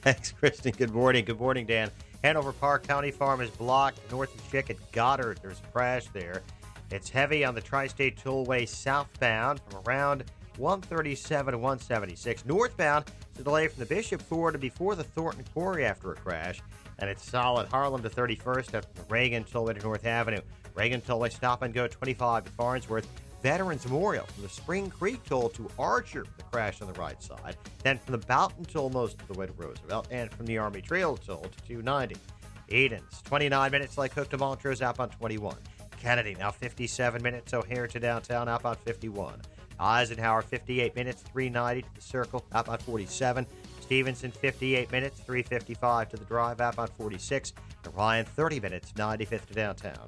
Thanks, Kristen. Good morning. Good morning, Dan. Hanover Park County Farm is blocked north of Chick at Goddard. There's a crash there. It's heavy on the Tri-State Tollway southbound from around 137 to 176. Northbound, it's a delay from the Bishop Ford to before the Thornton Quarry after a crash. And it's solid Harlem to 31st after the Reagan Tollway to North Avenue. Reagan Tollway stop and go 25 to Farnsworth. Veterans Memorial from the Spring Creek Toll to Archer, the crash on the right side. Then from the Boughton Toll most of the way to Roosevelt, and from the Army Trail Toll to 290. Edens, 29 minutes like Hook to Montrose, outbound 21. Kennedy, now 57 minutes, O'Hare to downtown, outbound 51. Eisenhower, 58 minutes, 390 to the Circle, outbound 47. Stevenson, 58 minutes, 355 to the Drive, outbound 46. And Ryan, 30 minutes, 95th to downtown.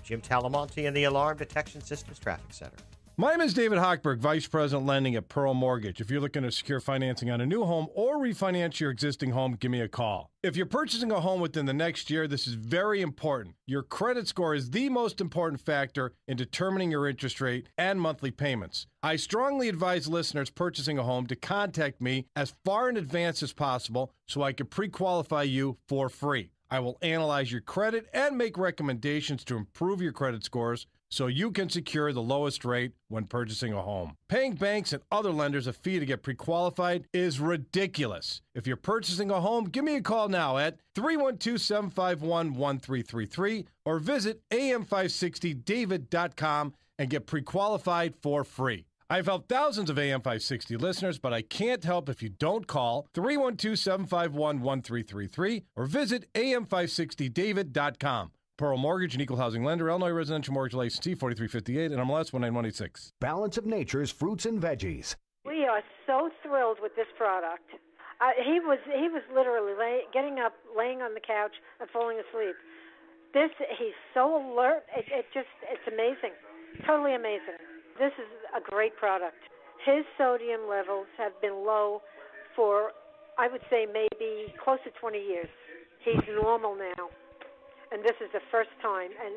Jim Talamonte in the Alarm Detection Systems Traffic Center. My name is David Hochberg, Vice President Lending at Pearl Mortgage. If you're looking to secure financing on a new home or refinance your existing home, give me a call. If you're purchasing a home within the next year, this is very important. Your credit score is the most important factor in determining your interest rate and monthly payments. I strongly advise listeners purchasing a home to contact me as far in advance as possible so I can pre-qualify you for free. I will analyze your credit and make recommendations to improve your credit scores so you can secure the lowest rate when purchasing a home. Paying banks and other lenders a fee to get pre-qualified is ridiculous. If you're purchasing a home, give me a call now at 312-751-1333 or visit am560david.com and get pre-qualified for free. I've helped thousands of AM 560 listeners, but I can't help if you don't call 312-751-1333 or visit am560david.com. Pearl Mortgage, an equal housing lender, Illinois Residential Mortgage Licensee 4358 and MLS 19186. Balance of Nature's fruits and veggies. We are so thrilled with this product. He was literally getting up, laying on the couch, and falling asleep. He's so alert. It's amazing, totally amazing. This is a great product. His sodium levels have been low for, I would say, maybe close to 20 years. He's normal now, and this is the first time, and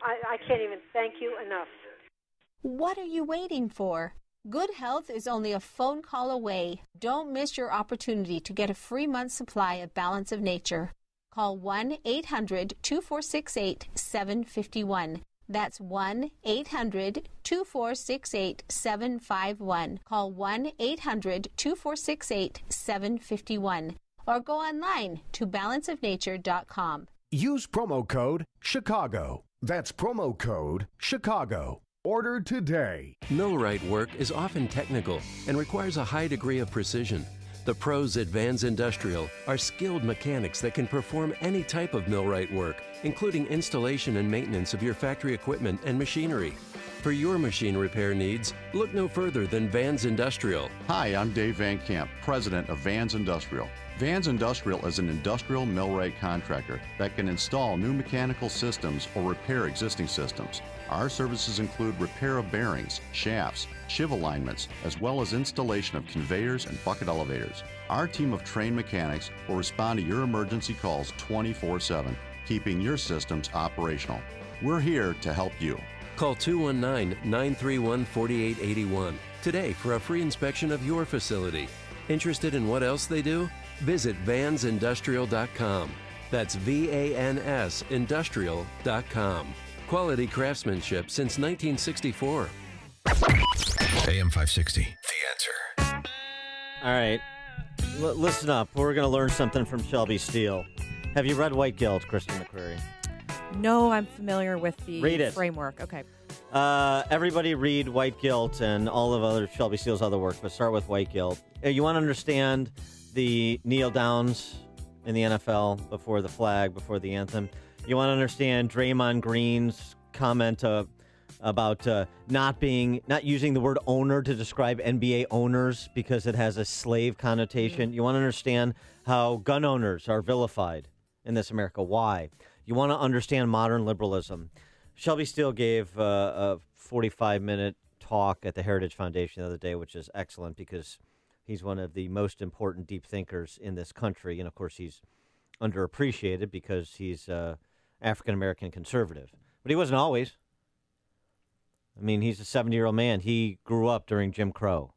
I can't even thank you enough. What are you waiting for? Good health is only a phone call away. Don't miss your opportunity to get a free month's supply of Balance of Nature. Call 1-800-2468-751. That's 1-800-2468-751. Call 1-800-2468-751. Or go online to balanceofnature.com. Use promo code Chicago. That's promo code Chicago. Order today. Millwright work is often technical and requires a high degree of precision. The pros at Vans Industrial are skilled mechanics that can perform any type of millwright work, including installation and maintenance of your factory equipment and machinery. For your machine repair needs, look no further than Vans Industrial. Hi, I'm Dave Van Camp, president of Vans Industrial. Vans Industrial is an industrial millwright contractor that can install new mechanical systems or repair existing systems. Our services include repair of bearings, shafts, shiv alignments, as well as installation of conveyors and bucket elevators. Our team of trained mechanics will respond to your emergency calls 24/7, keeping your systems operational. We're here to help you. Call 219-931-4881 today for a free inspection of your facility. Interested in what else they do? Visit vansindustrial.com. That's VANS industrial.com. Quality craftsmanship since 1964. AM 560, The Answer. All right. Listen up. We're going to learn something from Shelby Steele. Have you read White Guilt, Kristen McCreary? No, I'm familiar with the Read it. framework. Okay. Everybody read White Guilt and all of other Shelby Steele's other work, but start with White Guilt. You want to understand the kneel downs in the NFL before the flag, before the anthem. You want to understand Draymond Green's comment about not using the word owner to describe NBA owners because it has a slave connotation. You want to understand how gun owners are vilified in this America. Why? You want to understand modern liberalism. Shelby Steele gave a 45-minute talk at the Heritage Foundation the other day, which is excellent because he's one of the most important deep thinkers in this country. And, of course, he's underappreciated because he's African-American conservative. But he wasn't always. I mean, he's a 70-year-old man. He grew up during Jim Crow.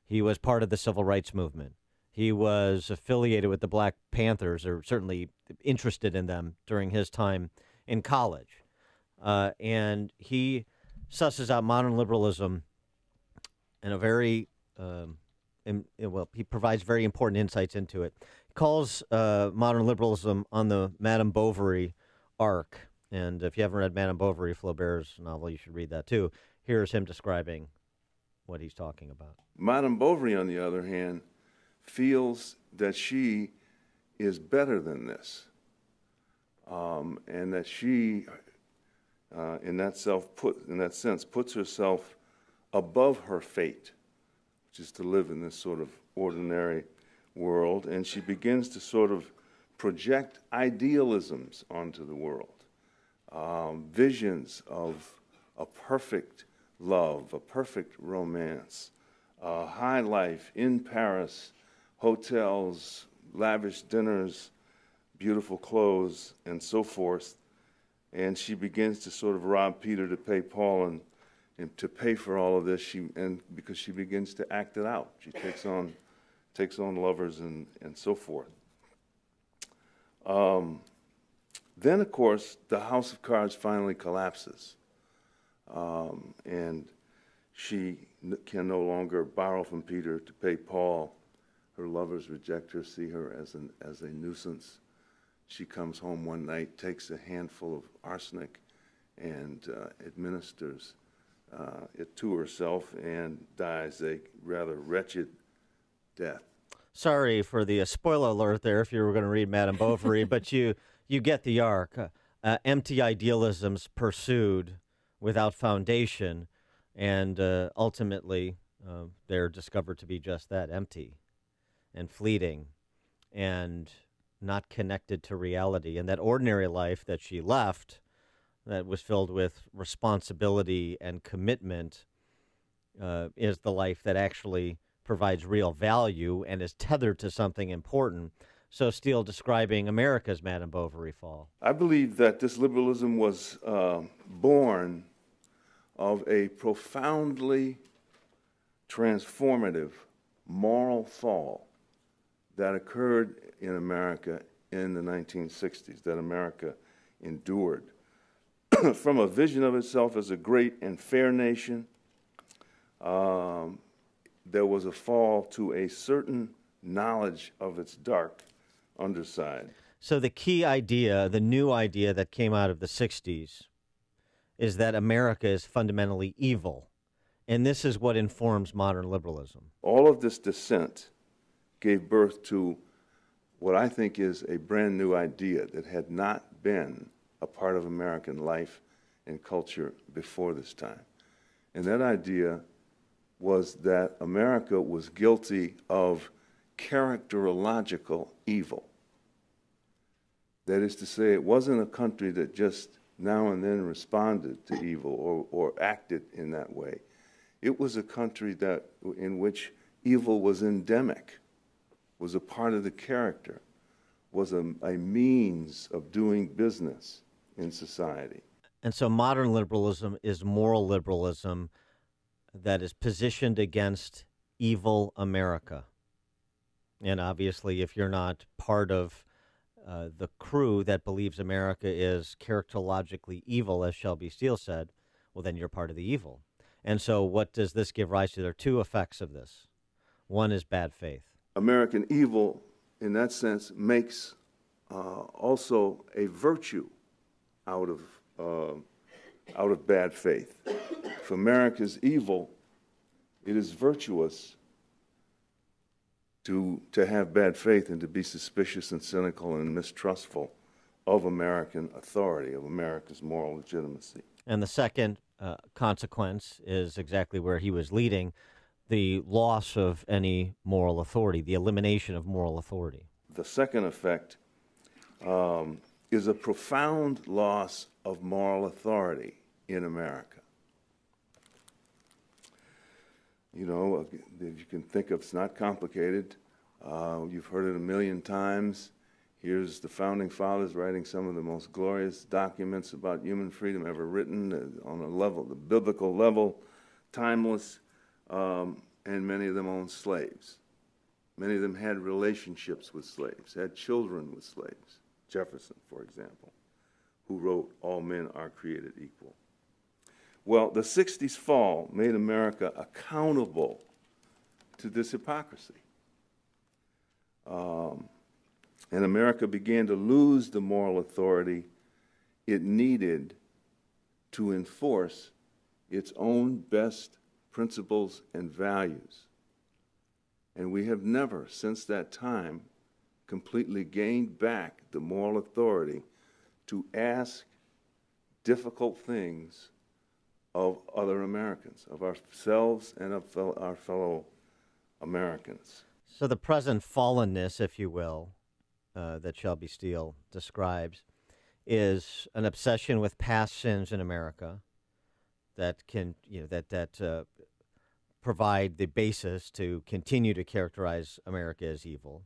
He was part of the civil rights movement. He was affiliated with the Black Panthers, or certainly interested in them during his time in college. And he susses out modern liberalism in a very, he provides very important insights into it. He calls modern liberalism on the Madame Bovary arc. And if you haven't read Madame Bovary, Flaubert's novel, you should read that too. Here's him describing what he's talking about. Madame Bovary, on the other hand, feels that she is better than this, and that she, in that sense, puts herself above her fate, which is to live in this sort of ordinary world, and she begins to sort of project idealisms onto the world, visions of a perfect love, a perfect romance, high life in Paris, hotels, lavish dinners, beautiful clothes, and so forth. And she begins to sort of rob Peter to pay Paul, and to pay for all of this, because she begins to act it out. She takes on lovers and so forth. Then, of course, the house of cards finally collapses, and she can no longer borrow from Peter to pay Paul. Her lovers reject her, see her as a nuisance. She comes home one night, takes a handful of arsenic, and administers it to herself, and dies a rather wretched death. Sorry for the spoiler alert there if you were going to read Madame Bovary, but you get the arc. Empty idealisms pursued without foundation, and ultimately they're discovered to be just that, empty and fleeting and not connected to reality. And that ordinary life that she left, that was filled with responsibility and commitment, is the life that actually provides real value and is tethered to something important. So Steele describing America's Madame Bovary fall. I believe that this liberalism was born of a profoundly transformative moral fall that occurred in America in the 1960s, that America endured. From a vision of itself as a great and fair nation, there was a fall to a certain knowledge of its dark underside. So the key idea, the new idea that came out of the 60s, is that America is fundamentally evil. And this is what informs modern liberalism. All of this dissent gave birth to what I think is a brand new idea that had not been a part of American life and culture before this time. And that idea was that America was guilty of characterological evil. That is to say, it wasn't a country that just now and then responded to evil or acted in that way. It was a country in which evil was endemic, was a part of the character, was a means of doing business in society. And so modern liberalism is moral liberalism that is positioned against evil America. And obviously, if you're not part of the crew that believes America is characterologically evil, as Shelby Steele said, well, then you're part of the evil. And so what does this give rise to? There are two effects of this. One is bad faith. American evil, in that sense, makes also a virtue out of bad faith. If America is evil, it is virtuous to have bad faith and to be suspicious and cynical and mistrustful of American authority, of America's moral legitimacy. And the second consequence is exactly where he was leading, the loss of any moral authority, the elimination of moral authority. The second effect is a profound loss of moral authority in America. You know, if you can think of, it's not complicated. You've heard it a million times. Here's the Founding Fathers writing some of the most glorious documents about human freedom ever written on a level, the biblical level, timeless, and many of them owned slaves. Many of them had relationships with slaves, had children with slaves. Jefferson, for example, who wrote, "All men are created equal." Well, the 60s fall made America accountable to this hypocrisy. And America began to lose the moral authority it needed to enforce its own best principles and values. And we have never, since that time, completely gained back the moral authority to ask difficult things of other Americans, of ourselves and of our fellow Americans. So the present fallenness, if you will, that Shelby Steele describes, is an obsession with past sins in America that can, that provide the basis to continue to characterize America as evil,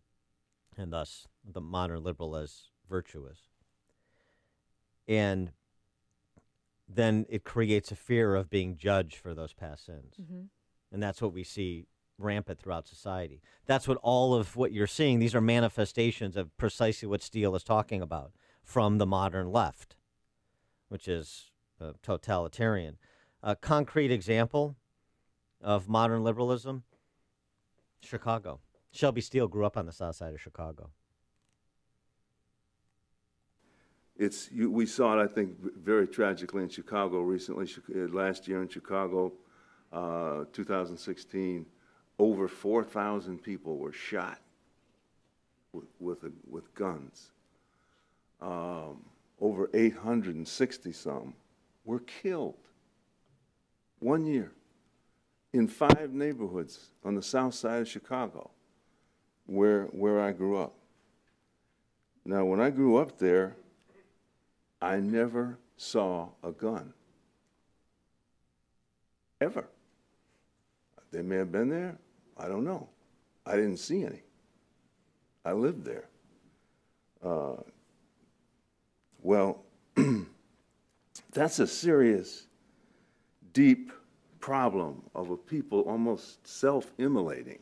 and thus the modern liberal as virtuous. And then it creates a fear of being judged for those past sins. Mm-hmm. And that's what we see rampant throughout society. That's what all of what you're seeing, these are manifestations of precisely what Steele is talking about from the modern left, which is totalitarian. A concrete example of modern liberalism, Chicago. Shelby Steele grew up on the south side of Chicago. We saw it, I think, very tragically in Chicago recently. Last year in Chicago, 2016, over 4,000 people were shot with guns. Over 860 some were killed 1 year in 5 neighborhoods on the south side of Chicago, where I grew up. Now, when I grew up there, I never saw a gun. Ever. They may have been there. I don't know. I didn't see any. I lived there. Well, that's a serious, deep problem of a people almost self-immolating.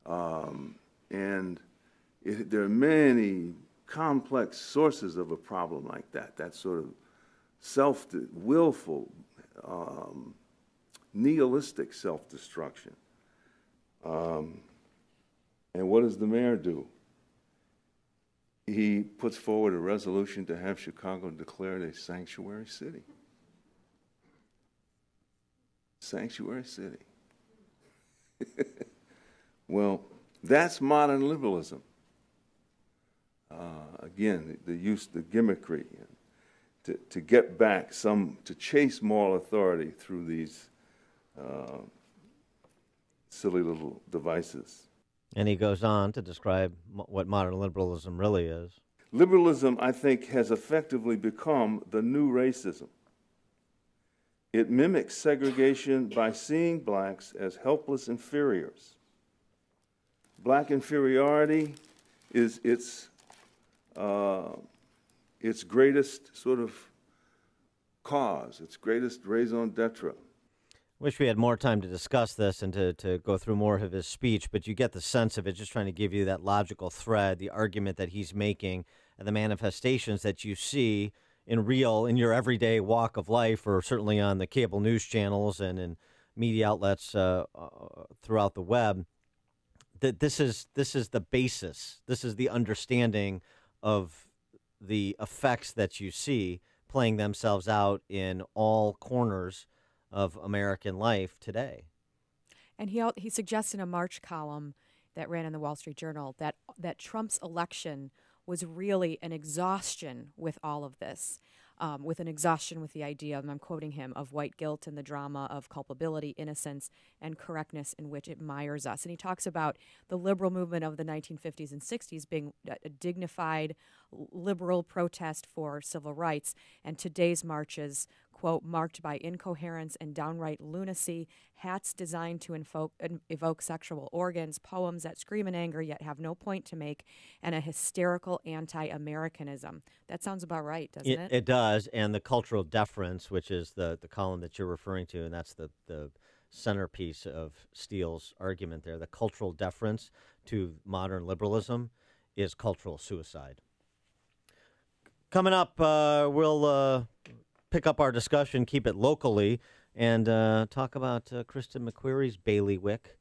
And there are many complex sources of a problem like that, that sort of willful, nihilistic self-destruction. And what does the mayor do? He puts forward a resolution to have Chicago declared a sanctuary city. Sanctuary city. Well, that's modern liberalism. Again, the gimmickry, to get back to chase moral authority through these silly little devices. And he goes on to describe what modern liberalism really is. Liberalism, I think, has effectively become the new racism. It mimics segregation by seeing blacks as helpless inferiors. Black inferiority is its greatest sort of cause, its greatest raison d'etre. Wish we had more time to discuss this and to go through more of his speech, but you get the sense of it, just trying to give you that logical thread, the argument that he's making, and the manifestations that you see in your everyday walk of life, or certainly on the cable news channels and in media outlets throughout the web. That this is the basis. This is the understanding of the effects that you see playing themselves out in all corners of American life today. And he suggests in a March column that ran in the Wall Street Journal that Trump's election was really an exhaustion with all of this, with an exhaustion with the idea, and I'm quoting him, of white guilt and the drama of culpability, innocence, and correctness in which it mires us. And he talks about the liberal movement of the 1950s and 60s being a dignified liberal protest for civil rights, and today's marches, quote, marked by incoherence and downright lunacy, hats designed to evoke sexual organs, poems that scream in anger yet have no point to make, and a hysterical anti-Americanism. That sounds about right, doesn't it? It does, and the cultural deference, which is the column that you're referring to, and that's the centerpiece of Steele's argument there, the cultural deference to modern liberalism is cultural suicide. Coming up, we'll pick up our discussion, keep it locally, and talk about Kristen McQuarrie's bailiwick,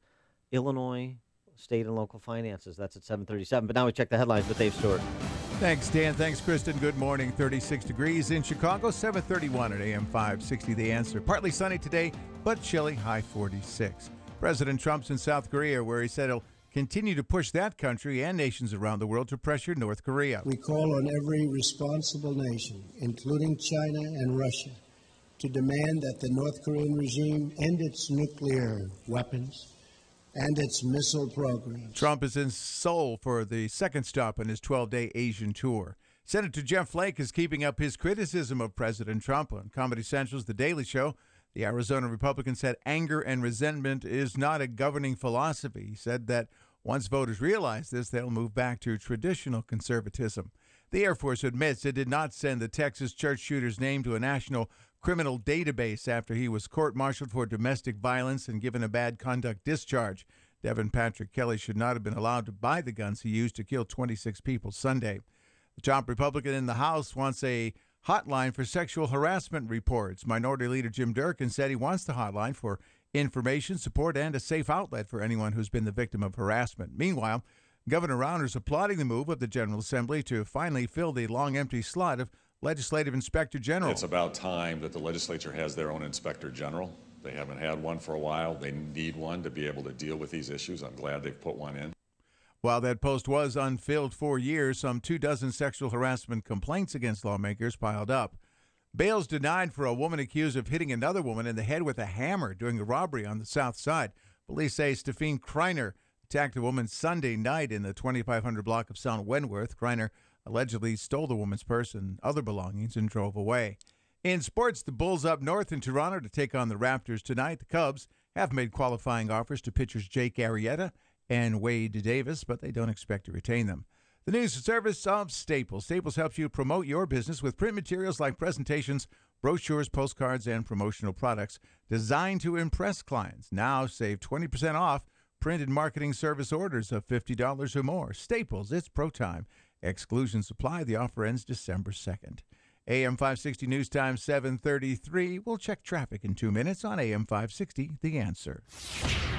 Illinois state and local finances. That's at 7:37. But now we check the headlines with Dave Stewart. Thanks, Dan. Thanks, Kristen. Good morning. 36 degrees in Chicago, 7:31 at AM 560. The Answer. Partly sunny today, but chilly, high 46. President Trump's in South Korea, where he said he'll continue to push that country and nations around the world to pressure North Korea. We call on every responsible nation, including China and Russia, to demand that the North Korean regime end its nuclear weapons and its missile program. Trump is in Seoul for the second stop on his 12-day Asian tour. Senator Jeff Flake is keeping up his criticism of President Trump on Comedy Central's The Daily Show. The Arizona Republican said anger and resentment is not a governing philosophy. He said that once voters realize this, they'll move back to traditional conservatism. The Air Force admits it did not send the Texas church shooter's name to a national criminal database after he was court-martialed for domestic violence and given a bad conduct discharge. Devin Patrick Kelly should not have been allowed to buy the guns he used to kill 26 people Sunday. The top Republican in the House wants a hotline for sexual harassment reports. Minority Leader Jim Durkin said he wants the hotline for information, support, and a safe outlet for anyone who's been the victim of harassment. Meanwhile, Governor Rauner's applauding the move of the General Assembly to finally fill the long empty slot of Legislative Inspector General. It's about time that the legislature has their own Inspector General. They haven't had one for a while. They need one to be able to deal with these issues. I'm glad they've put one in. While that post was unfilled for years, some 24 sexual harassment complaints against lawmakers piled up. Bail's denied for a woman accused of hitting another woman in the head with a hammer during a robbery on the South Side. Police say Stephine Kreiner attacked a woman Sunday night in the 2500 block of South Wentworth. Kreiner allegedly stole the woman's purse and other belongings and drove away. In sports, the Bulls up north in Toronto to take on the Raptors tonight. The Cubs have made qualifying offers to pitchers Jake Arrieta and Wade Davis, but they don't expect to retain them. The news and service of Staples. Staples helps you promote your business with print materials like presentations, brochures, postcards, and promotional products designed to impress clients. Now save 20% off printed marketing service orders of $50 or more. Staples, it's pro time. Exclusions apply. The offer ends December 2nd. AM 560 News Time 7:33. We'll check traffic in 2 minutes on AM 560, The Answer.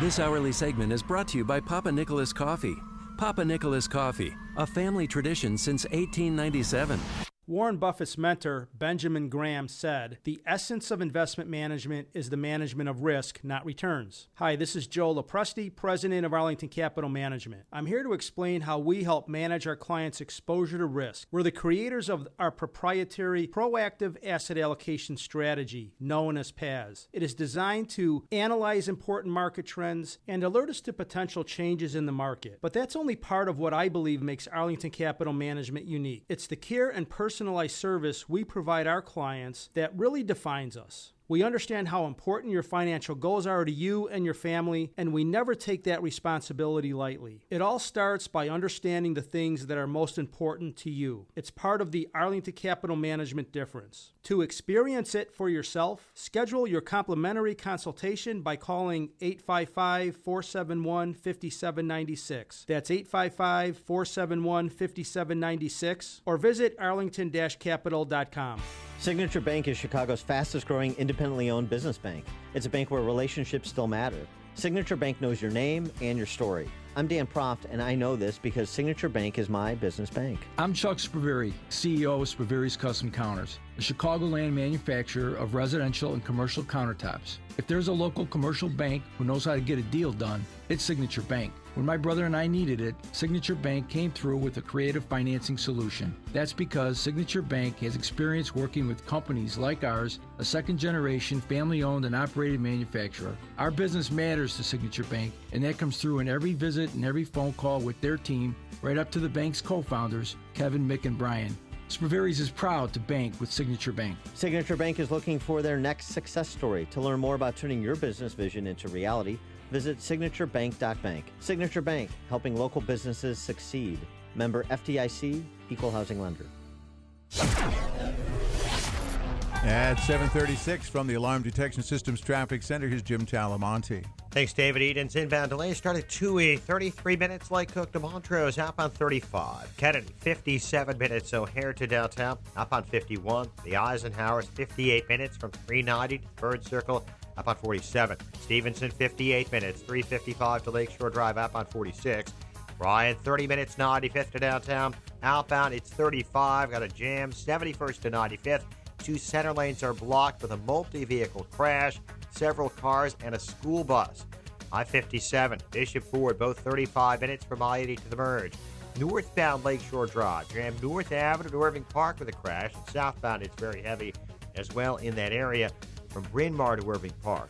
This hourly segment is brought to you by Papa Nicholas Coffee. Papa Nicholas Coffee, a family tradition since 1897. Warren Buffett's mentor, Benjamin Graham, said, "The essence of investment management is the management of risk, not returns." Hi, this is Joe Lopresti, president of Arlington Capital Management. I'm here to explain how we help manage our clients' exposure to risk. We're the creators of our proprietary proactive asset allocation strategy, known as PAS. It is designed to analyze important market trends and alert us to potential changes in the market. But that's only part of what I believe makes Arlington Capital Management unique. It's the care and personalized service we provide our clients that really defines us. We understand how important your financial goals are to you and your family, and we never take that responsibility lightly. It all starts by understanding the things that are most important to you. It's part of the Arlington Capital Management difference. To experience it for yourself, schedule your complimentary consultation by calling 855-471-5796. That's 855-471-5796, or visit arlington-capital.com. Signature Bank is Chicago's fastest growing independently owned business bank. It's a bank where relationships still matter. Signature Bank knows your name and your story. I'm Dan Proft, and I know this because Signature Bank is my business bank. I'm Chuck Spaveri, CEO of Spaveri's Custom Counters, a Chicagoland manufacturer of residential and commercial countertops. If there's a local commercial bank who knows how to get a deal done, it's Signature Bank. When my brother and I needed it, Signature Bank came through with a creative financing solution. That's because Signature Bank has experience working with companies like ours, a second-generation, family-owned and operated manufacturer. Our business matters to Signature Bank, and that comes through in every visit and every phone call with their team, right up to the bank's co-founders, Kevin, Mick, and Brian. Spaveri's is proud to bank with Signature Bank. Signature Bank is looking for their next success story. To learn more about turning your business vision into reality, visit signaturebank.bank. Signature Bank, helping local businesses succeed. Member FDIC, Equal Housing Lender. At 7:36 from the Alarm Detection Systems Traffic Center, here's Jim Talamonte. Thanks, David. Eden's inbound delay started 2E, 33 minutes. Lake Cook to Montrose, outbound 35. Kennedy, 57 minutes. O'Hare to downtown, outbound 51. The Eisenhower's 58 minutes from 390 to Bird Circle, outbound 47. Stevenson, 58 minutes. 355 to Lakeshore Drive, outbound 46. Bryan, 30 minutes, 95th to downtown. Outbound, it's 35. Got a jam, 71st to 95th. Two center lanes are blocked with a multi-vehicle crash, several cars, and a school bus. I-57, Bishop Ford, both 35 minutes from I-80 to the merge. Northbound Lakeshore Drive, jammed North Avenue to Irving Park with a crash, and southbound it's very heavy as well in that area from Bryn Mawr to Irving Park.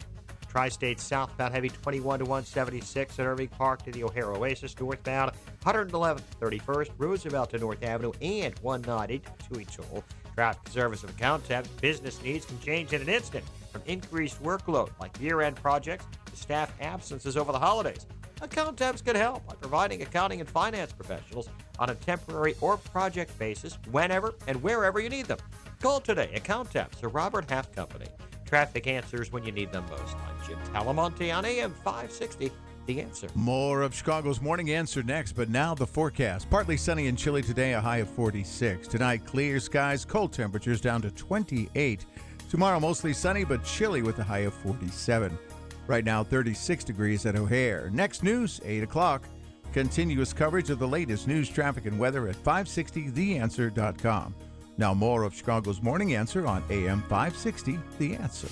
Tri-State southbound heavy 21 to 176 at Irving Park to the O'Hare Oasis. Northbound 111th, 31st, Roosevelt to North Avenue, and 190 to Etoole. Traffic service of account tab. Business needs can change in an instant from increased workload like year-end projects to staff absences over the holidays. Account tabs can help by providing accounting and finance professionals on a temporary or project basis whenever and wherever you need them. Call today. Account tabs, the Robert Half Company. Traffic answers when you need them most. I'm Jim Talamonte on AM 560. The Answer. More of Chicago's Morning Answer next, but now the forecast. Partly sunny and chilly today, a high of 46. Tonight, clear skies, cold temperatures down to 28. Tomorrow, mostly sunny but chilly with a high of 47. Right now, 36 degrees at O'Hare. Next news, 8 o'clock. Continuous coverage of the latest news, traffic, and weather at 560theanswer.com. Now more of Chicago's Morning Answer on AM 560, The Answer.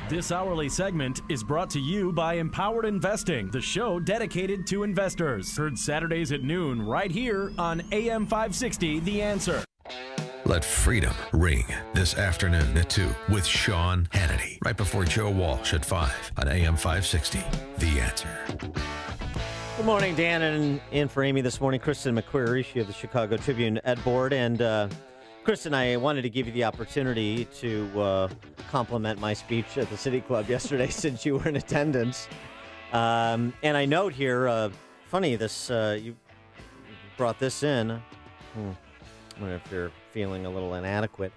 This hourly segment is brought to you by Empowered Investing, the show dedicated to investors. Heard Saturdays at noon right here on AM 560, The Answer. Let freedom ring this afternoon at 2 with Sean Hannity, right before Joe Walsh at 5 on AM 560, The Answer. Good morning, Dan, and in for Amy this morning, Kristen McQuarrie, she of the Chicago Tribune Ed Board, and Kristen, I wanted to give you the opportunity to compliment my speech at the City Club yesterday since you were in attendance. And I note here, funny, this you brought this in. I wonder if you're feeling a little inadequate.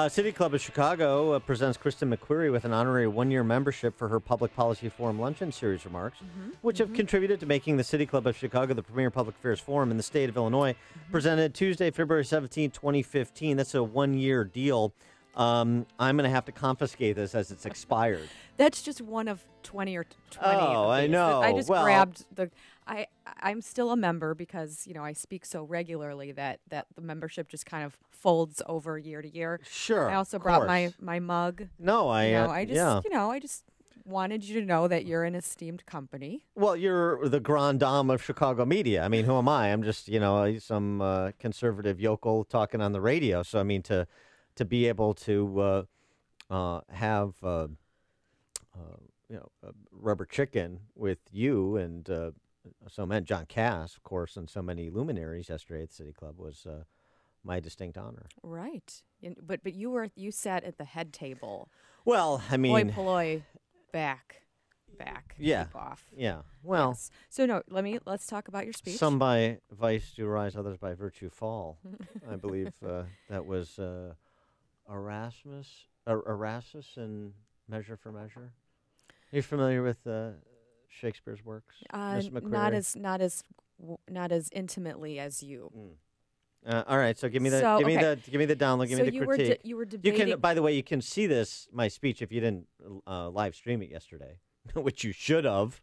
City Club of Chicago presents Kristen McQuarrie with an honorary one-year membership for her Public Policy Forum Luncheon Series remarks, which have contributed to making the City Club of Chicago the premier public affairs forum in the state of Illinois. Presented Tuesday, February 17, 2015. That's a one-year deal. I'm going to have to confiscate this as it's expired. That's just one of 20 or 20. Oh, I know. I just well, grabbed the. I'm still a member because I speak so regularly that the membership just kind of folds over year to year. Sure. I also brought my mug. No, I just wanted you to know that you're an esteemed company. Well, you're the grande dame of Chicago media. I mean, who am I? I'm just some conservative yokel talking on the radio. So I mean to be able to have rubber chicken with you and so meant John Cass, of course, and so many luminaries yesterday at the City Club was my distinct honor. Right, but you sat at the head table. Well, I mean, Ploy, back. Yeah. Keep off. Yeah. Well. Yes. So no, let's talk about your speech. Some by vice do rise, others by virtue fall. I believe that was Erasmus and Measure for Measure. Are you familiar with Shakespeare's works, Ms. McQuarrie? Not as intimately as you. All right, so give me the download, give me the critique. You were debating. You can, by the way, you can see my speech if you didn't live stream it yesterday, which you should have.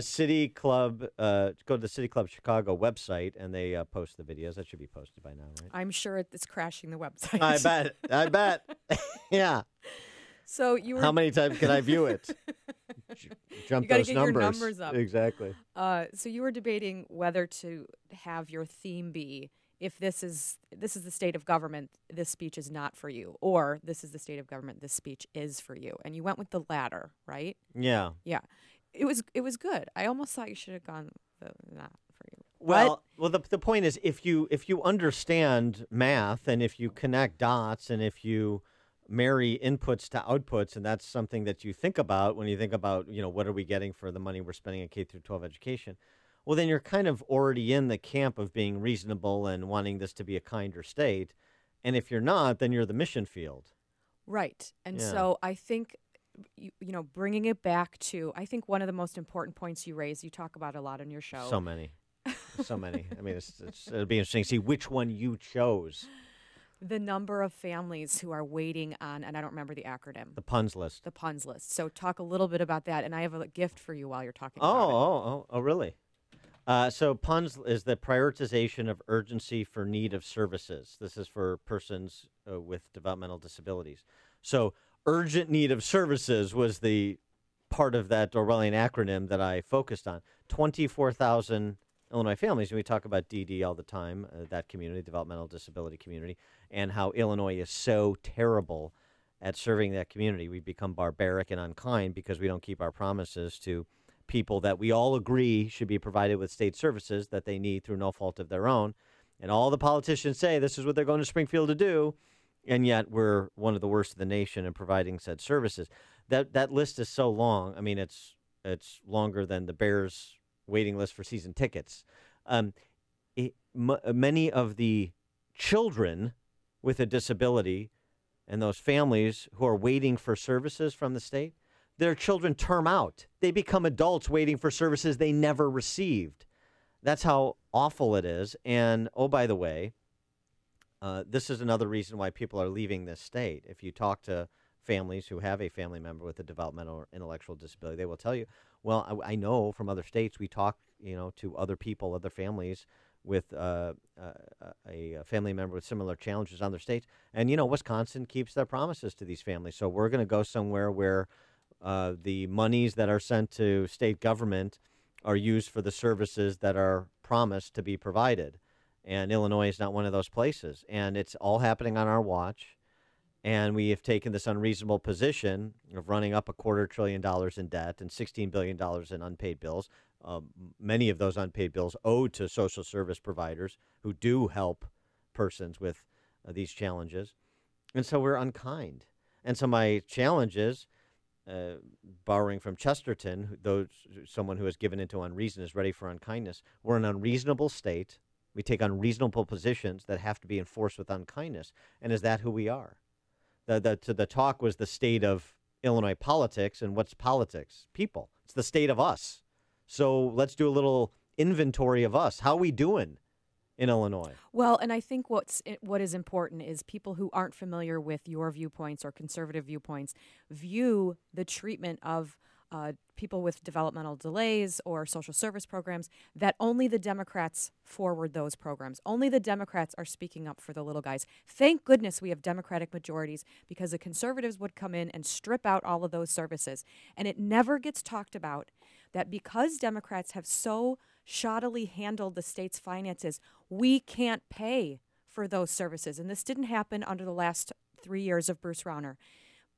City Club, go to the City Club Chicago website, and they post the videos. That should be posted by now, right? I'm sure it's crashing the website. I bet. Yeah. So you were... How many times can I view it? Jump you gotta those get numbers. Your numbers up. Exactly. So you were debating whether to have your theme be, if this is the state of government, this speech is not for you, or this is the state of government, this speech is for you. And you went with the latter, right? Yeah. Yeah. It was good. I almost thought you should have gone the not for you. Well, the point is, if you understand math, and if you connect dots, and if you marry inputs to outputs, and that's something that you think about when you think about, what are we getting for the money we're spending on K through 12 education, well, then you're kind of already in the camp of being reasonable and wanting this to be a kinder state. And if you're not, then you're the mission field. Right. And Yeah. so I think, bringing it back to, I think one of the most important points you raised, you talk about a lot on your show. So many. I mean, it'll be interesting to see which one you chose. The number of families who are waiting on, and I don't remember the acronym. The PUNS list. The PUNS list. So talk a little bit about that, and I have a gift for you while you're talking about it. Oh, really? So PUNS is the prioritization of urgency for need of services. This is for persons with developmental disabilities. So urgent need of services was the part of that Orwellian acronym that I focused on. 24,000 Illinois families, and we talk about DD all the time, that community, developmental disability community, and how Illinois is so terrible at serving that community. We've become barbaric and unkind because we don't keep our promises to people that we all agree should be provided with state services that they need through no fault of their own. And all the politicians say this is what they're going to Springfield to do, and yet we're one of the worst in the nation in providing said services. That list is so long. I mean, it's longer than the Bears waiting list for season tickets. Many of the children with a disability and those families who are waiting for services from the state, their children term out. They become adults waiting for services they never received. That's how awful it is. And, oh, by the way, this is another reason why people are leaving this state. If you talk to families who have a family member with a developmental or intellectual disability, they will tell you, well, I know from other states, we talk, to other people, other families with a family member with similar challenges on their states. And, Wisconsin keeps their promises to these families. So we're going to go somewhere where the monies that are sent to state government are used for the services that are promised to be provided. And Illinois is not one of those places. And it's all happening on our watch. And we have taken this unreasonable position of running up $250 billion in debt and $16 billion in unpaid bills. Many of those unpaid bills owed to social service providers who do help persons with these challenges. And so we're unkind. And so my challenge is, borrowing from Chesterton, someone who has given into unreason is ready for unkindness. We're an unreasonable state. We take unreasonable positions that have to be enforced with unkindness. And is that who we are? The talk was the state of Illinois politics, and what's politics? People. It's the state of us. So let's do a little inventory of us. How are we doing in Illinois? Well, and I think what is important is people who aren't familiar with your viewpoints or conservative viewpoints view the treatment of people with developmental delays or social service programs that only the Democrats forward those programs. Only the Democrats are speaking up for the little guys. Thank goodness we have Democratic majorities, because the conservatives would come in and strip out all of those services. And it never gets talked about that because Democrats have so shoddily handled the state's finances, we can't pay for those services. And this didn't happen under the last 3 years of Bruce Rauner.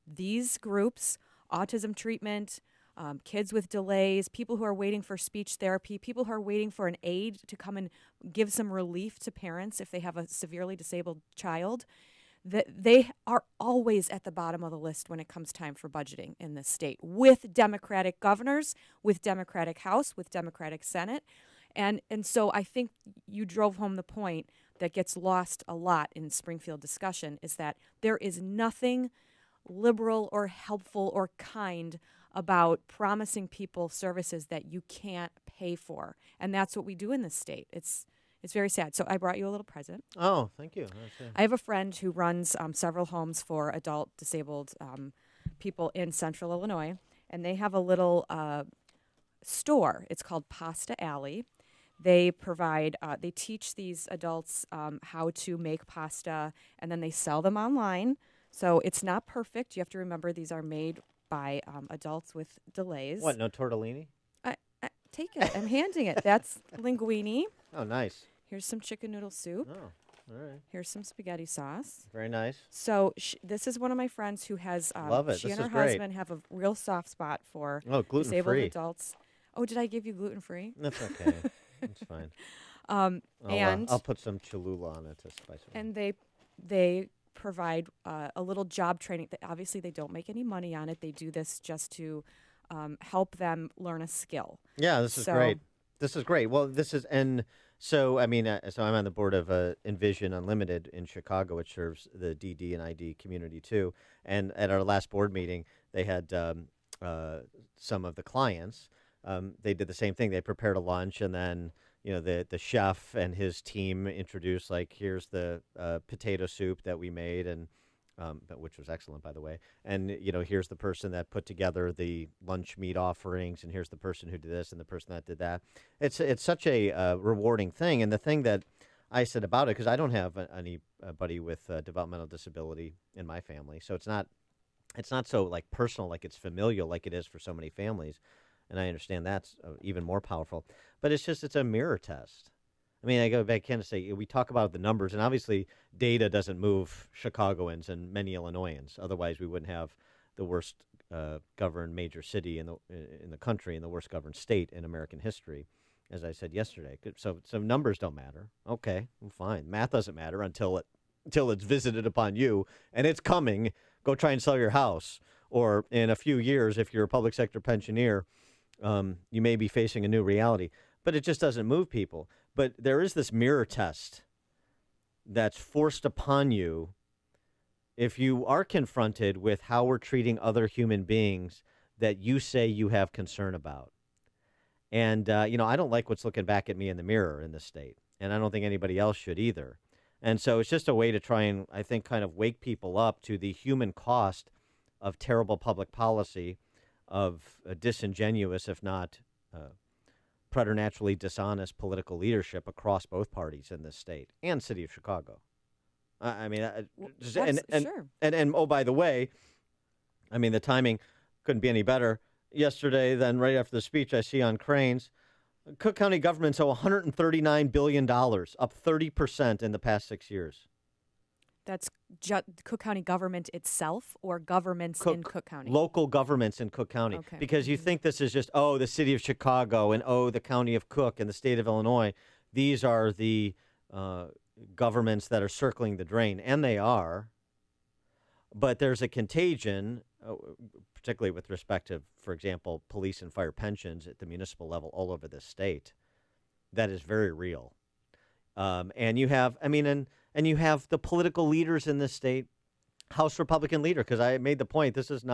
These groups, autism treatment, kids with delays, people who are waiting for speech therapy, people who are waiting for an aide to come and give some relief to parents if they have a severely disabled child, that they are always at the bottom of the list when it comes time for budgeting in this state, with Democratic governors, with Democratic House, with Democratic Senate. And so I think you drove home the point that gets lost a lot in Springfield discussion, is that there is nothing liberal or helpful or kind about promising people services that you can't pay for. And that's what we do in this state. It's very sad. So I brought you a little present. Oh, thank you. I have a friend who runs several homes for adult disabled people in central Illinois, and they have a little store. It's called Pasta Alley. They provide, they teach these adults how to make pasta, and then they sell them online. So it's not perfect. You have to remember these are made by adults with delays. What, no tortellini? Take it. I'm handing it. That's linguine. Oh, nice. Here's some chicken noodle soup. Oh, all right. Here's some spaghetti sauce. Very nice. So this is one of my friends who has, Love it. she This and her is great. husband have a real soft spot for gluten-free. disabled adults. Oh, did I give you gluten-free? That's okay. That's fine. And I'll put some Cholula on it to spice it. And they provide a little job training. Obviously, they don't make any money on it. They do this just to help them learn a skill. Yeah, this is great. This is great. Well, so I'm on the board of Envision Unlimited in Chicago, which serves the DD and ID community too. And at our last board meeting, they had some of the clients. They did the same thing. They prepared a lunch, and then the chef and his team introduced, like, here's the potato soup that we made, and which was excellent, by the way. And here's the person that put together the lunch meat offerings, and here's the person who did this, and the person that did that. It's such a rewarding thing. And the thing that I said about it, because I don't have anybody with developmental disability in my family, so it's not so like personal, like it's familial, like it is for so many families. And I understand that's even more powerful. But it's a mirror test. I mean, I go back and say, we talk about the numbers, and obviously data doesn't move Chicagoans and many Illinoisans. Otherwise, we wouldn't have the worst governed major city in the country and the worst governed state in American history, as I said yesterday. So numbers don't matter. Okay, well, fine. Math doesn't matter until it's visited upon you, and it's coming. Go try and sell your house. Or in a few years, if you're a public sector pensioner, you may be facing a new reality. But it just doesn't move people. But there is this mirror test that's forced upon you if you are confronted with how we're treating other human beings that you say you have concern about. And, I don't like what's looking back at me in the mirror in this state. And I don't think anybody else should either. And so it's just a way to try and, I think, kind of wake people up to the human cost of terrible public policy, of disingenuous, if not preternaturally dishonest political leadership across both parties in this state and city of Chicago. Sure. And oh, by the way, the timing couldn't be any better. Yesterday, then right after the speech, I see on Cranes, Cook County governments owe $139 billion, up 30% in the past 6 years. That's Cook County government itself, or governments in Cook County? Local governments in Cook County. Okay. Because you think this is just, the city of Chicago and, the county of Cook and the state of Illinois. These are the governments that are circling the drain, and they are. But there's a contagion, particularly with respect to, for example, police and fire pensions at the municipal level all over this state, that is very real. And you have, and you have the political leaders in this state, House Republican leader, because I made the point, this is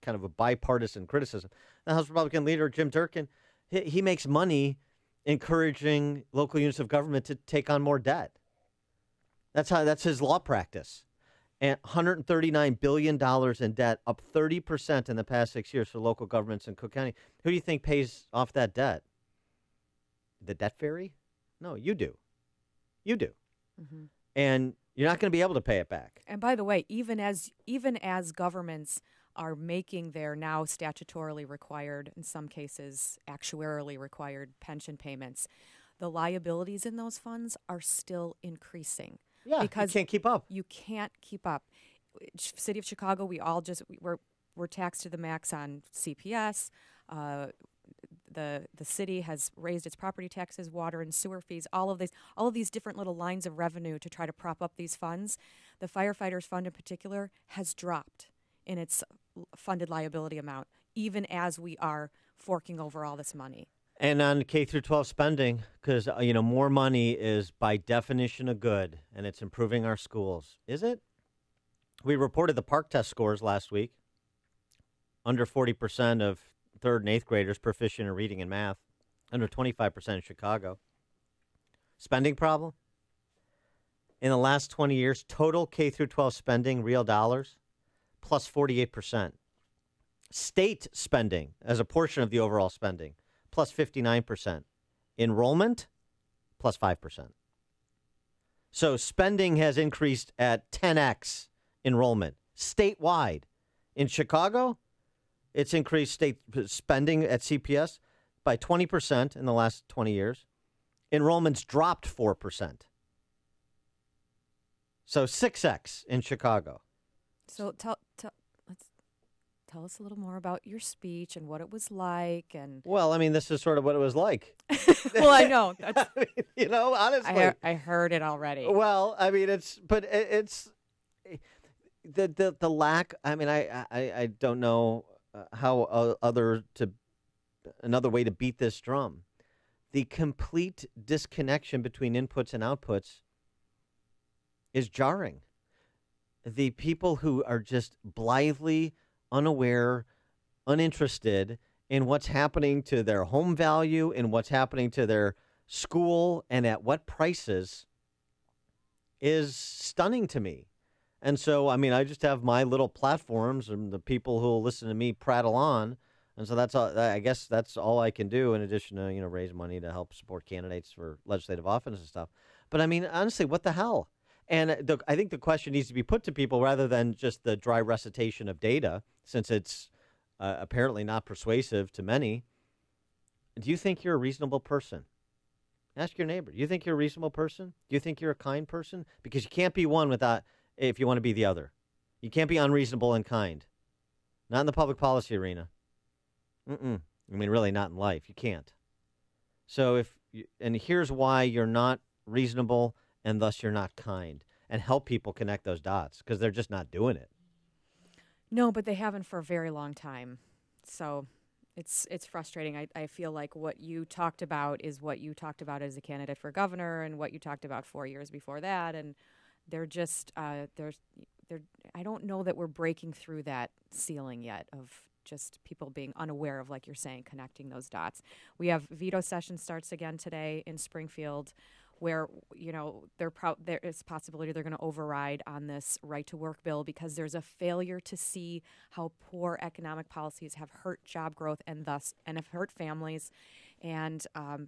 kind of a bipartisan criticism. The House Republican leader, Jim Durkin, he makes money encouraging local units of government to take on more debt. That's his law practice. And $139 billion in debt, up 30% in the past 6 years for local governments in Cook County. Who do you think pays off that debt? The debt fairy? No, you do. You do. Mm-hmm. And you're not going to be able to pay it back. And by the way, even as governments are making their now statutorily required, in some cases actuarially required pension payments, the liabilities in those funds are still increasing. Yeah, because you can't keep up. You can't keep up. City of Chicago, we're taxed to the max on CPS. The city has raised its property taxes, water and sewer fees, all of these different little lines of revenue to try to prop up these funds. The firefighters fund in particular has dropped in its funded liability amount, even as we are forking over all this money. And on K through 12 spending, because more money is by definition a good, and it's improving our schools. Is it? We reported the Park Test scores last week. Under 40% of 3rd and 8th graders proficient in reading and math. Under 25% in Chicago. Spending problem? In the last 20 years, total K through 12 spending, real dollars, plus 48%. State spending, as a portion of the overall spending, plus 59%. Enrollment, plus 5%. So spending has increased at 10x enrollment statewide. In Chicago, it's increased state spending at CPS by 20% in the last 20 years. Enrollment's dropped 4%. So 6x in Chicago. So tell us a little more about your speech and what it was like. And Well, I mean, this is sort of what it was like. well, I know. That's, I mean, you know, honestly. I heard it already. Well, I mean, it's the lack. I mean, I don't know how another way to beat this drum. The complete disconnection between inputs and outputs is jarring. The people who are just blithely unaware, uninterested in what's happening to their home value, in what's happening to their school, and at what prices is stunning to me. And so, I mean, I just have my little platforms and the people who will listen to me prattle on. And so that's all, I guess that's all I can do in addition to, you know, raise money to help support candidates for legislative office and stuff. But I mean, honestly, what the hell? And I think the question needs to be put to people rather than just the dry recitation of data, since it's apparently not persuasive to many. Do you think you're a reasonable person? Ask your neighbor. Do you think you're a reasonable person? Do you think you're a kind person? Because you can't be one without, if you want to be the other. You can't be unreasonable and kind. Not in the public policy arena. I mean, really not in life. You can't. So and here's why you're not reasonable and thus you're not kind. And help people connect those dots because they're just not doing it. No, but they haven't for a very long time. So it's frustrating. I feel like what you talked about is what you talked about as a candidate for governor and what you talked about 4 years before that. And they're just, I don't know that we're breaking through that ceiling yet of just people being unaware of, like you're saying, connecting those dots. We have veto session starts again today in Springfield, where, you know, there is a possibility they're going to override on this right-to-work bill because there's a failure to see how poor economic policies have hurt job growth and have hurt families. And,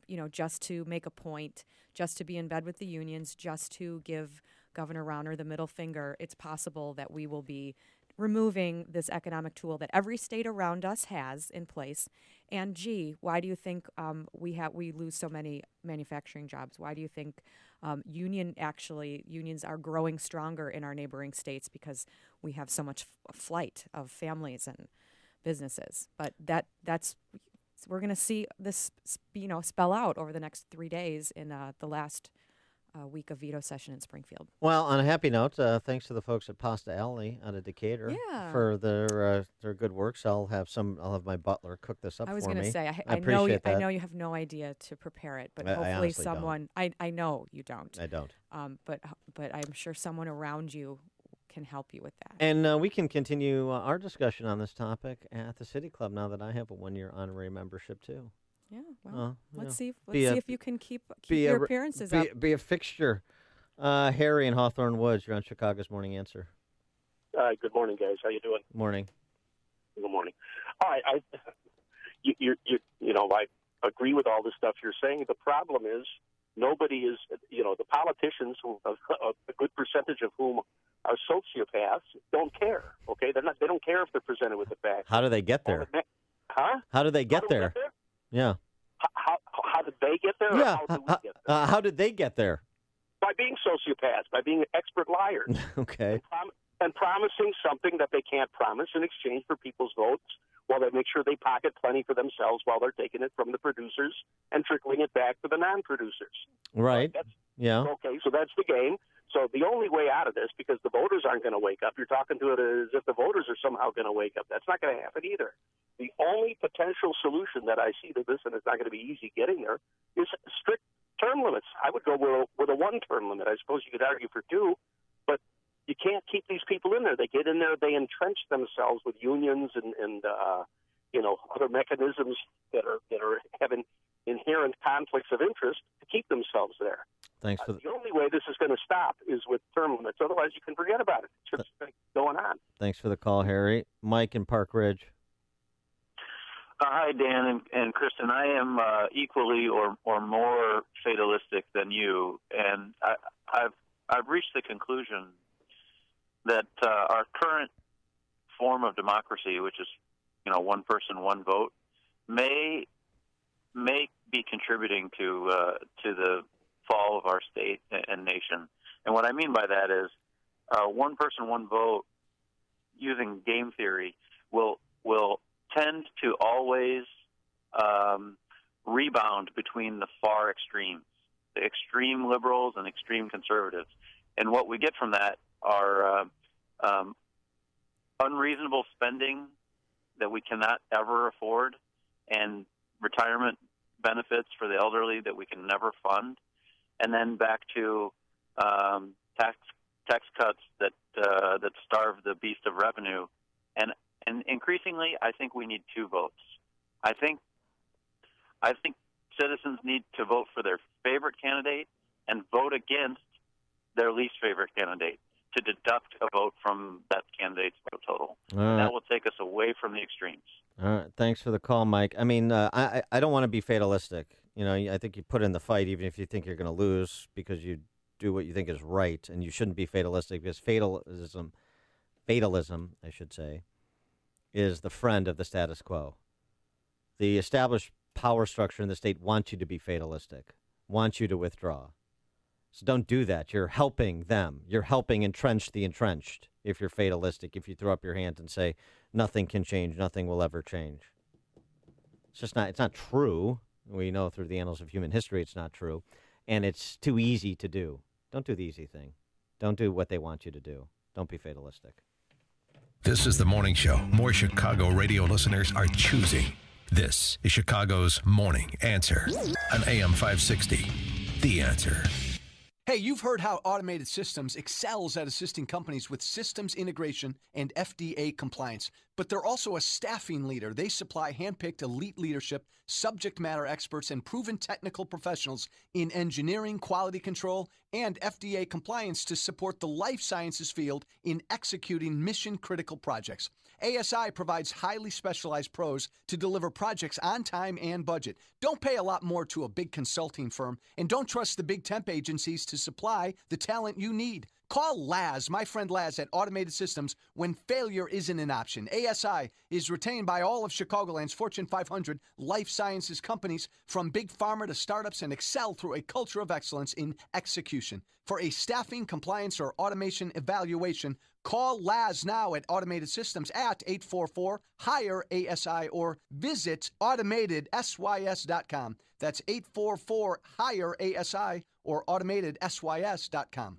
you know, just to make a point, just to be in bed with the unions, just to give Governor Rauner the middle finger, it's possible that we will be removing this economic tool that every state around us has in place. And gee, why do you think we lose so many manufacturing jobs? Why do you think unions are growing stronger in our neighboring states? Because we have so much flight of families and businesses. But that's we're going to see this, you know, spell out over the next 3 days in the last week of veto session in Springfield. Well, on a happy note, thanks to the folks at Pasta Alley out of Decatur for their good work. So I'll have my butler cook this up for me. I was going to say, I know you have no idea to prepare it, but hopefully someone. I know you don't. I don't. But I'm sure someone around you can help you with that. And we can continue our discussion on this topic at the City Club now that I have a 1-year honorary membership too. Yeah, well, let's see if you can keep your appearances up. Be a fixture. Harry in Hawthorne Woods, you're on Chicago's Morning Answer. Good morning, guys. How you doing? Morning. Good morning. All right, I agree with all the stuff you're saying. The problem is nobody is, the politicians, a good percentage of whom are sociopaths, don't care. Okay, they don't care if they're presented with the facts. How do they get there? How do they get there? Yeah. How did they get there? Yeah. Or how do we get there? How did they get there? By being sociopaths, by being expert liars. Okay. And promising something that they can't promise in exchange for people's votes, while they make sure they pocket plenty for themselves while they're taking it from the producers and trickling it back to the non-producers. Right. Yeah. Okay, so that's the game. So the only way out of this, because the voters aren't going to wake up, you're talking to it as if the voters are somehow going to wake up. That's not going to happen either. The only potential solution that I see to this, and it's not going to be easy getting there, is strict term limits. I would go with a 1-term limit. I suppose you could argue for 2, but you can't keep these people in there. They get in there, they entrench themselves with unions and other mechanisms that are having inherent conflicts of interest to keep themselves there. Thanks for the only way this is going to stop is with term limits. Otherwise, you can forget about it. It's just going on. Thanks for the call, Harry. Mike in Park Ridge. Hi, Dan and Kristen. I am equally or more fatalistic than you, and I've reached the conclusion that our current form of democracy, which is one person, one vote, may be contributing to the fall of our state and nation. And what I mean by that is one person, one vote, using game theory, will tend to always rebound between the far extremes, the extreme liberals and extreme conservatives. And what we get from that are unreasonable spending that we cannot ever afford, and retirement benefits for the elderly that we can never fund, and then back to tax cuts that starve the beast of revenue. And increasingly, I think we need two votes. I think citizens need to vote for their favorite candidate and vote against their least favorite candidate to deduct a vote from that candidate's vote total. That will take us away from the extremes. All right. Thanks for the call, Mike. I mean, I don't want to be fatalistic. I think you put in the fight even if you think you're going to lose, because you do what you think is right, and you shouldn't be fatalistic, because fatalism, I should say, is the friend of the status quo. The established power structure in the state wants you to be fatalistic, wants you to withdraw. So don't do that. You're helping them. You're helping entrench the entrenched if you're fatalistic, if you throw up your hand and say, nothing can change, nothing will ever change. It's not true. We know through the annals of human history it's not true. And it's too easy to do. Don't do the easy thing. Don't do what they want you to do. Don't be fatalistic. This is the morning show more Chicago radio listeners are choosing. This is Chicago's Morning Answer on AM 560. The Answer. Hey, you've heard how Automated Systems excels at assisting companies with systems integration and FDA compliance, but they're also a staffing leader. They supply handpicked elite leadership, subject matter experts, and proven technical professionals in engineering, quality control, and FDA compliance to support the life sciences field in executing mission-critical projects. ASI provides highly specialized pros to deliver projects on time and budget. Don't pay a lot more to a big consulting firm, and don't trust the big temp agencies to supply the talent you need. Call Laz, my friend Laz at Automated Systems, when failure isn't an option. ASI is retained by all of Chicagoland's Fortune 500 life sciences companies, from big pharma to startups, and excel through a culture of excellence in execution. For a staffing, compliance, or automation evaluation, call Laz now at Automated Systems at 844-HIRE-ASI or visit AutomatedSYS.com. That's 844-HIRE-ASI or AutomatedSYS.com.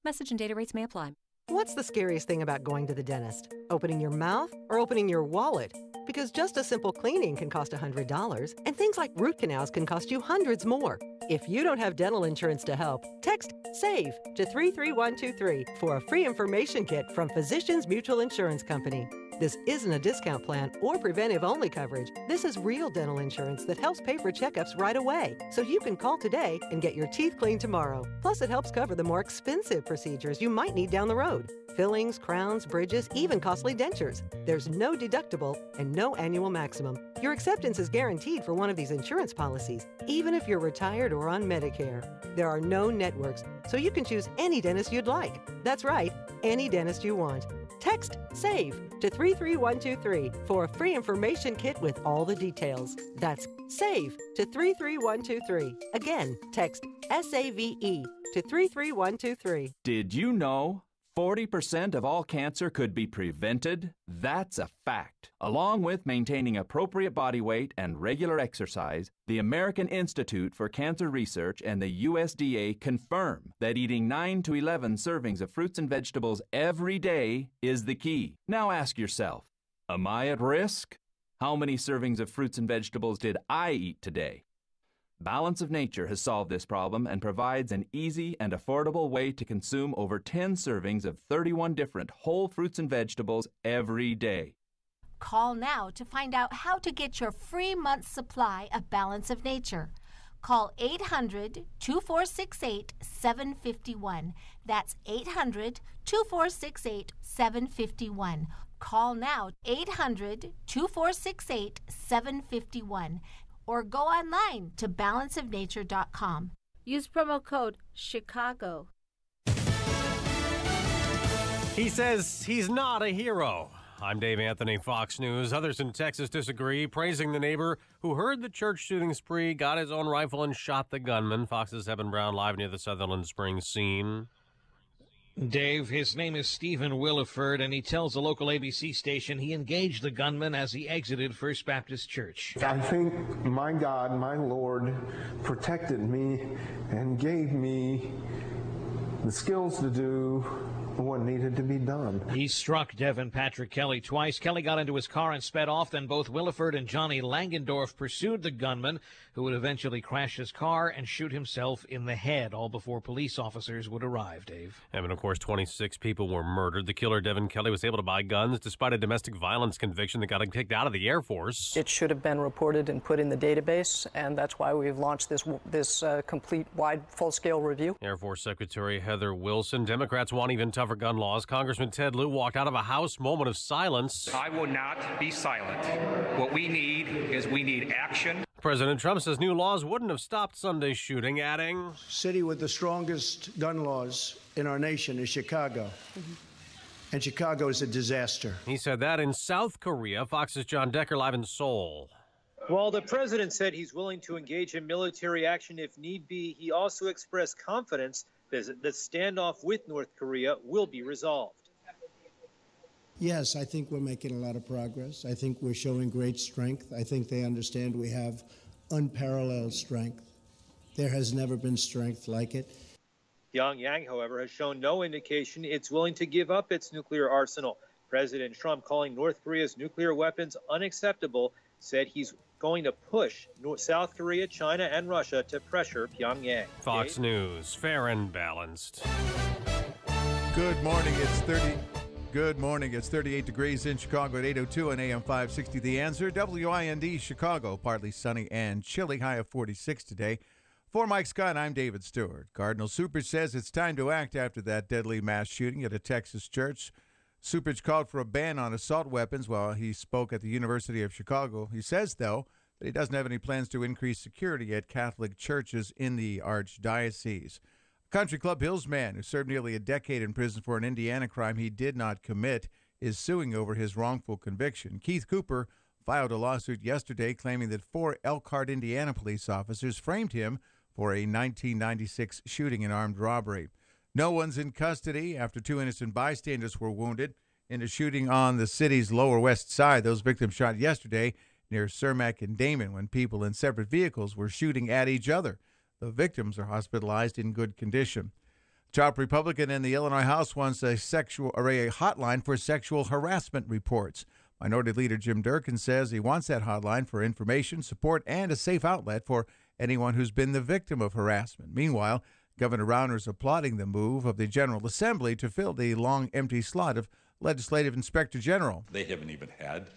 Message and data rates may apply. What's the scariest thing about going to the dentist? Opening your mouth or opening your wallet? Because just a simple cleaning can cost $100, and things like root canals can cost you hundreds more. If you don't have dental insurance to help, text SAVE to 33123 for a free information kit from Physicians Mutual Insurance Company. This isn't a discount plan or preventive-only coverage. This is real dental insurance that helps pay for checkups right away, so you can call today and get your teeth cleaned tomorrow. Plus, it helps cover the more expensive procedures you might need down the road. Fillings, crowns, bridges, even costly dentures. There's no deductible and no annual maximum. Your acceptance is guaranteed for one of these insurance policies, even if you're retired or on Medicare. There are no networks, so you can choose any dentist you'd like. That's right, any dentist you want. Text SAVE to 33123 for a free information kit with all the details. That's SAVE to 33123. Again, text SAVE to 33123. Did you know 40% of all cancer could be prevented? That's a fact. Along with maintaining appropriate body weight and regular exercise, the American Institute for Cancer Research and the USDA confirm that eating 9 to 11 servings of fruits and vegetables every day is the key. Now ask yourself, am I at risk? How many servings of fruits and vegetables did I eat today? Balance of Nature has solved this problem and provides an easy and affordable way to consume over 10 servings of 31 different whole fruits and vegetables every day. Call now to find out how to get your free month's supply of Balance of Nature. Call 800-2468-751. That's 800-2468-751. Call now 800-246-8751 or go online to balanceofnature.com. Use promo code CHICAGO. He says he's not a hero. I'm Dave Anthony, Fox News. Others in Texas disagree, praising the neighbor who heard the church shooting spree, got his own rifle, and shot the gunman. Fox's Evan Brown live near the Sutherland Springs scene. Dave, his name is Stephen Williford, and he tells a local ABC station he engaged the gunman as he exited First Baptist Church. I think my God, my Lord, protected me and gave me the skills to do what needed to be done. He struck Devin Patrick Kelly twice. Kelly got into his car and sped off. Then both Williford and Johnny Langendorf pursued the gunman, who would eventually crash his car and shoot himself in the head, all before police officers would arrive, Dave. And of course, 26 people were murdered. The killer, Devin Kelly, was able to buy guns despite a domestic violence conviction that got him kicked out of the Air Force. It should have been reported and put in the database, and that's why we've launched this complete, wide, full-scale review. Air Force Secretary Heather Wilson. Democrats want even tougher gun laws. Congressman Ted Lieu walked out of a House moment of silence. I will not be silent. What we need is action. President Trump says new laws wouldn't have stopped Sunday's shooting, adding, City with the strongest gun laws in our nation is Chicago. And Chicago is a disaster. He said that in South Korea. Fox's John Decker live in Seoul. While the president said he's willing to engage in military action if need be, he also expressed confidence that the standoff with North Korea will be resolved. Yes, I think we're making a lot of progress. I think we're showing great strength. I think they understand we have unparalleled strength. There has never been strength like it. Pyongyang, however, has shown no indication it's willing to give up its nuclear arsenal. President Trump, calling North Korea's nuclear weapons unacceptable, said he's going to push South Korea, China, and Russia to pressure Pyongyang. Fox News, fair and balanced. Good morning. It's 38 degrees in Chicago at 8:02 on AM 560. The Answer. WIND Chicago, partly sunny and chilly, high of 46 today. For Mike Scott, I'm David Stewart. Cardinal Supich says it's time to act after that deadly mass shooting at a Texas church. Supich called for a ban on assault weapons while he spoke at the University of Chicago. He says, though, that he doesn't have any plans to increase security at Catholic churches in the Archdiocese. Country Club Hills man who served nearly a decade in prison for an Indiana crime he did not commit is suing over his wrongful conviction. Keith Cooper filed a lawsuit yesterday claiming that 4 Elkhart, Indiana police officers framed him for a 1996 shooting and armed robbery. No one's in custody after 2 innocent bystanders were wounded in a shooting on the city's Lower West Side. Those victims shot yesterday near Cermak and Damon when people in separate vehicles were shooting at each other. The victims are hospitalized in good condition. Top Republican in the Illinois House wants a hotline for sexual harassment reports. Minority Leader Jim Durkin says he wants that hotline for information, support, and a safe outlet for anyone who's been the victim of harassment. Meanwhile, Governor Rauner is applauding the move of the General Assembly to fill the long empty slot of Legislative Inspector General. They haven't even had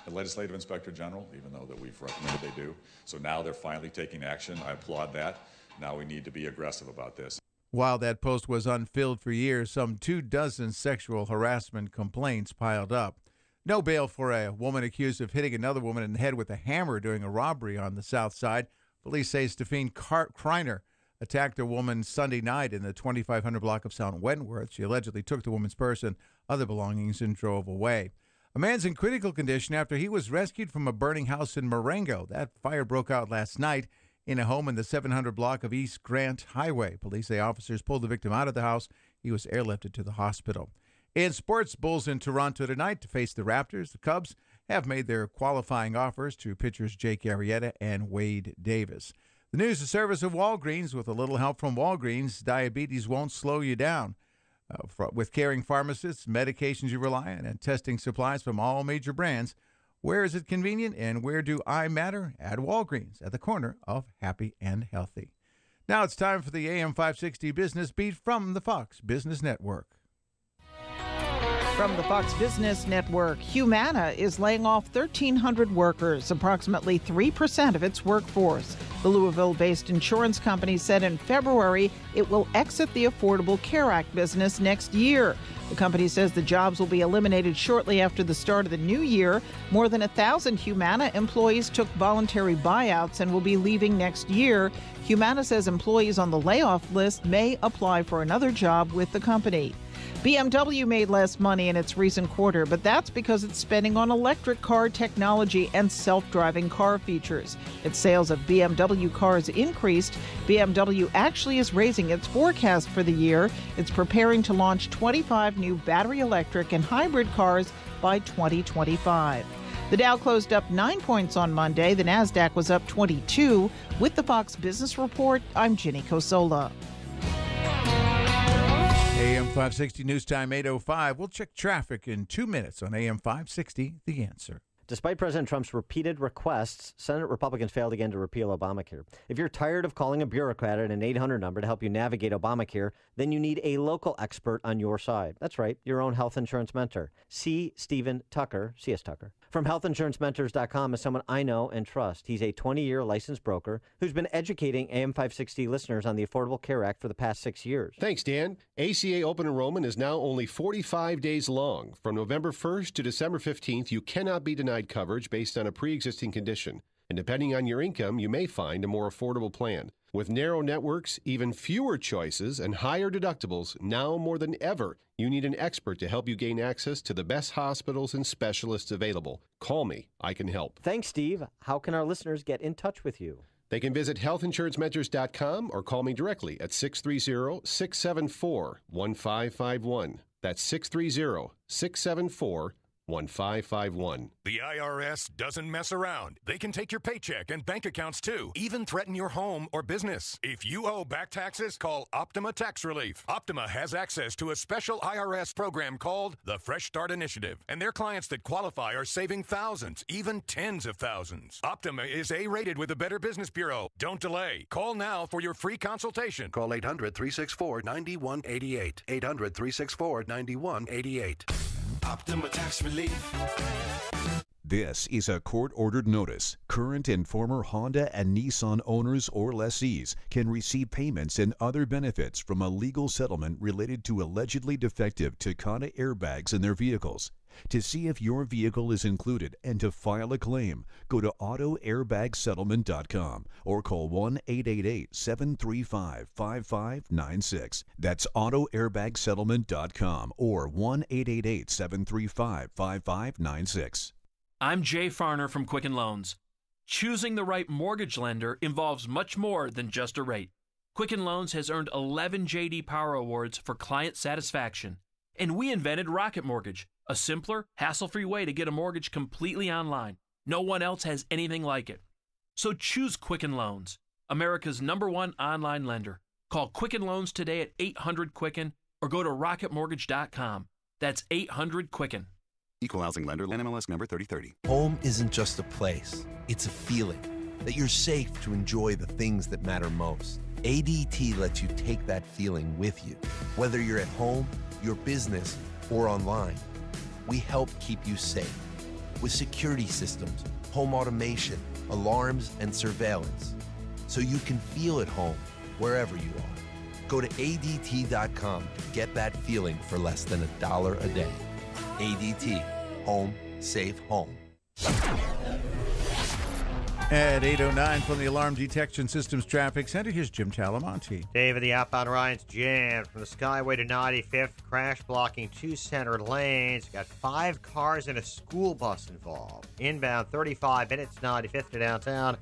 a Legislative Inspector General, even though that we've recommended they do. So now they're finally taking action. I applaud that. Now we need to be aggressive about this. While that post was unfilled for years, some 24 sexual harassment complaints piled up. No bail for a woman accused of hitting another woman in the head with a hammer during a robbery on the South Side. Police say Stephane Kreiner attacked a woman Sunday night in the 2500 block of South Wentworth. She allegedly took the woman's purse and other belongings and drove away. A man's in critical condition after he was rescued from a burning house in Marengo. That fire broke out last night in a home in the 700 block of East Grant Highway. Police say officers pulled the victim out of the house. He was airlifted to the hospital. In sports, Bulls in Toronto tonight to face the Raptors. The Cubs have made their qualifying offers to pitchers Jake Arrieta and Wade Davis. The news is service of Walgreens. With a little help from Walgreens, diabetes won't slow you down. With caring pharmacists, medications you rely on, and testing supplies from all major brands, where is it convenient and where do I matter? At Walgreens, at the corner of happy and healthy. Now it's time for the AM 560 Business Beat from the Fox Business Network. From the Fox Business Network, Humana is laying off 1,300 workers, approximately 3% of its workforce. The Louisville-based insurance company said in February it will exit the Affordable Care Act business next year. The company says the jobs will be eliminated shortly after the start of the new year. More than 1,000 Humana employees took voluntary buyouts and will be leaving next year. Humana says employees on the layoff list may apply for another job with the company. BMW made less money in its recent quarter, but that's because it's spending on electric car technology and self-driving car features. Its sales of BMW cars increased. BMW actually is raising its forecast for the year. It's preparing to launch 25 new battery electric and hybrid cars by 2025. The Dow closed up 9 points on Monday. The Nasdaq was up 22. With the Fox Business Report, I'm Ginny Cosola. AM 560 News Time 8:05. We'll check traffic in 2 minutes on AM 560, The Answer. Despite President Trump's repeated requests, Senate Republicans failed again to repeal Obamacare. If you're tired of calling a bureaucrat at an 800 number to help you navigate Obamacare, then you need a local expert on your side. That's right, your own health insurance mentor. C. Stephen Tucker, C.S. Tucker, from healthinsurancementors.com is someone I know and trust. He's a 20-year licensed broker who's been educating AM 560 listeners on the Affordable Care Act for the past 6 years. Thanks, Dan. ACA open enrollment is now only 45 days long. From November 1st to December 15th, you cannot be denied coverage based on a pre-existing condition. And depending on your income, you may find a more affordable plan. With narrow networks, even fewer choices, and higher deductibles, now more than ever, you need an expert to help you gain access to the best hospitals and specialists available. Call me. I can help. Thanks, Steve. How can our listeners get in touch with you? They can visit healthinsurancementors.com or call me directly at 630-674-1551. That's 630-674-1551. The IRS doesn't mess around. They can take your paycheck and bank accounts too, even threaten your home or business. If you owe back taxes, call Optima Tax Relief. Optima has access to a special IRS program called the Fresh Start Initiative, and their clients that qualify are saving thousands, even tens of thousands. Optima is A-rated with the Better Business Bureau. Don't delay. Call now for your free consultation. Call 800-364-9188. 800-364-9188. Optima Tax Relief. This is a court-ordered notice. Current and former Honda and Nissan owners or lessees can receive payments and other benefits from a legal settlement related to allegedly defective Takata airbags in their vehicles. To see if your vehicle is included and to file a claim, go to autoairbagsettlement.com or call 1-888-735-5596. That's autoairbagsettlement.com or 1-888-735-5596. I'm Jay Farner from Quicken Loans. Choosing the right mortgage lender involves much more than just a rate. Quicken Loans has earned 11 J.D. Power Awards for client satisfaction. And we invented Rocket Mortgage, a simpler, hassle-free way to get a mortgage completely online. No one else has anything like it. So choose Quicken Loans, America's #1 online lender. Call Quicken Loans today at 800-QUICKEN or go to rocketmortgage.com. That's 800-QUICKEN. Equal housing lender, NMLS number 3030. Home isn't just a place, it's a feeling that you're safe to enjoy the things that matter most. ADT lets you take that feeling with you, whether you're at home, your business, or online. We help keep you safe with security systems, home automation, alarms, and surveillance, so you can feel at home wherever you are. Go to ADT.com to get that feeling for less than $1 a day. ADT, home, safe home. At 8:09 from the Alarm Detection Systems Traffic Center, here's Jim Talamonte. David, the outbound Ryan's jammed from the Skyway to 95th, crash blocking 2 center lanes. Got 5 cars and a school bus involved. Inbound 35 minutes, 95th to downtown.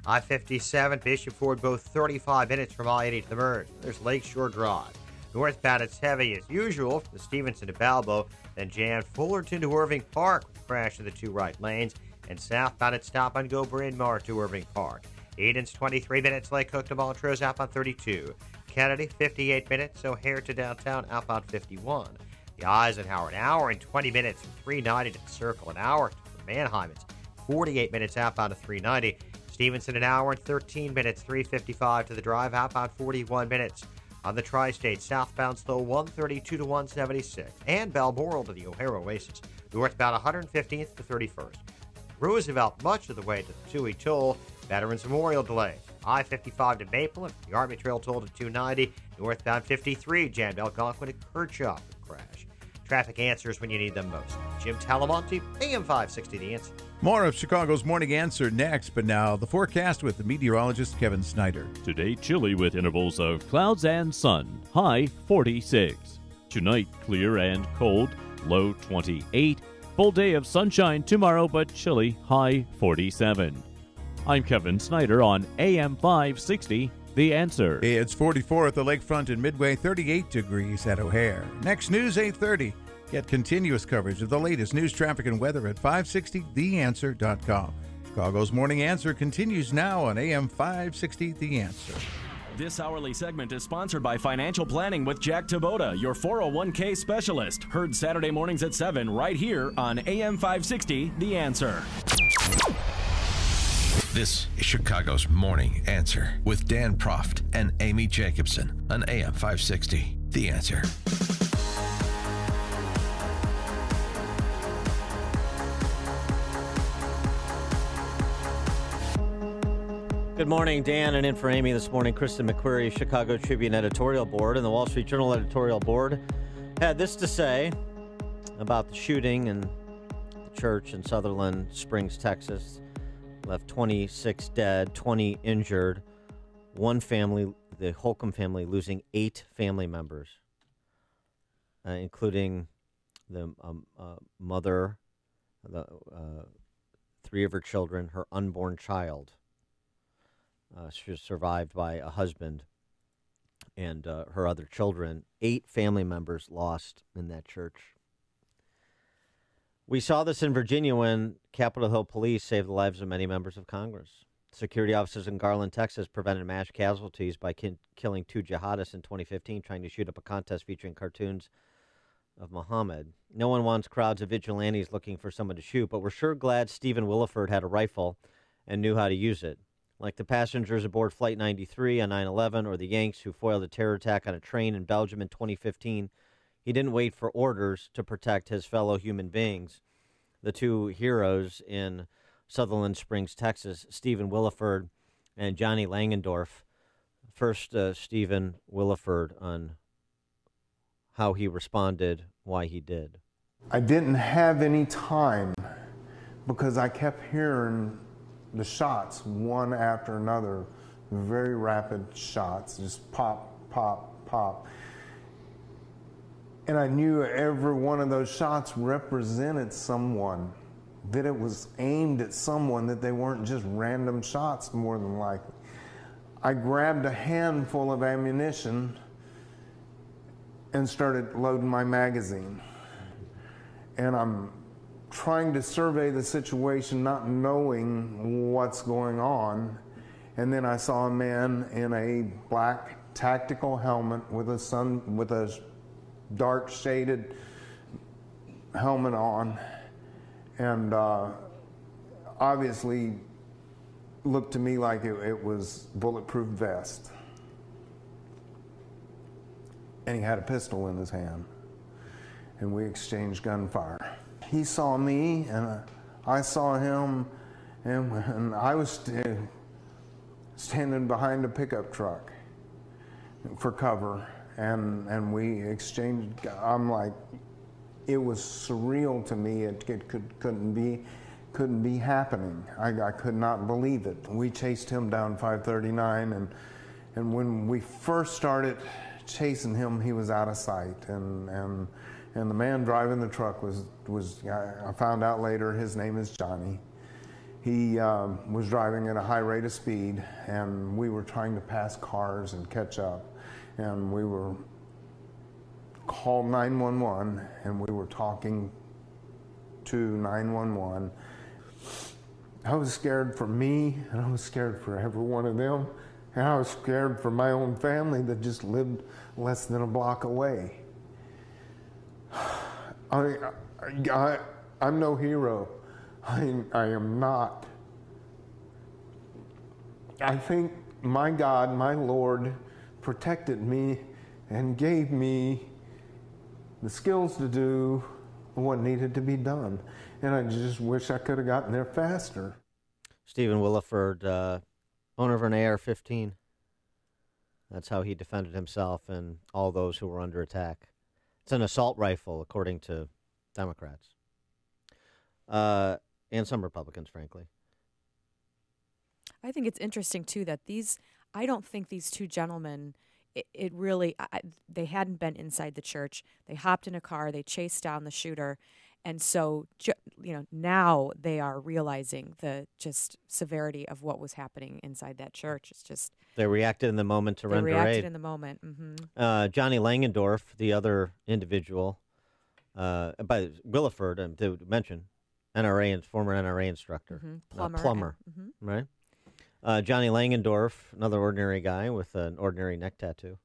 I-57, Bishop Ford, both 35 minutes from I-80 to the merge. There's Lakeshore Drive. Northbound, it's heavy as usual from the Stevenson to Balbo, then jammed Fullerton to Irving Park with a crash in the 2 right lanes. And southbound at Stop and Go Bryn Mawr to Irving Park. Eden's 23 minutes, Lake Cook to Montrose outbound 32. Kennedy 58 minutes, O'Hare to downtown outbound 51. The Eisenhower an hour and 20 minutes from 390 to the Circle, an hour from Manheim. It's 48 minutes outbound to 390. Stevenson an hour and 13 minutes, 355 to the Drive outbound 41 minutes. On the Tri-State, southbound slow 132 to 176. And Balmoral to the O'Hare Oasis. Northbound 115th to 31st. Roosevelt much of the way to the Toohey Toll. Veterans Memorial delay. I-55 to Maple, the Army Trail toll to 290. Northbound 53, jammed Algonquin to Kirchhoff crash. Traffic answers when you need them most. Jim Talamonte, AM 560, The Answer. More of Chicago's Morning Answer next, but now the forecast with the meteorologist Kevin Snyder. Today, chilly with intervals of clouds and sun, high 46. Tonight, clear and cold, low 28. Full day of sunshine tomorrow, but chilly, high 47. I'm Kevin Snyder on AM 560, The Answer. It's 44 at the lakefront in Midway, 38 degrees at O'Hare. Next news, 8:30. Get continuous coverage of the latest news, traffic, and weather at 560theanswer.com. Chicago's Morning Answer continues now on AM 560, The Answer. This hourly segment is sponsored by Financial Planning with Jack Taboda, your 401k specialist. Heard Saturday mornings at 7 right here on AM 560, The Answer. This is Chicago's Morning Answer with Dan Proft and Amy Jacobson on AM 560, The Answer. Good morning, Dan, and in for Amy this morning, Kristen McQuarrie, Chicago Tribune editorial board, and the Wall Street Journal editorial board had this to say about the shooting in the church in Sutherland Springs, Texas. Left 26 dead, 20 injured. One family, the Holcomb family, losing 8 family members, including the mother, 3 of her children, her unborn child. She was survived by a husband and her other children. 8 family members lost in that church. We saw this in Virginia when Capitol Hill police saved the lives of many members of Congress. Security officers in Garland, Texas prevented mass casualties by killing 2 jihadists in 2015 trying to shoot up a contest featuring cartoons of Muhammad. No one wants crowds of vigilantes looking for someone to shoot, but we're sure glad Stephen Williford had a rifle and knew how to use it. Like the passengers aboard Flight 93 on 9/11 or the Yanks who foiled a terror attack on a train in Belgium in 2015, he didn't wait for orders to protect his fellow human beings. The 2 heroes in Sutherland Springs, Texas, Stephen Williford and Johnny Langendorf. First, Stephen Williford on how he responded, why he did. I didn't have any time because I kept hearing the shots one after another, very rapid shots, just pop, pop, pop. And I knew every one of those shots represented someone, that it was aimed at someone, that they weren't just random shots more than likely. I grabbed a handful of ammunition and started loading my magazine. And I'm trying to survey the situation, not knowing what's going on. And then I saw a man in a black tactical helmet with a dark shaded helmet on, and obviously looked to me like it was bulletproof vest. And he had a pistol in his hand, and we exchanged gunfire. He saw me, and I saw him, and I was standing behind a pickup truck for cover, and we exchanged. I'm like, it was surreal to me. It couldn't be happening. I could not believe it. We chased him down 539, and when we first started chasing him, he was out of sight, and the man driving the truck was I found out later, his name is Johnny. He was driving at a high rate of speed, and we were trying to pass cars and catch up, and we were called 911, and we were talking to 911. I was scared for me, and I was scared for every one of them, and I was scared for my own family that just lived less than a block away. I'm no hero. I am not. I think my God, my Lord, protected me and gave me the skills to do what needed to be done. And I just wish I could have gotten there faster. Stephen Williford Owner of an AR-15. That's how he defended himself and all those who were under attack. It's an assault rifle, according to Democrats. And some Republicans, frankly. I think it's interesting, too, that I don't think these two gentlemen, it really, they hadn't been inside the church. They hopped in a car, they chased down the shooter. And so, now they are realizing the just severity of what was happening inside that church. It's just... They reacted in the moment to render aid. They reacted in the moment. Mm-hmm. Johnny Langendorf, the other individual, by Williford, to mention, former NRA instructor. Mm-hmm. Plumber, right? Johnny Langendorf, another ordinary guy with an ordinary neck tattoo.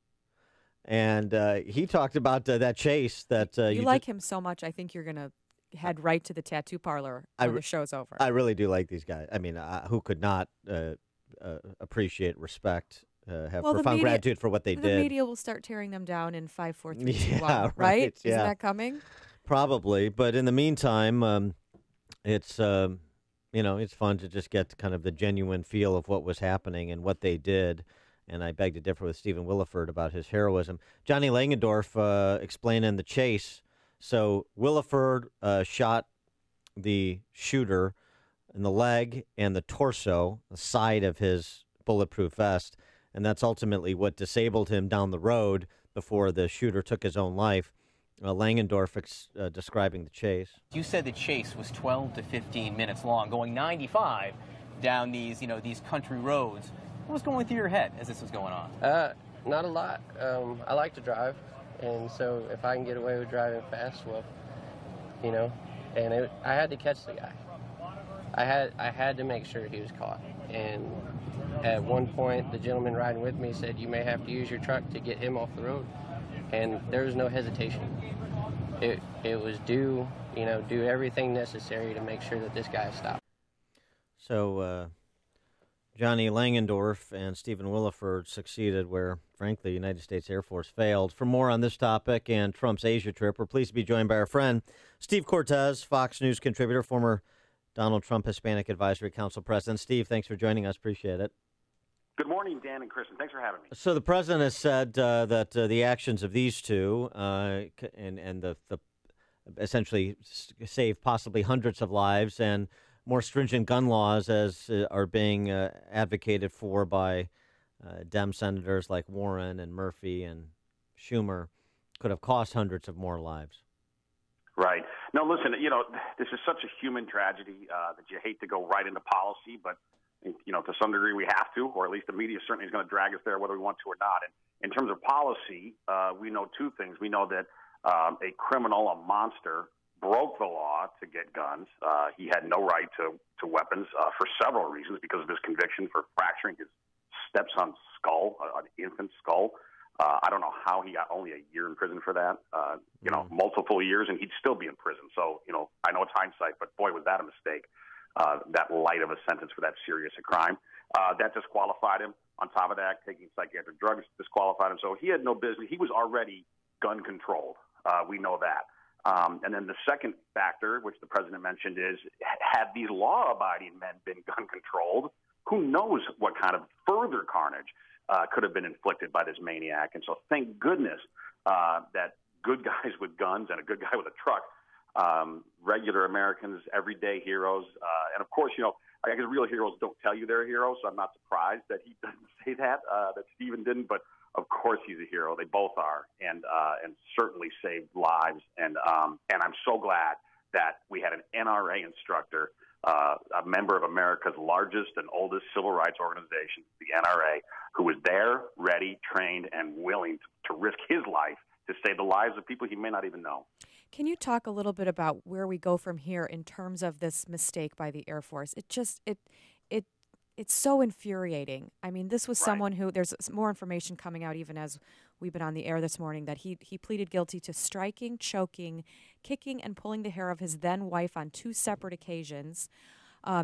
And he talked about that chase that... you like him so much, I think you're going to head right to the tattoo parlor when the show's over. I really do like these guys. I mean, who could not appreciate, respect, have profound gratitude for what they did? The media will start tearing them down in 5, 4, 3, 2, 1, right? Right? Yeah. Isn't that coming? Probably. But in the meantime, it's it's fun to just get kind of the genuine feel of what was happening and what they did. And I beg to differ with Stephen Williford about his heroism. Johnny Langendorf explaining the chase. So Williford shot the shooter in the leg and the torso, the side of his bulletproof vest, and that's ultimately what disabled him down the road before the shooter took his own life. Langendorf describing the chase. You said the chase was 12 to 15 minutes long, going 95 down these country roads. What was going through your head as this was going on? Not a lot. I like to drive, and so if I can get away with driving fast, well, I had to catch the guy. I had to make sure he was caught. And at one point, the gentleman riding with me said, "You may have to use your truck to get him off the road," and there was no hesitation. It was do everything necessary to make sure that this guy stopped. So. Johnny Langendorf and Stephen Williford succeeded where, frankly, the United States Air Force failed. For more on this topic and Trump's Asia trip, we're pleased to be joined by our friend Steve Cortez, Fox News contributor, former Donald Trump Hispanic Advisory Council president. Steve, thanks for joining us. Appreciate it. Good morning, Dan and Kristen. Thanks for having me. So the president has said that the actions of these two and the essentially save possibly hundreds of lives and more stringent gun laws as are being advocated for by Dem senators like Warren and Murphy and Schumer could have cost hundreds of more lives. Right. No, listen, this is such a human tragedy that you hate to go right into policy, but, to some degree we have to, or at least the media certainly is going to drag us there whether we want to or not. And in terms of policy, we know two things. We know that a criminal, a monster, broke the law to get guns. He had no right to weapons for several reasons, because of his conviction for fracturing his stepson's skull, an infant skull. I don't know how he got only a year in prison for that, multiple years, and he'd still be in prison. So, I know it's hindsight, but boy, was that a mistake, that light of a sentence for that serious a crime. That disqualified him. On top of that, taking psychiatric drugs disqualified him. So he had no business. He was already gun controlled. We know that. And then the second factor, which the president mentioned, is had these law-abiding men been gun-controlled, who knows what kind of further carnage could have been inflicted by this maniac. And so thank goodness that good guys with guns and a good guy with a truck, regular Americans, everyday heroes, and of course, I guess real heroes don't tell you they're heroes, so I'm not surprised that he doesn't say that Stephen didn't, but of course he's a hero. They both are, and certainly saved lives. And I'm so glad that we had an NRA instructor, a member of America's largest and oldest civil rights organization, the NRA, who was there, ready, trained, and willing to risk his life to save the lives of people he may not even know. Can you talk a little bit about where we go from here in terms of this mistake by the Air Force? It's so infuriating. I mean, this was someone who, there's more information coming out even as we've been on the air this morning, that he pleaded guilty to striking, choking, kicking, and pulling the hair of his then wife on 2 separate occasions.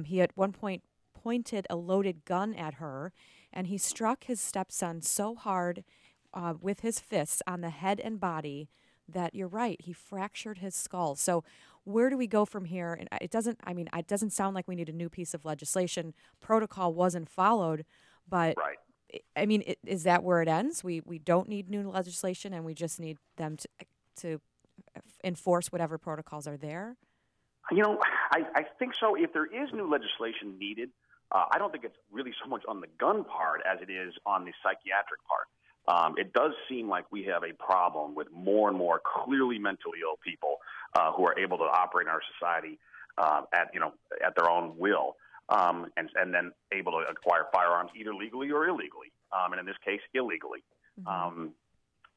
He at one point pointed a loaded gun at her, and he struck his stepson so hard with his fists on the head and body that, you're right, he fractured his skull. So where do we go from here? And it doesn't sound like we need a new piece of legislation. Protocol wasn't followed, But right. I mean, is that where it ends? We don't need new legislation, and we just need them to enforce whatever protocols are there? You know, I think so. If there is new legislation needed, I don't think it's really so much on the gun part as it is on the psychiatric part. It does seem like we have a problem with more and more clearly mentally ill people who are able to operate in our society at their own will, and then able to acquire firearms either legally or illegally, and in this case, illegally. Mm-hmm.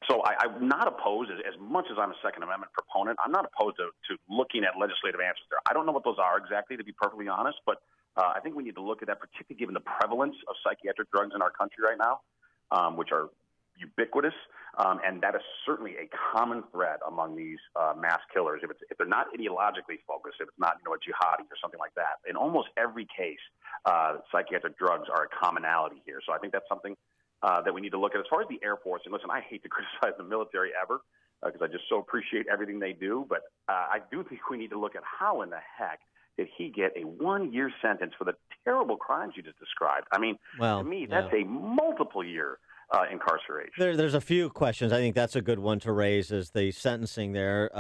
So I'm not opposed, as much as I'm a Second Amendment proponent, I'm not opposed to looking at legislative answers there. I don't know what those are exactly, to be perfectly honest, but I think we need to look at that, particularly given the prevalence of psychiatric drugs in our country right now, which are ubiquitous, and that is certainly a common thread among these mass killers. If they're not ideologically focused, if it's not a jihadi or something like that, in almost every case, psychiatric drugs are a commonality here. So I think that's something that we need to look at. As far as the Air Force, and listen, I hate to criticize the military ever because I just so appreciate everything they do, but I do think we need to look at how in the heck did he get a 1-year sentence for the terrible crimes you just described? I mean, to me, that's a multiple-year incarceration. There's a few questions. I think that's a good one to raise is the sentencing there.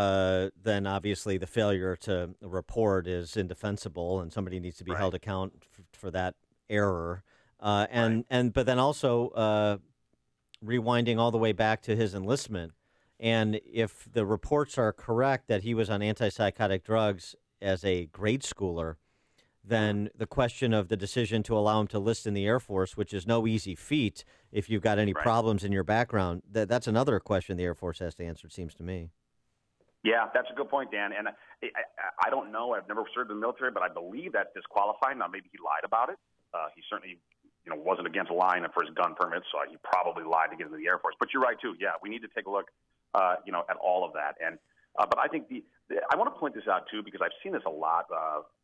Then obviously the failure to report is indefensible, and somebody needs to be held account for that error. But then also rewinding all the way back to his enlistment, and if the reports are correct that he was on antipsychotic drugs as a grade schooler, then the question of the decision to allow him to enlist in the Air Force, which is no easy feat if you've got any problems in your background, that's another question the Air Force has to answer, it seems to me. Yeah, that's a good point, Dan. And I don't know. I've never served in the military, but I believe that's disqualifying. Now, maybe he lied about it. He certainly wasn't against lying for his gun permits, so he probably lied to get into the Air Force. But you're right, too. Yeah, we need to take a look, at all of that. And but I think I want to point this out, too, because I've seen this a lot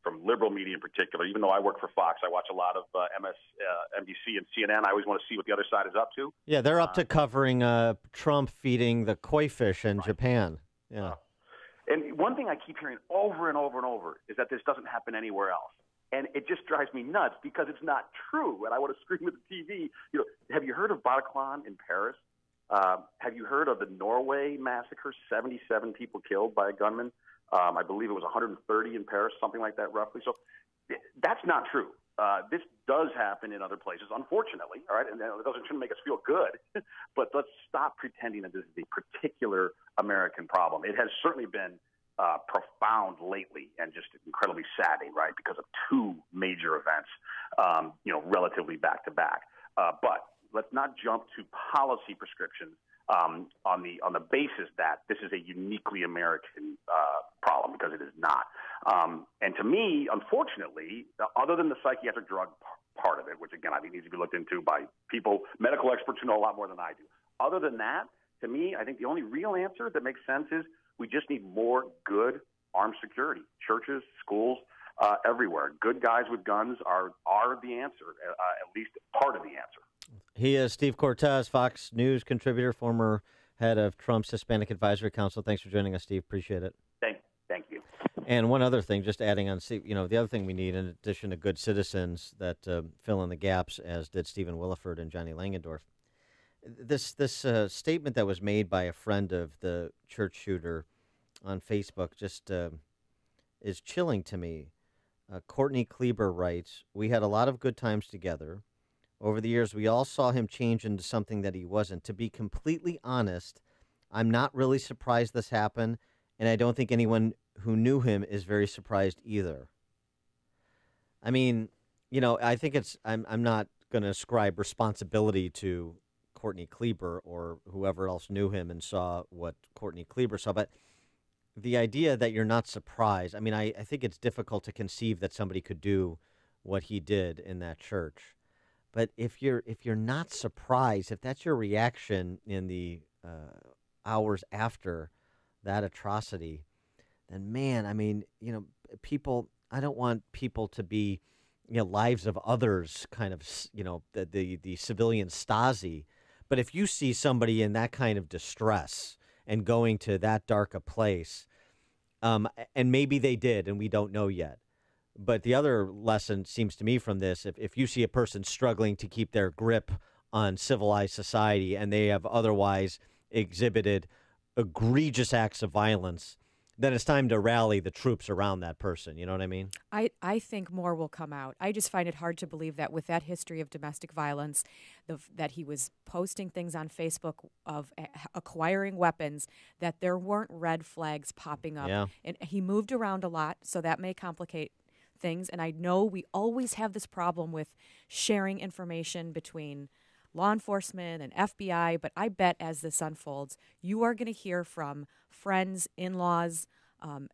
from liberal media in particular. Even though I work for Fox, I watch a lot of MSNBC and CNN. I always want to see what the other side is up to. Yeah, they're up to covering Trump feeding the koi fish in Japan. Yeah. And one thing I keep hearing over and over and over is that this doesn't happen anywhere else. And it just drives me nuts because it's not true. And I want to scream at the TV. Have you heard of Bataclan in Paris? Have you heard of the Norway massacre? 77 people killed by a gunman. I believe it was 130 in Paris, something like that, roughly. So that's not true. This does happen in other places, unfortunately. All right, and it shouldn't make us feel good. But let's stop pretending that this is a particular American problem. It has certainly been profound lately and just incredibly saddening, right, because of two major events, relatively back to back. But let's not jump to policy prescriptions on the basis that this is a uniquely American problem, because it is not. And to me, unfortunately, other than the psychiatric drug part of it, which again I think needs to be looked into by people, medical experts who know a lot more than I do. Other than that, to me, I think the only real answer that makes sense is we just need more good armed security. Churches, schools, everywhere. Good guys with guns are the answer, at least part of the answer. He is Steve Cortes, Fox News contributor, former head of Trump's Hispanic Advisory Council. Thanks for joining us, Steve. Appreciate it. Thank you. And one other thing, just adding on, the other thing we need, in addition to good citizens that fill in the gaps, as did Stephen Williford and Johnny Langendorf, this statement that was made by a friend of the church shooter on Facebook just is chilling to me. Courtney Kleber writes, "We had a lot of good times together. Over the years, we all saw him change into something that he wasn't. To be completely honest, I'm not really surprised this happened, and I don't think anyone who knew him is very surprised either." I mean, I think I'm not going to ascribe responsibility to Courtney Kleber or whoever else knew him and saw what Courtney Kleber saw, but the idea that you're not surprised, I mean, I think it's difficult to conceive that somebody could do what he did in that church. But if you're not surprised, if that's your reaction in the hours after that atrocity, then man, I mean, people. I don't want people to be, lives of others, kind of, the civilian Stasi. But if you see somebody in that kind of distress and going to that dark a place, and maybe they did, and we don't know yet, But the other lesson seems to me from this, if you see a person struggling to keep their grip on civilized society and they have otherwise exhibited egregious acts of violence, then it's time to rally the troops around that person. You know what I mean? I think more will come out. I just find it hard to believe that with that history of domestic violence, that he was posting things on Facebook of acquiring weapons, that there weren't red flags popping up. Yeah. And he moved around a lot, so that may complicate things. And I know we always have this problem with sharing information between law enforcement and FBI, but I bet as this unfolds, you are going to hear from friends, in-laws,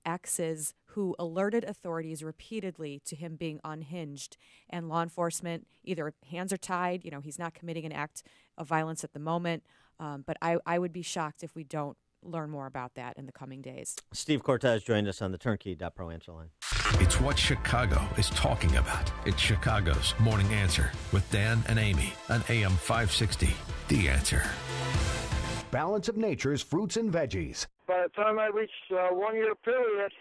exes who alerted authorities repeatedly to him being unhinged, and law enforcement, either hands are tied, he's not committing an act of violence at the moment, but I would be shocked if we don't learn more about that in the coming days. Steve Cortez joined us on the Turnkey.pro answer line. It's what Chicago is talking about. It's Chicago's Morning Answer with Dan and Amy on AM 560. The Answer. Balance of Nature's fruits and veggies. By the time I reached 1 year period,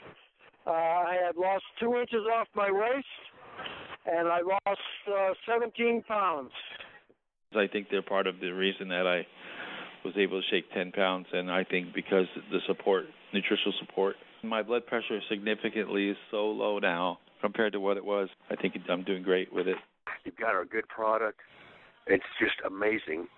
I had lost 2 inches off my waist, and I lost 17 pounds. I think they're part of the reason that I was able to shake 10 pounds, and I think because the support, nutritional support. My blood pressure significantly is so low now compared to what it was. I think I'm doing great with it. You've got a good product. It's just amazing.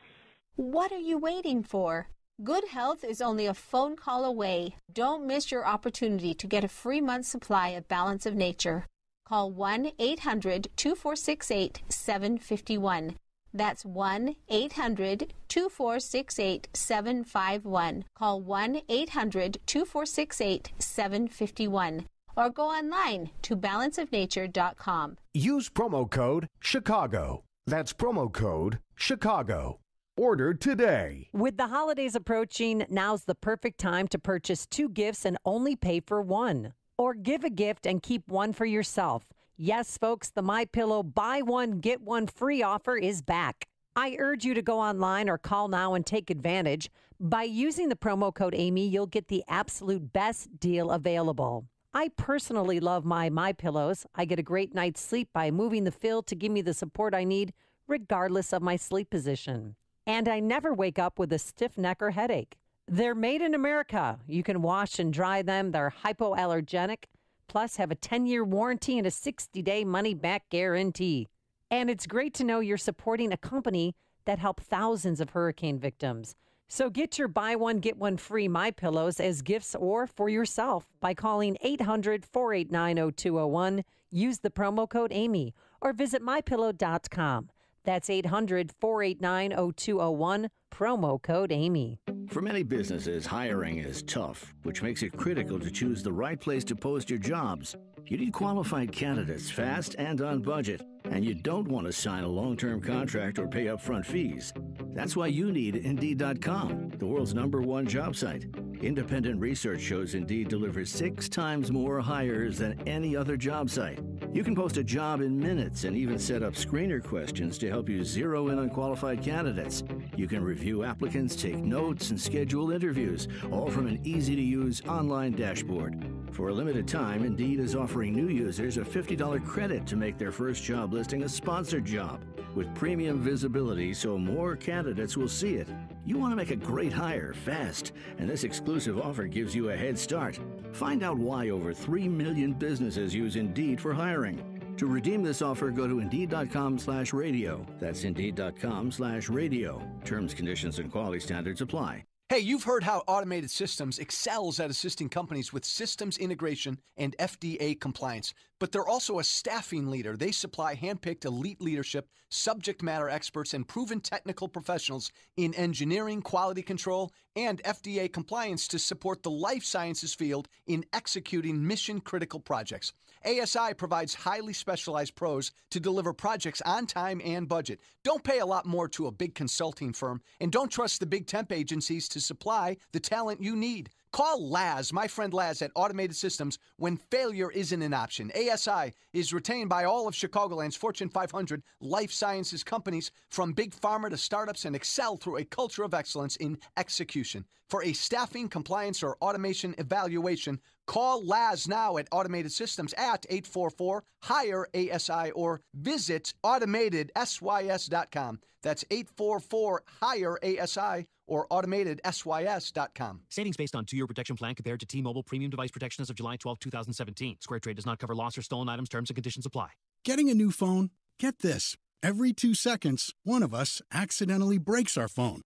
What are you waiting for? Good health is only a phone call away. Don't miss your opportunity to get a free month's supply of Balance of Nature. Call 1-800-2468-751. That's 1-800-2468-751. Call 1-800-2468-751. Or go online to balanceofnature.com. Use promo code Chicago. That's promo code Chicago. Order today. With the holidays approaching, now's the perfect time to purchase 2 gifts and only pay for 1. Or give a gift and keep 1 for yourself. Yes, folks, the MyPillow buy 1, get 1 free offer is back. I urge you to go online or call now and take advantage. By using the promo code Amy, you'll get the absolute best deal available. I personally love my MyPillows. I get a great night's sleep by moving the fill to give me the support I need, regardless of my sleep position. And I never wake up with a stiff neck or headache. They're made in America. You can wash and dry them. They're hypoallergenic. Plus, have a 10-year warranty and a 60-day money-back guarantee. And it's great to know you're supporting a company that helped thousands of hurricane victims. So get your buy 1, get 1 free MyPillows as gifts or for yourself by calling 800-489-0201. Use the promo code Amy or visit MyPillow.com. That's 800-489-0201, promo code Amy. For many businesses, hiring is tough, which makes it critical to choose the right place to post your jobs. You need qualified candidates fast and on budget, and you don't want to sign a long-term contract or pay upfront fees. That's why you need Indeed.com, the world's #1 job site. Independent research shows Indeed delivers 6 times more hires than any other job site. You can post a job in minutes and even set up screener questions to help you zero in on qualified candidates. You can review applicants, take notes, and schedule interviews, all from an easy-to-use online dashboard. For a limited time, Indeed is offering new users a $50 credit to make their first job listing a sponsored job with premium visibility so more candidates will see it. You want to make a great hire fast, and this exclusive offer gives you a head start. Find out why over 3 million businesses use Indeed for hiring. To redeem this offer, go to Indeed.com/radio. That's Indeed.com/radio. Terms, conditions, and quality standards apply. Hey, you've heard how Automated Systems excels at assisting companies with systems integration and FDA compliance, but they're also a staffing leader. They supply handpicked elite leadership, subject matter experts, and proven technical professionals in engineering, quality control, and FDA compliance to support the life sciences field in executing mission-critical projects. ASI provides highly specialized pros to deliver projects on time and budget. Don't pay a lot more to a big consulting firm, and don't trust the big temp agencies to supply the talent you need. Call Laz, my friend Laz at Automated Systems, when failure isn't an option. ASI is retained by all of Chicagoland's Fortune 500 life sciences companies, from big pharma to startups, and excel through a culture of excellence in execution. For a staffing, compliance, or automation evaluation, call Laz now at Automated Systems at 844-HIRE-ASI or visit AutomatedSYS.com. That's 844-HIRE-ASI or AutomatedSYS.com. Savings based on 2-year protection plan compared to T-Mobile Premium Device Protection as of July 12, 2017. SquareTrade does not cover lost or stolen items. Terms and conditions apply. Getting a new phone? Get this. Every 2 seconds, one of us accidentally breaks our phone.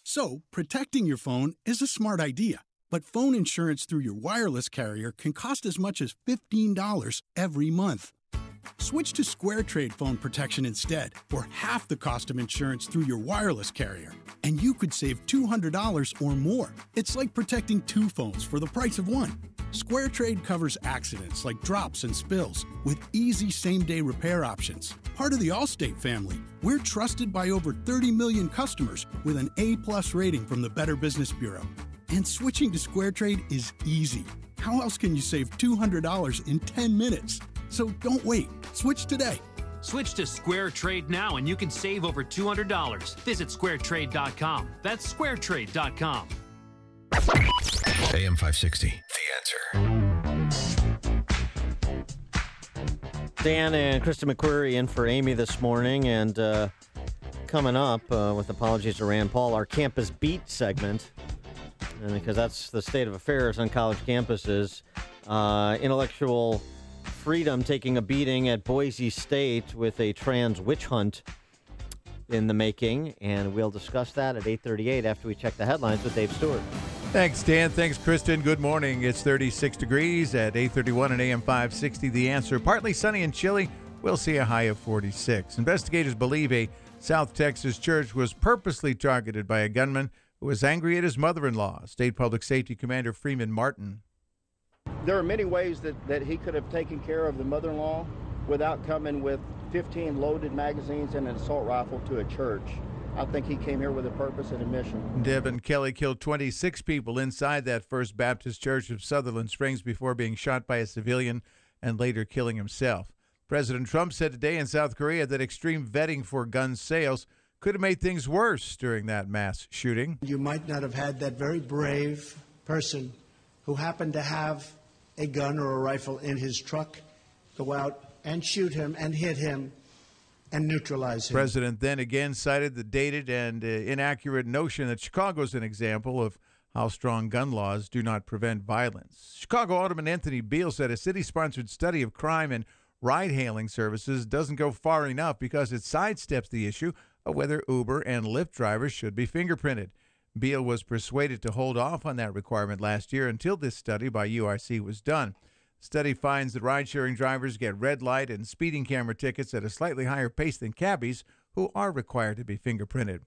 So, protecting your phone is a smart idea. But phone insurance through your wireless carrier can cost as much as $15 every month. Switch to SquareTrade phone protection instead, for half the cost of insurance through your wireless carrier. And you could save $200 or more. It's like protecting 2 phones for the price of 1. SquareTrade covers accidents like drops and spills with easy same-day repair options. Part of the Allstate family, we're trusted by over 30 million customers with an A+ rating from the Better Business Bureau. And switching to SquareTrade is easy. How else can you save $200 in 10 minutes? So don't wait. Switch today. Switch to SquareTrade now and you can save over $200. Visit SquareTrade.com. That's SquareTrade.com. AM 560, The Answer. Dan and Krista McQuarrie in for Amy this morning, and coming up, with apologies to Rand Paul, our Campus Beat segment, and because that's the state of affairs on college campuses. Intellectual freedom taking a beating at Boise State with a trans witch hunt in the making, and we'll discuss that at 8:38 after we check the headlines with Dave Stewart. Thanks, Dan. Thanks, Kristen. Good morning. It's 36 degrees at 8:31 at AM 560. The Answer. Partly sunny and chilly. We'll see a high of 46. Investigators believe a South Texas church was purposely targeted by a gunman who was angry at his mother-in-law. State Public Safety Commander Freeman Martin. There are many ways that he could have taken care of the mother-in-law without coming with 15 loaded magazines and an assault rifle to a church. I think he came here with a purpose and a mission. Devin Kelly killed 26 people inside that First Baptist Church of Sutherland Springs before being shot by a civilian and later killing himself. President Trump said today in South Korea that extreme vetting for gun sales could have made things worse during that mass shooting. You might not have had that very brave person who happened to have a gun or a rifle in his truck go out and shoot him and hit him and neutralize him. The president then again cited the dated and inaccurate notion that Chicago is an example of how strong gun laws do not prevent violence. Chicago Alderman Anthony Beal said a city-sponsored study of crime and ride-hailing services doesn't go far enough because it sidesteps the issue of whether Uber and Lyft drivers should be fingerprinted. Beal was persuaded to hold off on that requirement last year until this study by URC was done. The study finds that ride-sharing drivers get red light and speeding camera tickets at a slightly higher pace than cabbies, who are required to be fingerprinted.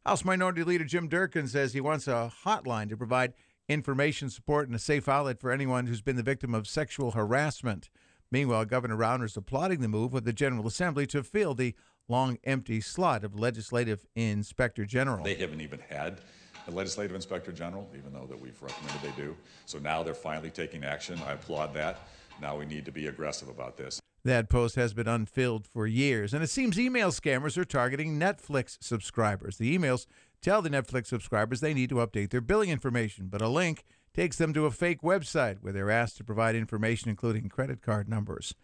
House Minority Leader Jim Durkin says he wants a hotline to provide information, support, and a safe outlet for anyone who's been the victim of sexual harassment. Meanwhile, Governor Rauner is applauding the move of the General Assembly to fill the long empty slot of Legislative Inspector General. They haven't even had a Legislative Inspector General, even though that we've recommended they do. So now they're finally taking action. I applaud that. Now we need to be aggressive about this. That post has been unfilled for years, and it seems email scammers are targeting Netflix subscribers. The emails tell the Netflix subscribers they need to update their billing information, but a link takes them to a fake website where they're asked to provide information including credit card numbers.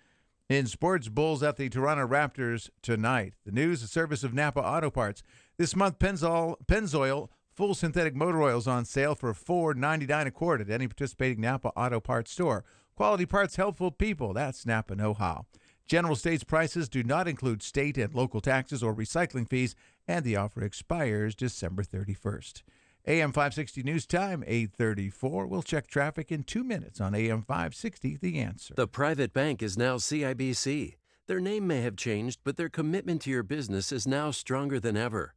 In sports, Bulls at the Toronto Raptors tonight. The news, a service of Napa Auto Parts. This month, Pennzoil full synthetic motor oils on sale for $4.99 a quart at any participating Napa Auto Parts store. Quality parts, helpful people. That's Napa know-how. General States prices do not include state and local taxes or recycling fees, and the offer expires December 31st. AM 560 News Time, 8:34. We'll check traffic in 2 minutes on AM 560, The Answer. The private bank is now CIBC. Their name may have changed, but their commitment to your business is now stronger than ever.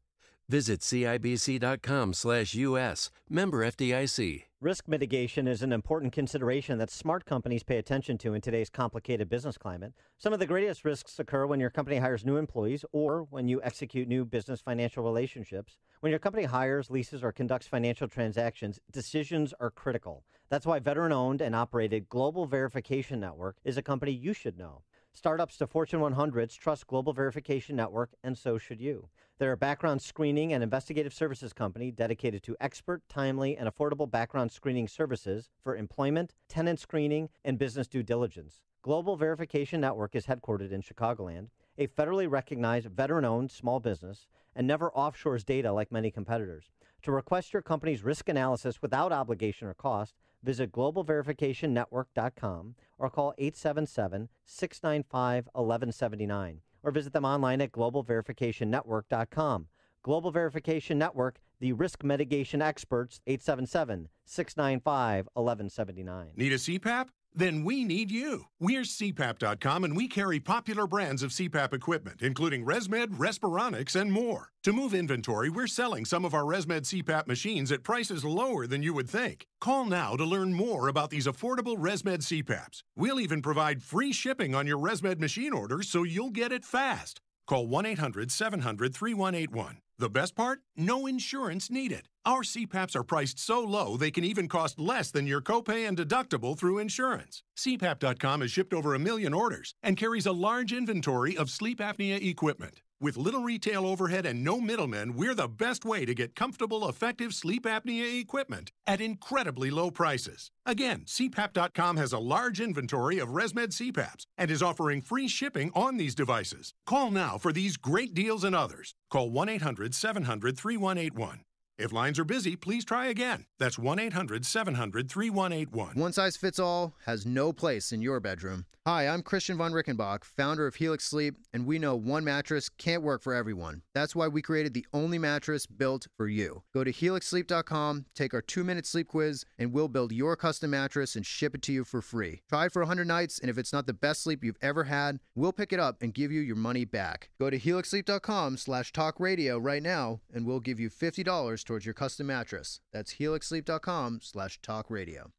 Visit CIBC.com/US. Member FDIC. Risk mitigation is an important consideration that smart companies pay attention to in today's complicated business climate. Some of the greatest risks occur when your company hires new employees or when you execute new business financial relationships. When your company hires, leases, or conducts financial transactions, decisions are critical. That's why veteran-owned and operated Global Verification Network is a company you should know. Startups to Fortune 100s trust Global Verification Network, and so should you. They're a background screening and investigative services company dedicated to expert, timely, and affordable background screening services for employment, tenant screening, and business due diligence. Global Verification Network is headquartered in Chicagoland, a federally recognized veteran-owned small business, and never offshores data like many competitors. To request your company's risk analysis without obligation or cost, visit globalverificationnetwork.com or call 877-695-1179 or visit them online at globalverificationnetwork.com. Global Verification Network, the risk mitigation experts, 877-695-1179. Need a CPAP? Then we need you. We're CPAP.com, and we carry popular brands of CPAP equipment, including ResMed, Respironics, and more. To move inventory, we're selling some of our ResMed CPAP machines at prices lower than you would think. Call now to learn more about these affordable ResMed CPAPs. We'll even provide free shipping on your ResMed machine order so you'll get it fast. Call 1-800-700-3181. The best part? No insurance needed. Our CPAPs are priced so low they can even cost less than your copay and deductible through insurance. CPAP.com has shipped over 1 million orders and carries a large inventory of sleep apnea equipment. With little retail overhead and no middlemen, we're the best way to get comfortable, effective sleep apnea equipment at incredibly low prices. Again, CPAP.com has a large inventory of ResMed CPAPs and is offering free shipping on these devices. Call now for these great deals and others. Call 1-800-700-3181. If lines are busy, please try again. That's 1-800-700-3181. One size fits all has no place in your bedroom. Hi, I'm Christian von Rickenbach, founder of Helix Sleep, and we know one mattress can't work for everyone. That's why we created the only mattress built for you. Go to helixsleep.com, take our 2-minute sleep quiz, and we'll build your custom mattress and ship it to you for free. Try it for 100 nights, and if it's not the best sleep you've ever had, we'll pick it up and give you your money back. Go to helixsleep.com/talkradio right now, and we'll give you $50 towards your custom mattress. That's helixsleep.com/talkradio.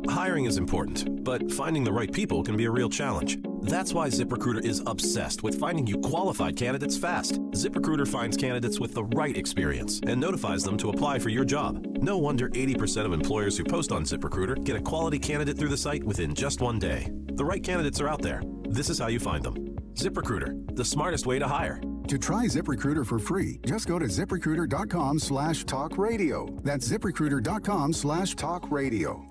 Hiring is important, but finding the right people can be a real challenge. That's why ZipRecruiter is obsessed with finding you qualified candidates fast. ZipRecruiter finds candidates with the right experience and notifies them to apply for your job. No wonder 80% of employers who post on ZipRecruiter get a quality candidate through the site within just 1 day. The right candidates are out there. This is how you find them. ZipRecruiter, the smartest way to hire. To try ZipRecruiter for free, just go to ZipRecruiter.com/talkradio. That's ZipRecruiter.com/talkradio.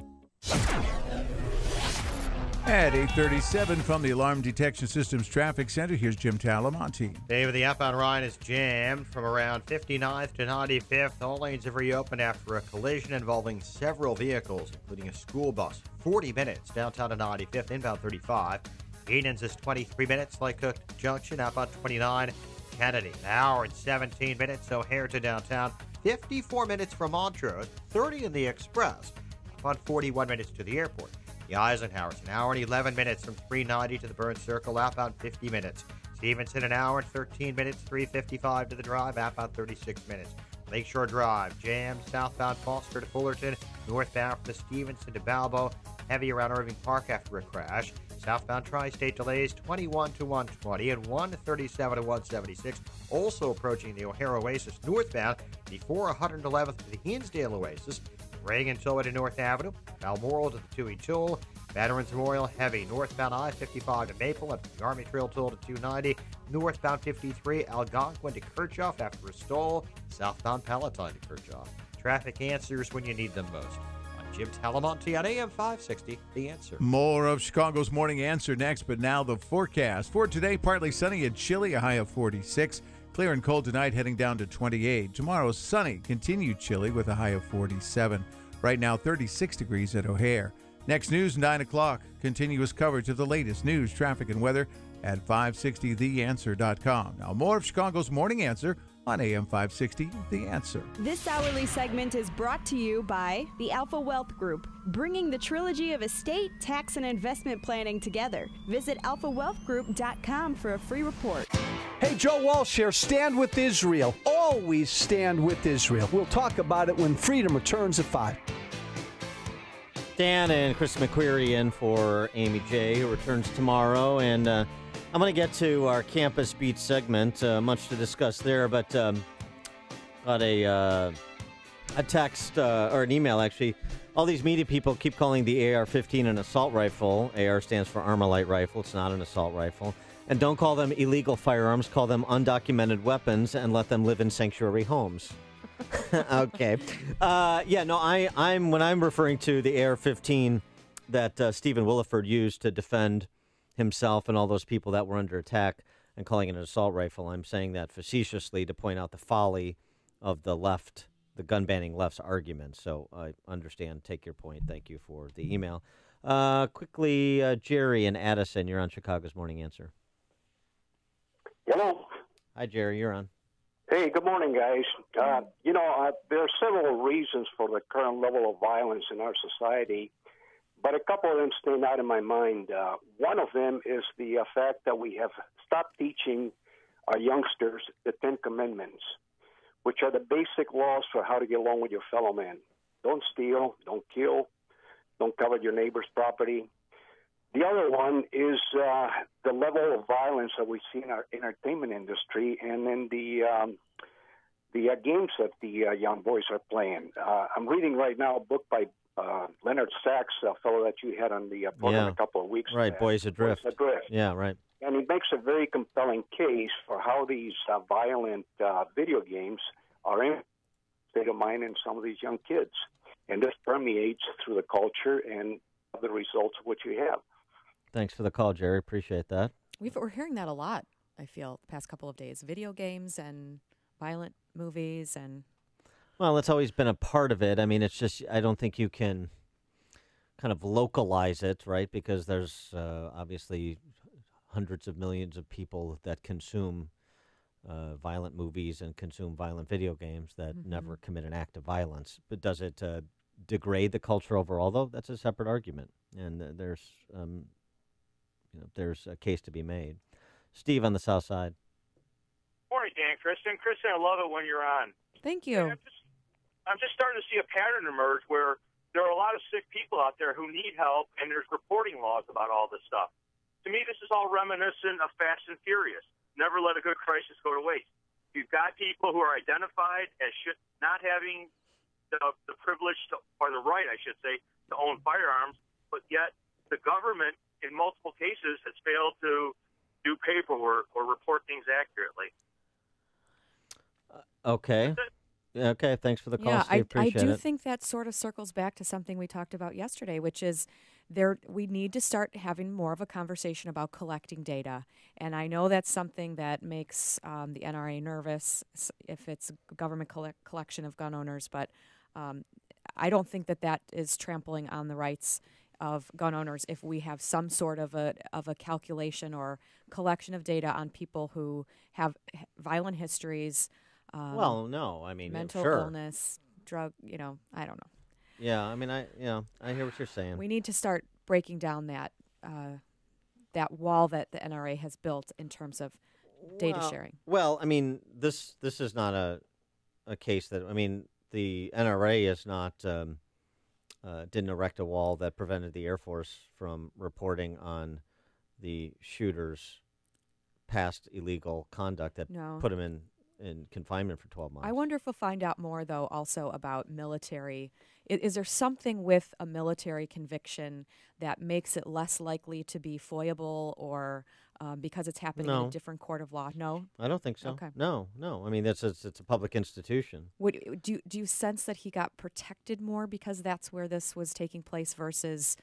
At 8:37 from the Alarm Detection Systems Traffic Center, here's Jim Talamonte. Dave, the outbound Ryan is jammed from around 59th to 95th. All lanes have reopened after a collision involving several vehicles, including a school bus. 40 minutes downtown to 95th, inbound 35. Eden's is 23 minutes, Lycook Junction, outbound 29. Kennedy, an hour and 17 minutes, O'Hare to downtown. 54 minutes from Montrose, 30 in the Express. About 41 minutes to the airport. The Eisenhower's an hour and 11 minutes from 390 to the Burns Circle, outbound 50 minutes. Stevenson, an hour and 13 minutes, 355 to the drive, outbound 36 minutes. Lakeshore Drive, jammed southbound Foster to Fullerton, northbound from the Stevenson to Balbo, heavy around Irving Park after a crash. Southbound Tri-State delays 21 to 120 and 137 to 176. Also approaching the O'Hare Oasis northbound before 111th to the Hinsdale Oasis. Reagan Toll to North Avenue, Balmoral to the Toohey Toll, Veterans Memorial heavy, northbound I-55 to Maple and the Army Trail Toll to 290, northbound 53 Algonquin to Kirchhoff after a stall, southbound Palatine to Kirchhoff. Traffic answers when you need them most. I'm Jim Talamonte on AM 560, The Answer. More of Chicago's Morning Answer next, but now the forecast. For today, partly sunny and chilly, a high of 46. Clear and cold tonight, heading down to 28. Tomorrow, sunny, continued chilly with a high of 47. Right now, 36 degrees at O'Hare. Next news, 9 o'clock. Continuous coverage of the latest news, traffic, and weather at 560theanswer.com. Now, more of Chicago's Morning Answer on AM 560, The Answer. This hourly segment is brought to you by the Alpha Wealth Group, bringing the trilogy of estate, tax, and investment planning together. Visit alphawealthgroup.com for a free report. Hey, Joe Walsh here. Stand with Israel. Always stand with Israel. We'll talk about it when Freedom returns at 5. Dan and Chris McQuarrie in for Amy J, who returns tomorrow. And I'm going to get to our Campus Beat segment. Much to discuss there, but got a text or an email, actually. All these media people keep calling the AR-15 an assault rifle. AR stands for Armalite rifle. It's not an assault rifle. And don't call them illegal firearms. Call them undocumented weapons and let them live in sanctuary homes. Okay. I'm when I'm referring to the AR-15 that Stephen Williford used to defend himself and all those people that were under attack and calling it an assault rifle, I'm saying that facetiously to point out the folly of the left, the gun banning left's argument. So I understand. Take your point. Thank you for the email. Quickly, Jerry and Addison, you're on Chicago's Morning Answer. Hello. Hi, Jerry. You're on. Hey, good morning, guys. There are several reasons for the current level of violence in our society, but a couple of them stand out in my mind. One of them is the fact that we have stopped teaching our youngsters the 10 Commandments, which are the basic laws for how to get along with your fellow man. Don't steal, don't kill, don't covet your neighbor's property. The other one is the level of violence that we see in our entertainment industry and in the games that the young boys are playing. I'm reading right now a book by Leonard Sachs, a fellow that you had on the program a couple of weeks ago. Right, Boys Adrift. Boys Adrift. Yeah, right. And he makes a very compelling case for how these violent video games are in the state of mind in some of these young kids. And this permeates through the culture and the results of what you have. Thanks for the call, Jerry. Appreciate that. We're hearing that a lot, I feel, the past couple of days. Video games and violent movies and... Well, it's always been a part of it. I mean, it's just, I don't think you can kind of localize it, right? Because there's obviously hundreds of millions of people that consume violent movies and consume violent video games that never commit an act of violence. But does it degrade the culture overall, though? That's a separate argument. And there's a case to be made. Steve on the South Side. Morning, Dan. Kristen, I love it when you're on. Thank you. I'm just starting to see a pattern emerge where there are a lot of sick people out there who need help, and there's reporting laws about all this stuff. To me, this is all reminiscent of Fast and Furious. Never let a good crisis go to waste. You've got people who are identified as not having the privilege or the right, I should say, to own firearms, but yet the government, in multiple cases, has failed to do paperwork or report things accurately. Okay. Okay, thanks for the call, Steve. I Appreciate do it. think that sort of circles back to something we talked about yesterday, which is we need to start having more of a conversation about collecting data. And I know that's something that makes the NRA nervous if it's a government collection of gun owners, but I don't think that is trampling on the rights of gun owners if we have some sort of a calculation or collection of data on people who have violent histories. Well, no, I mean, mental sure. illness, drug, I don't know. Yeah, I mean, I hear what you're saying. We need to start breaking down that wall that the NRA has built in terms of data sharing. Well, I mean, this is not a case that, I mean, the NRA is not didn't erect a wall that prevented the Air Force from reporting on the shooter's past illegal conduct that put him in confinement for 12 months. I wonder if we'll find out more, though, also about military. Is there something with a military conviction that makes it less likely to be foiable or because it's happening in a different court of law? No? I don't think so. Okay. No. I mean, it's a public institution. Do you sense that he got protected more because that's where this was taking place versus,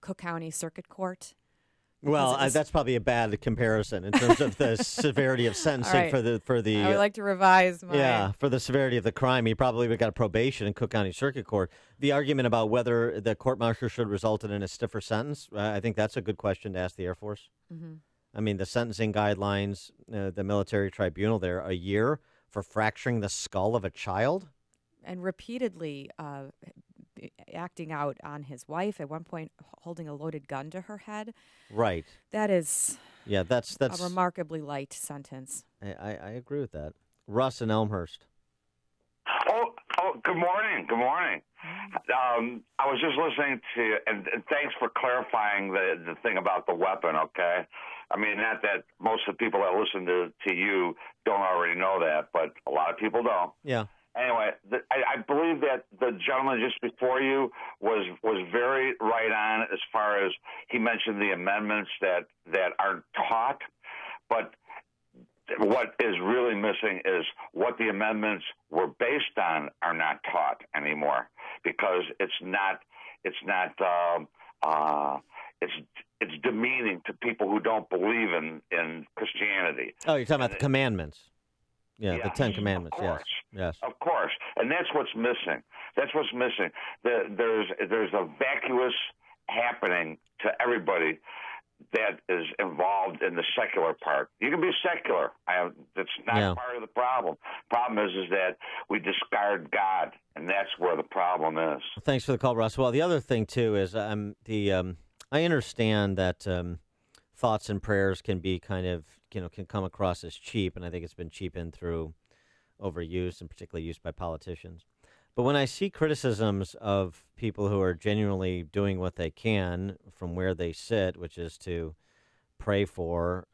Cook County Circuit Court? Well, that's probably a bad comparison in terms of the severity of sentencing for the. I would like to revise my. Yeah, for the severity of the crime, he probably would have got a probation in Cook County Circuit Court. The argument about whether the court-martial should result in a stiffer sentence, I think that's a good question to ask the Air Force. Mm-hmm. I mean, the sentencing guidelines, the military tribunal there, a year for fracturing the skull of a child, and repeatedly acting out on his wife, at one point holding a loaded gun to her head. Right. That is Yeah, that's a remarkably light sentence. I agree with that. Russ in Elmhurst. Oh, good morning. Good morning. I was just listening to, and thanks for clarifying the thing about the weapon, okay? I mean, not that most of the people that listen to you don't already know that, but a lot of people don't. Yeah. Anyway, I believe that the gentleman just before you was very right on as far as he mentioned the amendments that aren't taught, but what is really missing is what the amendments were based on are not taught anymore, because it's demeaning to people who don't believe in Christianity. Oh, you're talking about the commandments. Yeah, the Ten Commandments. Yes. Of course, and that's what's missing. There's a vacuous happening to everybody that is involved in the secular part. You can be secular. That's not part of the problem. Problem is that we discard God, and that's where the problem is. Thanks for the call, Russ. Well, the other thing too is I understand that thoughts and prayers can be kind of can come across as cheap, and I think it's been cheapened through overuse and particularly used by politicians. But when I see criticisms of people who are genuinely doing what they can from where they sit, which is to pray for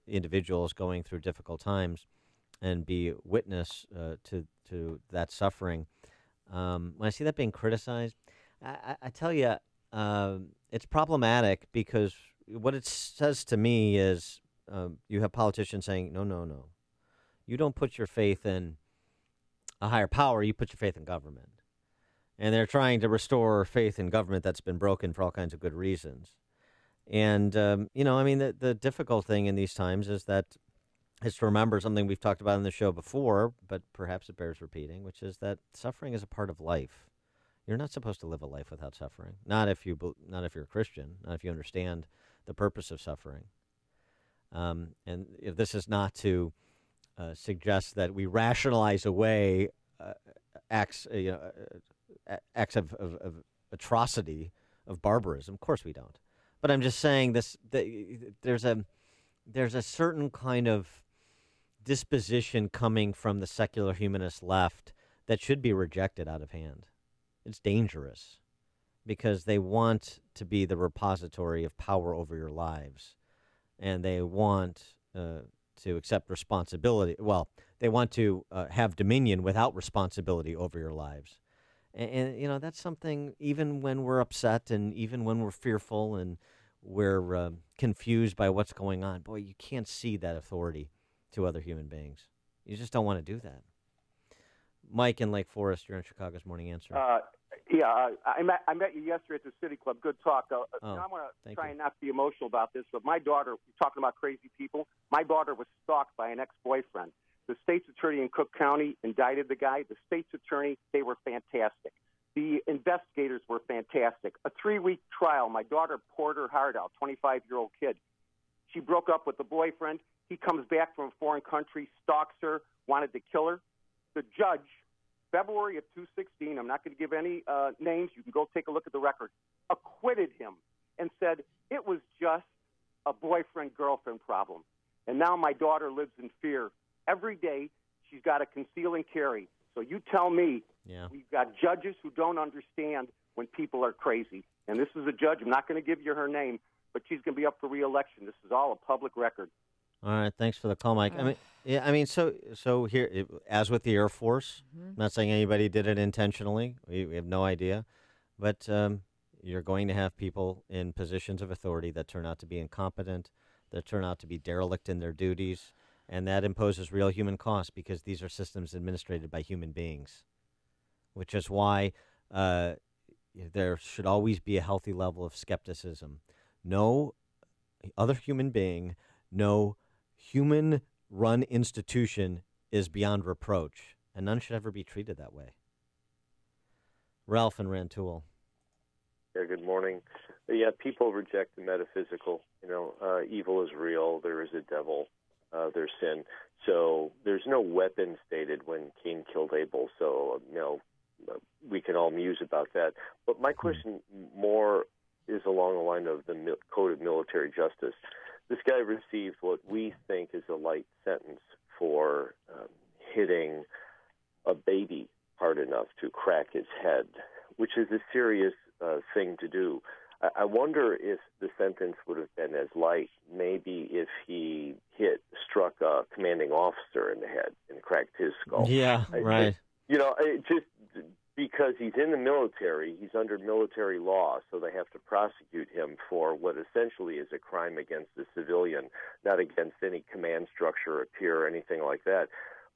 individuals going through difficult times and be witness to that suffering, when I see that being criticized, I tell you, it's problematic, because what it says to me is you have politicians saying, no, you don't put your faith in a higher power, you put your faith in government. And they're trying to restore faith in government that's been broken for all kinds of good reasons. And, the difficult thing in these times is to remember something we've talked about in the show before, but perhaps it bears repeating, which is that suffering is a part of life. You're not supposed to live a life without suffering. Not if you're a Christian, not if you understand the purpose of suffering. And if this is not to suggest that we rationalize away acts of atrocity, of barbarism. Of course we don't. But I'm just saying there's a certain kind of disposition coming from the secular humanist left that should be rejected out of hand. It's dangerous, because they want to be the repository of power over your lives, and they want to accept responsibility. Well, they want to have dominion without responsibility over your lives. And that's something, even when we're upset and even when we're fearful and we're confused by what's going on, boy, you can't see that authority to other human beings. You just don't want to do that. Mike in Lake Forest, you're on Chicago's Morning Answer. I met you yesterday at the City Club. Good talk. I want to try and not be emotional about this, but my daughter, talking about crazy people, my daughter was stalked by an ex-boyfriend. The state's attorney in Cook County indicted the guy. The state's attorney, they were fantastic. The investigators were fantastic. A 3-week trial. My daughter poured her heart out, 25-year-old kid. She broke up with the boyfriend. He comes back from a foreign country, stalks her, wanted to kill her. The judge, February of 2016, I'm not going to give any names. You can go take a look at the record, acquitted him and said it was just a boyfriend-girlfriend problem. And now my daughter lives in fear. Every day she's got to conceal and carry. So you tell me, we've got judges who don't understand when people are crazy. And this is a judge. I'm not going to give you her name, but she's going to be up for re-election. This is all a public record. All right, thanks for the call, Mike. So here, as with the Air Force, I'm not saying anybody did it intentionally. We have no idea, but you're going to have people in positions of authority that turn out to be incompetent, that turn out to be derelict in their duties, and that imposes real human cost, because these are systems administrated by human beings, which is why there should always be a healthy level of skepticism. No other human being, no human-run institution is beyond reproach, and none should ever be treated that way. Ralph in Rantoul. Yeah, good morning. Yeah, people reject the metaphysical. Evil is real. There is a devil. There's sin. So there's no weapon stated when Cain killed Abel. So, we can all muse about that. But my question more is along the line of the Code of Military Justice. this guy received what we think is a light sentence for hitting a baby hard enough to crack his head, which is a serious thing to do. I wonder if the sentence would have been as light, maybe if he struck a commanding officer in the head and cracked his skull. Yeah, right. Just because he's in the military, he's under military law, so they have to prosecute him for what essentially is a crime against the civilian, not against any command structure or peer or anything like that.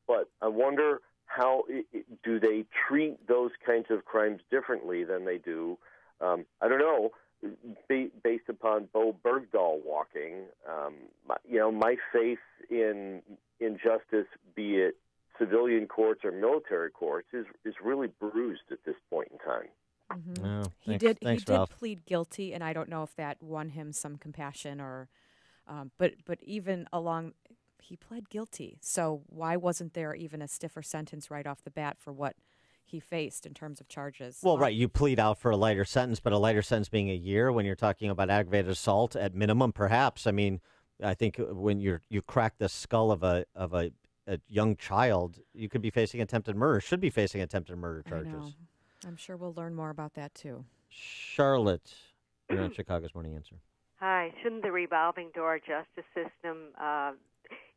But I wonder how do they treat those kinds of crimes differently than they do, I don't know, based upon Bo Bergdahl walking. My faith in justice, be it civilian courts or military courts, is really bruised at this point in time. Mm-hmm. Oh, He did plead guilty, and I don't know if that won him some compassion or, but even along, he pled guilty. So why wasn't there even a stiffer sentence right off the bat for what he faced in terms of charges? Well, right, you plead out for a lighter sentence, but a lighter sentence being a year when you're talking about aggravated assault at minimum, perhaps. I mean, I think when you crack the skull of a young child, you could be facing attempted murder, should be facing attempted murder charges. I know. I'm sure we'll learn more about that, too. Charlotte, you're on Chicago's Morning Answer. Hi. Shouldn't the revolving door justice system,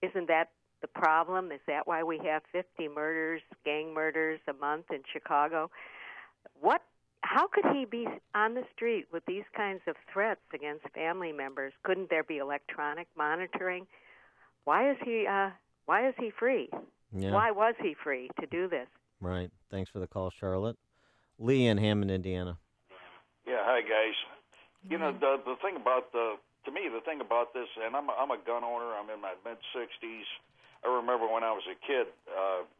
isn't that the problem? Is that why we have 50 murders, gang murders a month in Chicago? How could he be on the street with these kinds of threats against family members? Couldn't there be electronic monitoring? Why is he free? Yeah. Why was he free to do this? Right. Thanks for the call, Charlotte. Lee in Hammond, Indiana. Yeah, hi guys. You know, the thing about the thing about this, and I'm a gun owner. I'm in my mid-60s. I remember when I was a kid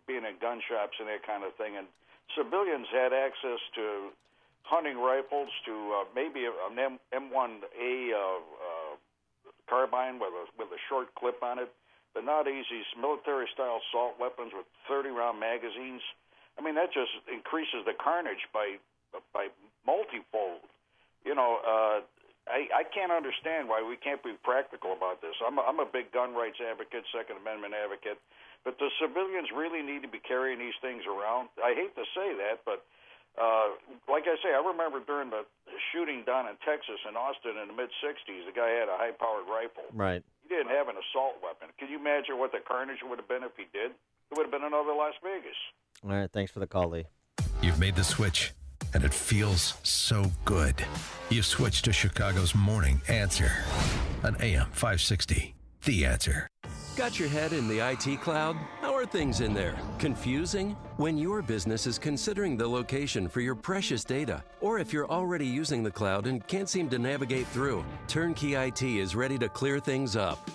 being in gun shops and that kind of thing, and civilians had access to hunting rifles, to maybe an M1A carbine with a short clip on it. But nowadays, these military-style assault weapons with 30-round magazines, I mean, that just increases the carnage by multifold. I can't understand why we can't be practical about this. I'm a big gun rights advocate, Second Amendment advocate, but the civilians really need to be carrying these things around. I hate to say that, but like I say, I remember during the shooting down in Texas in Austin in the mid-'60s, the guy had a high-powered rifle. Right. He didn't have an assault weapon. Can you imagine what the carnage would have been if he did? It would have been another Las Vegas. All right, thanks for the call, Lee. You've made the switch, and it feels so good. You've switched to Chicago's Morning Answer on AM 560. The Answer. Got your head in the IT cloud? How are things in there? Confusing? When your business is considering the location for your precious data, or if you're already using the cloud and can't seem to navigate through, Turnkey IT is ready to clear things up.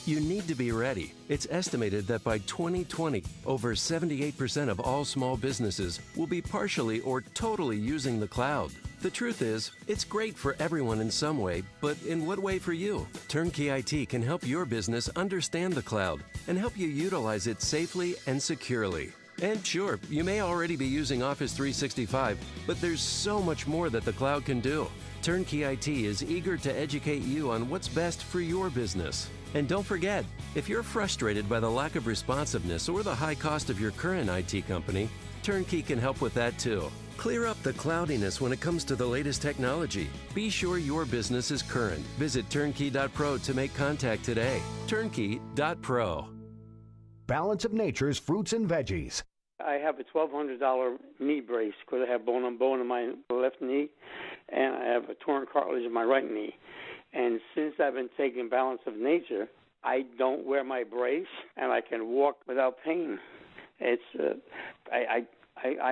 You need to be ready. It's estimated that by 2020, over 78% of all small businesses will be partially or totally using the cloud. The truth is, it's great for everyone in some way, but in what way for you? Turnkey IT can help your business understand the cloud and help you utilize it safely and securely. And sure, you may already be using Office 365, but there's so much more that the cloud can do. Turnkey IT is eager to educate you on what's best for your business. And don't forget, if you're frustrated by the lack of responsiveness or the high cost of your current IT company, Turnkey can help with that too. Clear up the cloudiness when it comes to the latest technology. Be sure your business is current. Visit turnkey.pro to make contact today. Turnkey.pro. Balance of Nature's fruits and veggies. I have a $1,200 knee brace because I have bone on bone in my left knee, and I have a torn cartilage in my right knee. And since I've been taking Balance of Nature, I don't wear my brace, and I can walk without pain. It's I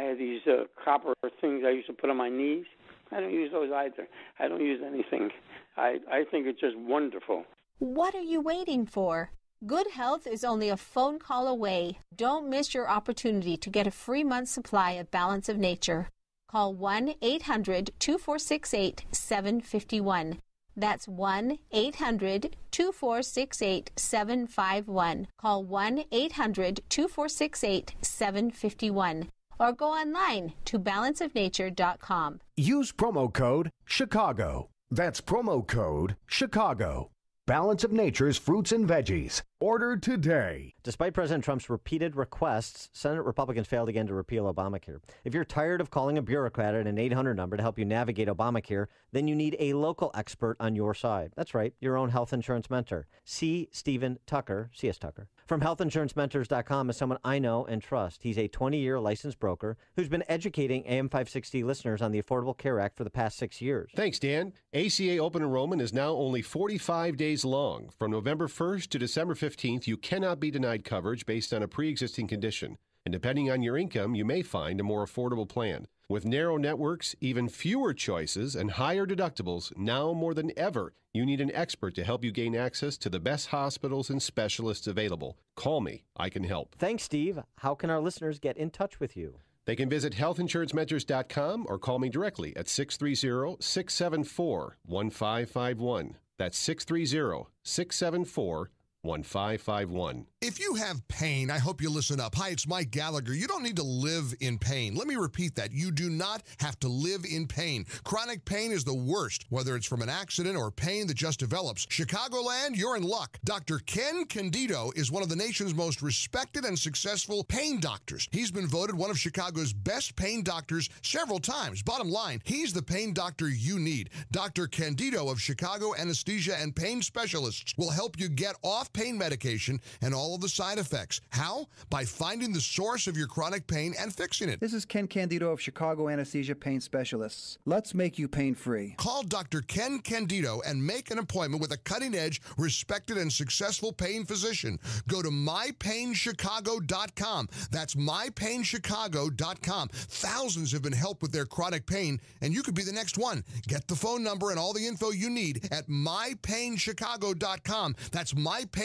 have these copper things I used to put on my knees. I don't use those either. I don't use anything. I think it's just wonderful. What are you waiting for? Good health is only a phone call away. Don't miss your opportunity to get a free month's supply of Balance of Nature. Call 1-800-2468-751. That's 1-800-2468-751. Call 1-800-2468-751. Or go online to balanceofnature.com. Use promo code Chicago. That's promo code Chicago. Balance of Nature's fruits and veggies. Order today. Despite President Trump's repeated requests, Senate Republicans failed again to repeal Obamacare. If you're tired of calling a bureaucrat at an 800 number to help you navigate Obamacare, then you need a local expert on your side. That's right, your own health insurance mentor. C. Stephen Tucker, C.S. Tucker, from healthinsurancementors.com is someone I know and trust. He's a 20-year licensed broker who's been educating AM 560 listeners on the Affordable Care Act for the past 6 years. Thanks, Dan. ACA open enrollment is now only 45 days long. From November 1st to December 15th, you cannot be denied coverage based on a pre-existing condition. And depending on your income, you may find a more affordable plan. With narrow networks, even fewer choices, and higher deductibles, now more than ever, you need an expert to help you gain access to the best hospitals and specialists available. Call me. I can help. Thanks, Steve. How can our listeners get in touch with you? They can visit healthinsurancementors.com or call me directly at 630-674-1551. That's 630-674-1551. 1551. If you have pain, I hope you listen up. Hi, it's Mike Gallagher. You don't need to live in pain. Let me repeat that. You do not have to live in pain. Chronic pain is the worst, whether it's from an accident or pain that just develops. Chicagoland, you're in luck. Dr. Ken Candido is one of the nation's most respected and successful pain doctors. He's been voted one of Chicago's best pain doctors several times. Bottom line, he's the pain doctor you need. Dr. Candido of Chicago Anesthesia and Pain Specialists will help you get off pain medication and all of the side effects. How? By finding the source of your chronic pain and fixing it. This is Ken Candido of Chicago Anesthesia Pain Specialists. Let's make you pain-free. Call Dr. Ken Candido and make an appointment with a cutting-edge, respected, and successful pain physician. Go to mypainchicago.com. That's mypainchicago.com. Thousands have been helped with their chronic pain, and you could be the next one. Get the phone number and all the info you need at mypainchicago.com. That's mypainchicago.com.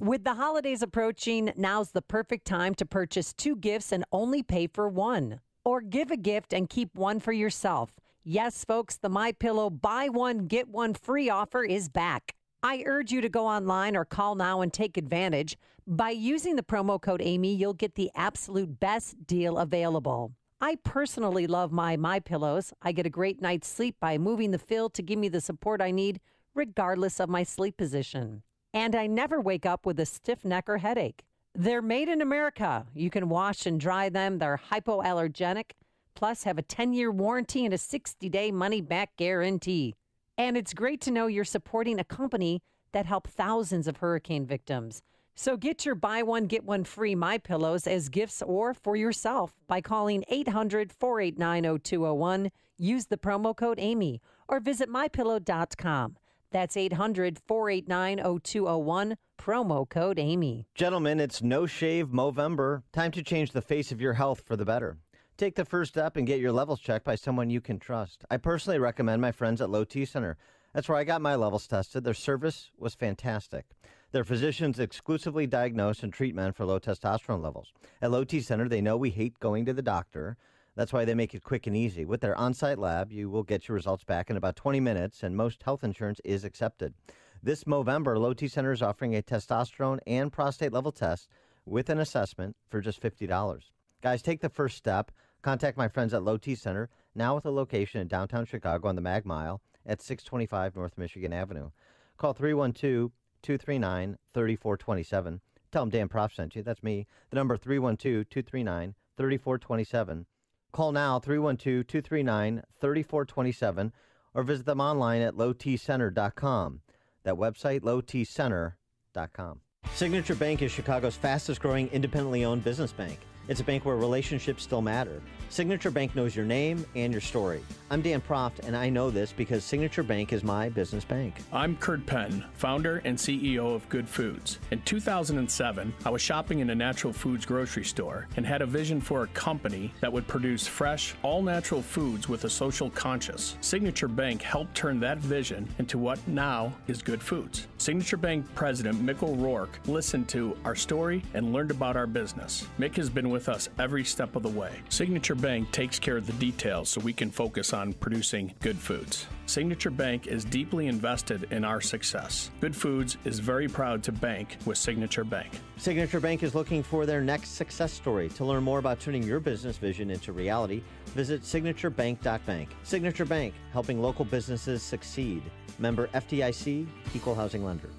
With the holidays approaching, now's the perfect time to purchase 2 gifts and only pay for 1. Or give a gift and keep 1 for yourself. Yes, folks, the MyPillow buy 1, get 1 free offer is back. I urge you to go online or call now and take advantage. By using the promo code Amy, you'll get the absolute best deal available. I personally love my MyPillows. I get a great night's sleep by moving the fill to give me the support I need, regardless of my sleep position. And I never wake up with a stiff neck or headache. They're made in America. You can wash and dry them. They're hypoallergenic, plus have a 10-year warranty and a 60-day money-back guarantee. And it's great to know you're supporting a company that helped thousands of hurricane victims. So get your buy 1, get 1 free MyPillows as gifts or for yourself by calling 800-489-0201. Use the promo code Amy or visit mypillow.com. That's 800-489-0201, promo code Amy. Gentlemen, it's No Shave Movember. Time to change the face of your health for the better. Take the first step and get your levels checked by someone you can trust. I personally recommend my friends at Low T Center. That's where I got my levels tested. Their service was fantastic. Their physicians exclusively diagnose and treat men for low testosterone levels. At Low T Center, they know we hate going to the doctor. That's why they make it quick and easy. With their on-site lab, you will get your results back in about 20 minutes, and most health insurance is accepted. This Movember, Low T Center is offering a testosterone and prostate level test with an assessment for just $50. Guys, take the first step. Contact my friends at Low T Center, now with a location in downtown Chicago on the Mag Mile at 625 North Michigan Avenue. Call 312-239-3427. Tell them Dan Prof sent you. That's me. The number 312-239-3427. Call now, 312-239-3427, or visit them online at lowtcenter.com. That website, lowtcenter.com. Signature Bank is Chicago's fastest-growing independently owned business bank. It's a bank where relationships still matter. Signature Bank knows your name and your story. I'm Dan Proft, and I know this because Signature Bank is my business bank. I'm Kurt Penn, founder and CEO of Good Foods. In 2007, I was shopping in a natural foods grocery store and had a vision for a company that would produce fresh, all-natural foods with a social conscience. Signature Bank helped turn that vision into what now is Good Foods. Signature Bank President Mick O'Rourke listened to our story and learned about our business. Mick has been with with us every step of the way. Signature Bank takes care of the details so we can focus on producing good foods. Signature Bank is deeply invested in our success. Good Foods is very proud to bank with Signature Bank. Signature Bank is looking for their next success story. To learn more about turning your business vision into reality, visit signaturebank.bank. Signature Bank, helping local businesses succeed. Member FDIC, Equal Housing Lender.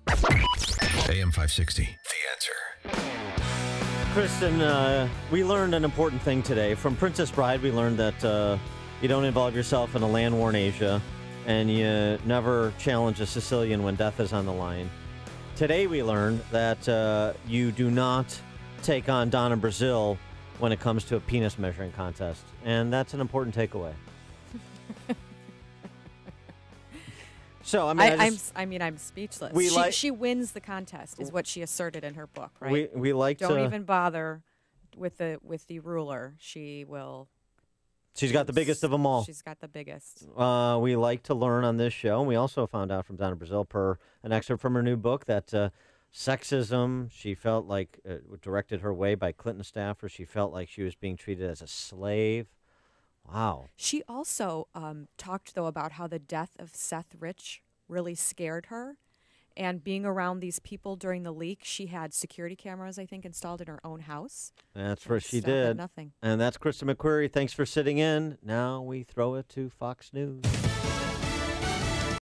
AM 560, The Answer. Kristen, we learned an important thing today. From Princess Bride, we learned that you don't involve yourself in a land war in Asia, and you never challenge a Sicilian when death is on the line. Today we learned that you do not take on Donna Brazil when it comes to a penis measuring contest, and that's an important takeaway. So I'm speechless. She wins the contest, is what she asserted in her book, right? We like don't even bother with the ruler. She will. She's got the biggest of them all. She's got the biggest. We like to learn on this show, and we also found out from Donna Brazil, per an excerpt from her new book, that sexism, she felt like directed her way by Clinton staffers. She felt like she was being treated as a slave. Wow. She also talked, though, about how the death of Seth Rich really scared her. And being around these people during the leak, she had security cameras, I think, installed in her own house. That's what she did. Nothing. And that's Kristen McQuarrie. Thanks for sitting in. Now we throw it to Fox News.